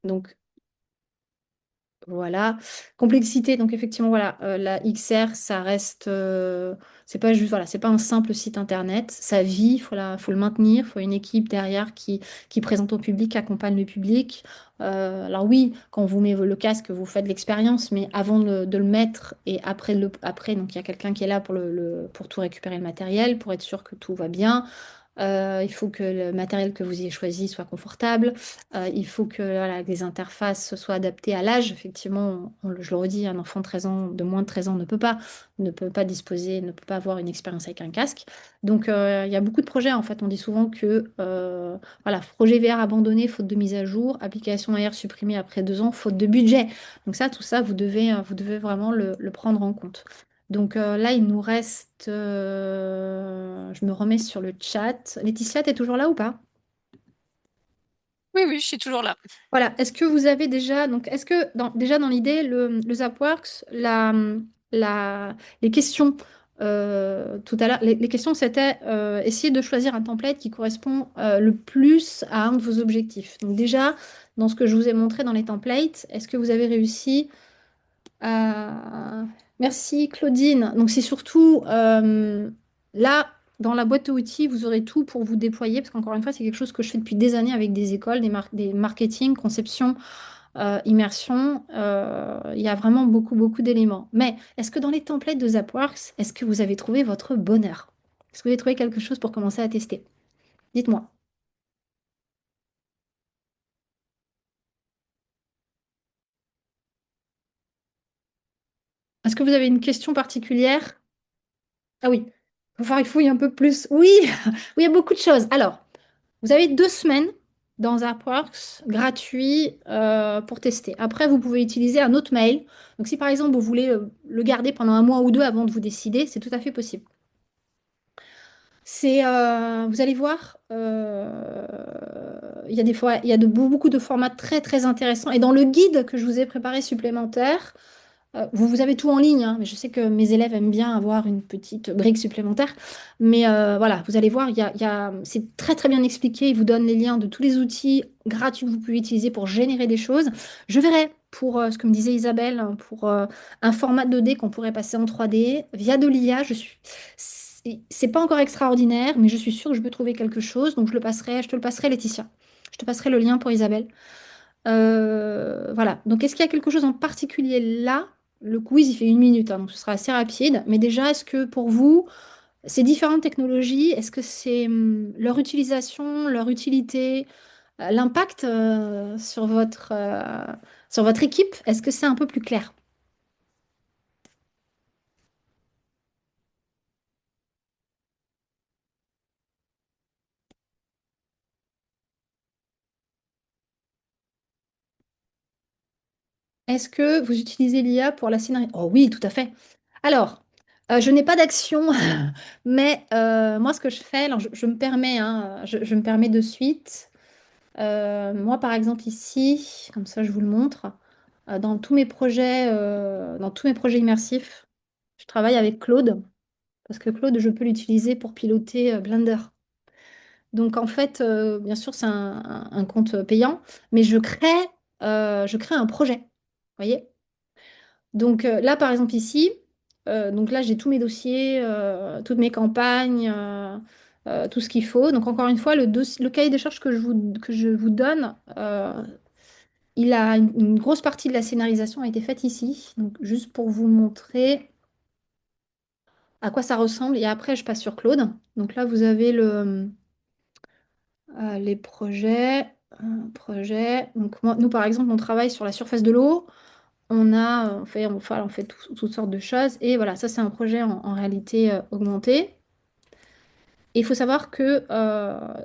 B: donc, voilà. Complexité, donc effectivement, voilà, la XR, ça reste, c'est pas juste, voilà, c'est pas un simple site internet, ça vit, faut le maintenir, il faut une équipe derrière qui présente au public, qui accompagne le public. Alors oui, quand vous mettez le casque, vous faites l'expérience, mais avant de le mettre et après, donc il y a quelqu'un qui est là pour pour tout récupérer le matériel, pour être sûr que tout va bien. Il faut que le matériel que vous ayez choisi soit confortable. Il faut que voilà, les interfaces soient adaptées à l'âge. Effectivement, je le redis, un enfant de 13 ans, de moins de 13 ans ne peut pas disposer, ne peut pas avoir une expérience avec un casque. Donc, il y a beaucoup de projets. En fait, on dit souvent que voilà, projet VR abandonné, faute de mise à jour, application AR supprimée après 2 ans, faute de budget. Donc ça, tout ça, vous devez vraiment le prendre en compte. Donc là, il nous reste. Je me remets sur le chat. Laetitia, t'es toujours là ou pas?
A: Oui, oui, je suis toujours là.
B: Voilà. Est-ce que vous avez déjà. Donc, est-ce que déjà dans l'idée, le Zapworks, les questions tout à l'heure, les questions, c'était essayer de choisir un template qui correspond le plus à un de vos objectifs. Donc, déjà, dans ce que je vous ai montré dans les templates, est-ce que vous avez réussi. Merci Claudine. Donc c'est surtout là, dans la boîte à outils, vous aurez tout pour vous déployer, parce qu'encore une fois, c'est quelque chose que je fais depuis des années avec des écoles, des marketing, conception, immersion. Il y a vraiment beaucoup, beaucoup d'éléments. Mais est-ce que dans les templates de Zapworks, est-ce que vous avez trouvé votre bonheur? Est-ce que vous avez trouvé quelque chose pour commencer à tester? Dites-moi. Est-ce que vous avez une question particulière? Ah oui, il faut faire une fouille un peu plus. Oui, oui, il y a beaucoup de choses. Alors, vous avez 2 semaines dans AppWorks gratuit pour tester. Après, vous pouvez utiliser un autre mail. Donc, si par exemple, vous voulez le garder pendant un mois ou deux avant de vous décider, c'est tout à fait possible. Vous allez voir, il y a des fois, il y a beaucoup de formats très très intéressants. Et dans le guide que je vous ai préparé supplémentaire, vous avez tout en ligne, hein, mais je sais que mes élèves aiment bien avoir une petite brique supplémentaire. Mais voilà, vous allez voir, c'est très très bien expliqué. Il vous donne les liens de tous les outils gratuits que vous pouvez utiliser pour générer des choses. Je verrai pour ce que me disait Isabelle, hein, pour un format 2D qu'on pourrait passer en 3D via de l'IA. C'est pas encore extraordinaire, mais je suis sûre que je peux trouver quelque chose. Donc je te le passerai, Laetitia. Je te passerai le lien pour Isabelle. Voilà. Donc, est-ce qu'il y a quelque chose en particulier là? Le quiz, il fait 1 minute, hein, donc ce sera assez rapide. Mais déjà, est-ce que pour vous, ces différentes technologies, est-ce que c'est leur utilisation, leur utilité, l'impact sur votre équipe, est-ce que c'est un peu plus clair? Est-ce que vous utilisez l'IA pour la scénarisation? Oh oui, tout à fait. Alors, je n'ai pas d'action, mais moi, ce que je fais, alors je me permets, hein, je me permets de suite. Moi, par exemple, ici, comme ça, je vous le montre, dans tous mes projets immersifs, je travaille avec Claude. parce que Claude, je peux l'utiliser pour piloter Blender. Donc en fait, bien sûr, c'est un compte payant, mais je crée un projet. Vous voyez? Donc là, par exemple, ici, donc là, j'ai tous mes dossiers, toutes mes campagnes, tout ce qu'il faut. Donc encore une fois, le cahier des charges que je vous donne, une grosse partie de la scénarisation a été faite ici. Donc juste pour vous montrer à quoi ça ressemble. Et après, je passe sur Claude. Donc là, vous avez les projets. Donc nous, par exemple, on travaille sur la surface de l'eau. On fait toutes sortes de choses. Et voilà, ça, c'est un projet en réalité augmentée. Et il faut savoir que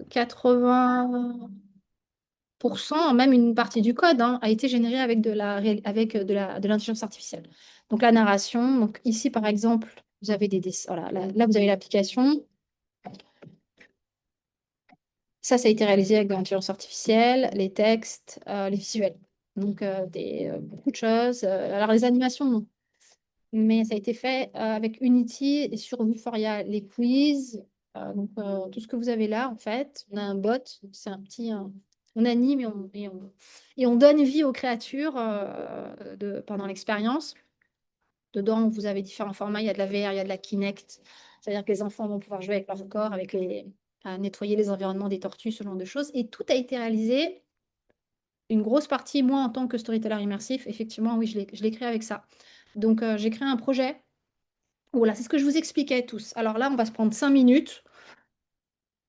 B: 80%, même une partie du code, hein, a été généré avec de l'intelligence artificielle. Donc la narration, donc ici, par exemple, vous avez voilà, là, vous avez l'application. Ça a été réalisé avec de l'intelligence artificielle, les textes, les visuels. Donc, beaucoup de choses. Alors, les animations, non. Mais ça a été fait avec Unity et sur Vuforia, les quiz. Tout ce que vous avez là, en fait, on a un bot. C'est un petit. On anime et on donne vie aux créatures pendant l'expérience. Dedans, vous avez différents formats. Il y a de la VR, il y a de la Kinect. C'est-à-dire que les enfants vont pouvoir jouer avec leur corps, à nettoyer les environnements des tortues, ce genre de choses. Et tout a été réalisé, une grosse partie, moi, en tant que storyteller immersif, effectivement, oui, je l'ai créé avec ça. Donc, j'ai créé un projet. Voilà, c'est ce que je vous expliquais tous. Alors là, on va se prendre 5 minutes.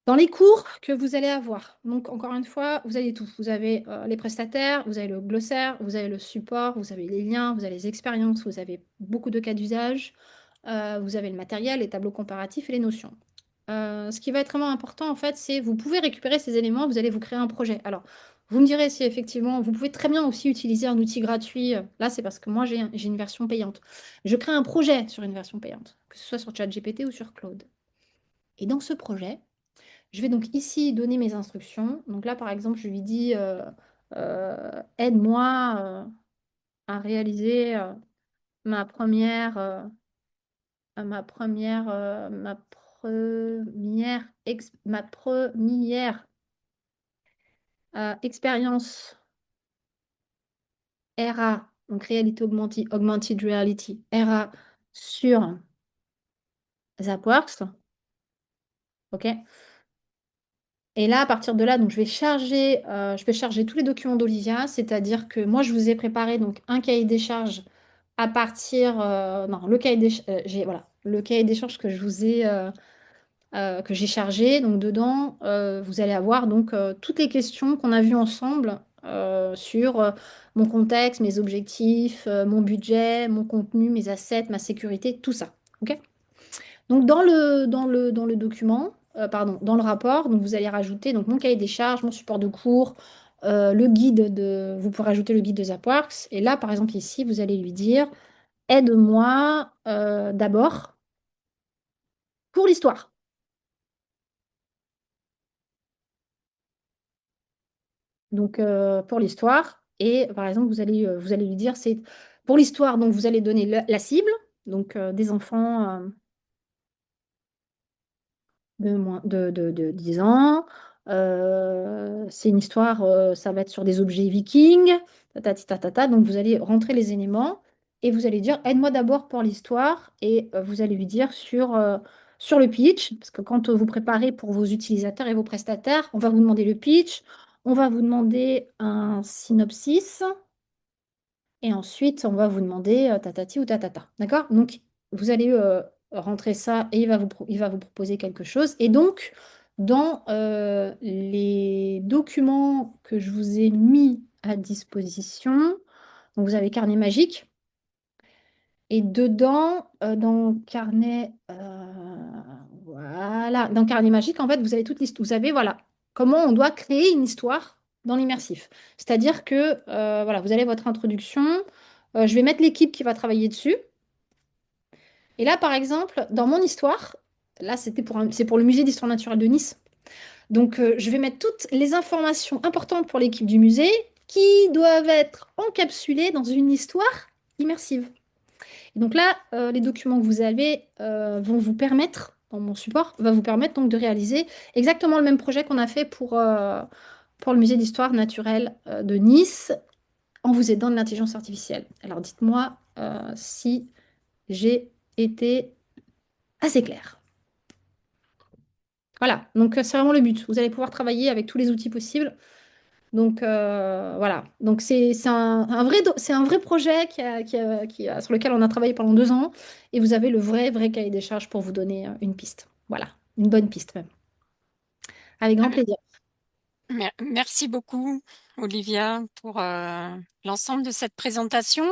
B: Dans les cours que vous allez avoir, donc encore une fois, vous avez tout. Vous avez les prestataires, vous avez le glossaire, vous avez le support, vous avez les liens, vous avez les expériences, vous avez beaucoup de cas d'usage, vous avez le matériel, les tableaux comparatifs et les notions. Ce qui va être vraiment important, en fait, c'est vous pouvez récupérer ces éléments, vous allez vous créer un projet. Alors, vous me direz si effectivement, vous pouvez très bien aussi utiliser un outil gratuit. Là, c'est parce que moi, j'ai une version payante. Je crée un projet sur une version payante, que ce soit sur ChatGPT ou sur Claude. Et dans ce projet, je vais donc ici donner mes instructions. Donc là, par exemple, je lui dis aide-moi à réaliser ma première, ma première expérience RA, donc réalité augmentée, augmented reality, RA sur Zapworks. OK? Et là, à partir de là, donc, je vais charger tous les documents d'Olivia, c'est-à-dire que moi, je vous ai préparé donc un cahier des charges à partir, non, le cahier des, voilà, le cahier des charges que que j'ai chargé. Donc dedans, vous allez avoir donc toutes les questions qu'on a vues ensemble sur mon contexte, mes objectifs, mon budget, mon contenu, mes assets, ma sécurité, tout ça. OK? Donc dans le document, pardon, dans le rapport, donc vous allez rajouter donc mon cahier des charges, mon support de cours, vous pourrez rajouter le guide de Zapworks. Et là, par exemple, ici, vous allez lui dire, aide-moi d'abord pour l'histoire. Donc pour l'histoire. Et par exemple, vous allez lui dire, c'est pour l'histoire, donc vous allez donner la cible, donc des enfants de 10 ans. C'est une histoire, ça va être sur des objets vikings, tatati tatata. Donc vous allez rentrer les éléments et vous allez dire aide-moi d'abord pour l'histoire et vous allez lui dire sur le pitch, parce que quand vous préparez pour vos utilisateurs et vos prestataires, on va vous demander le pitch, on va vous demander un synopsis et ensuite on va vous demander tatati ou tatata. D'accord? Donc vous allez rentrer ça et il va vous proposer quelque chose. Et donc, dans les documents que je vous ai mis à disposition, donc vous avez Carnet Magique. Et dedans, voilà, dans Carnet Magique, en fait, vous avez toute l'histoire. Vous savez, voilà, comment on doit créer une histoire dans l'immersif. C'est-à-dire que, voilà, vous avez votre introduction. Je vais mettre l'équipe qui va travailler dessus. Et là, par exemple, dans mon histoire, là, c'est pour le musée d'histoire naturelle de Nice. Donc, je vais mettre toutes les informations importantes pour l'équipe du musée qui doivent être encapsulées dans une histoire immersive. Et donc là, les documents que vous avez vont vous permettre, dans mon support, va vous permettre donc de réaliser exactement le même projet qu'on a fait pour le musée d'histoire naturelle de Nice, en vous aidant de l'intelligence artificielle. Alors dites-moi si j'ai été assez claire. Voilà, donc c'est vraiment le but. Vous allez pouvoir travailler avec tous les outils possibles. Donc voilà, donc c'est c'est un vrai projet sur lequel on a travaillé pendant 2 ans et vous avez le vrai cahier des charges pour vous donner une piste. Voilà, une bonne piste même. Avec grand plaisir.
A: Merci beaucoup, Olivia, pour l'ensemble de cette présentation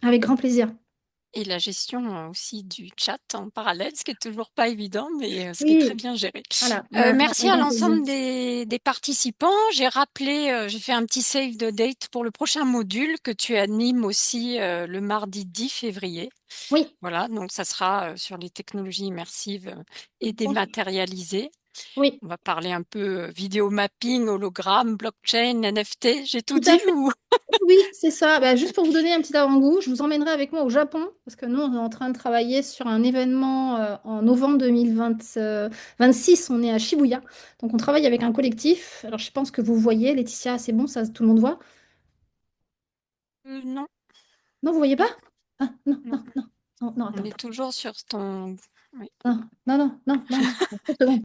B: Avec grand plaisir.
A: et la gestion aussi du chat en parallèle, ce qui est toujours pas évident, mais ce qui est très
B: Oui,
A: bien géré.
B: voilà,
A: Merci
B: avec
A: à
B: grand plaisir.
A: l'ensemble des participants. J'ai rappelé, j'ai fait un petit save de date pour le prochain module que tu animes aussi le mardi 10 février.
B: Oui,
A: Voilà, donc ça sera sur les technologies immersives et
B: ok.
A: dématérialisées.
B: Oui,
A: On va parler un peu vidéo mapping, hologramme, blockchain, NFT. J'ai tout
B: tout à
A: dit
B: fait.
A: ou...
B: Oui, c'est ça. Bah, juste pour vous donner un petit avant-goût, je vous emmènerai avec moi au Japon, parce que nous, on est en train de travailler sur un événement en novembre 2026. On est à Shibuya. Donc, on travaille avec un collectif. Alors, je pense que vous voyez, Laetitia, c'est bon, ça, tout le monde voit?
A: Non,
B: Non, vous voyez pas?
A: non,
B: Ah, non,
A: non.
B: non, non, non, non,
A: On
B: attends,
A: est
B: attends.
A: toujours sur ton... Oui.
B: Non, non, non, non, non, non. 30 secondes.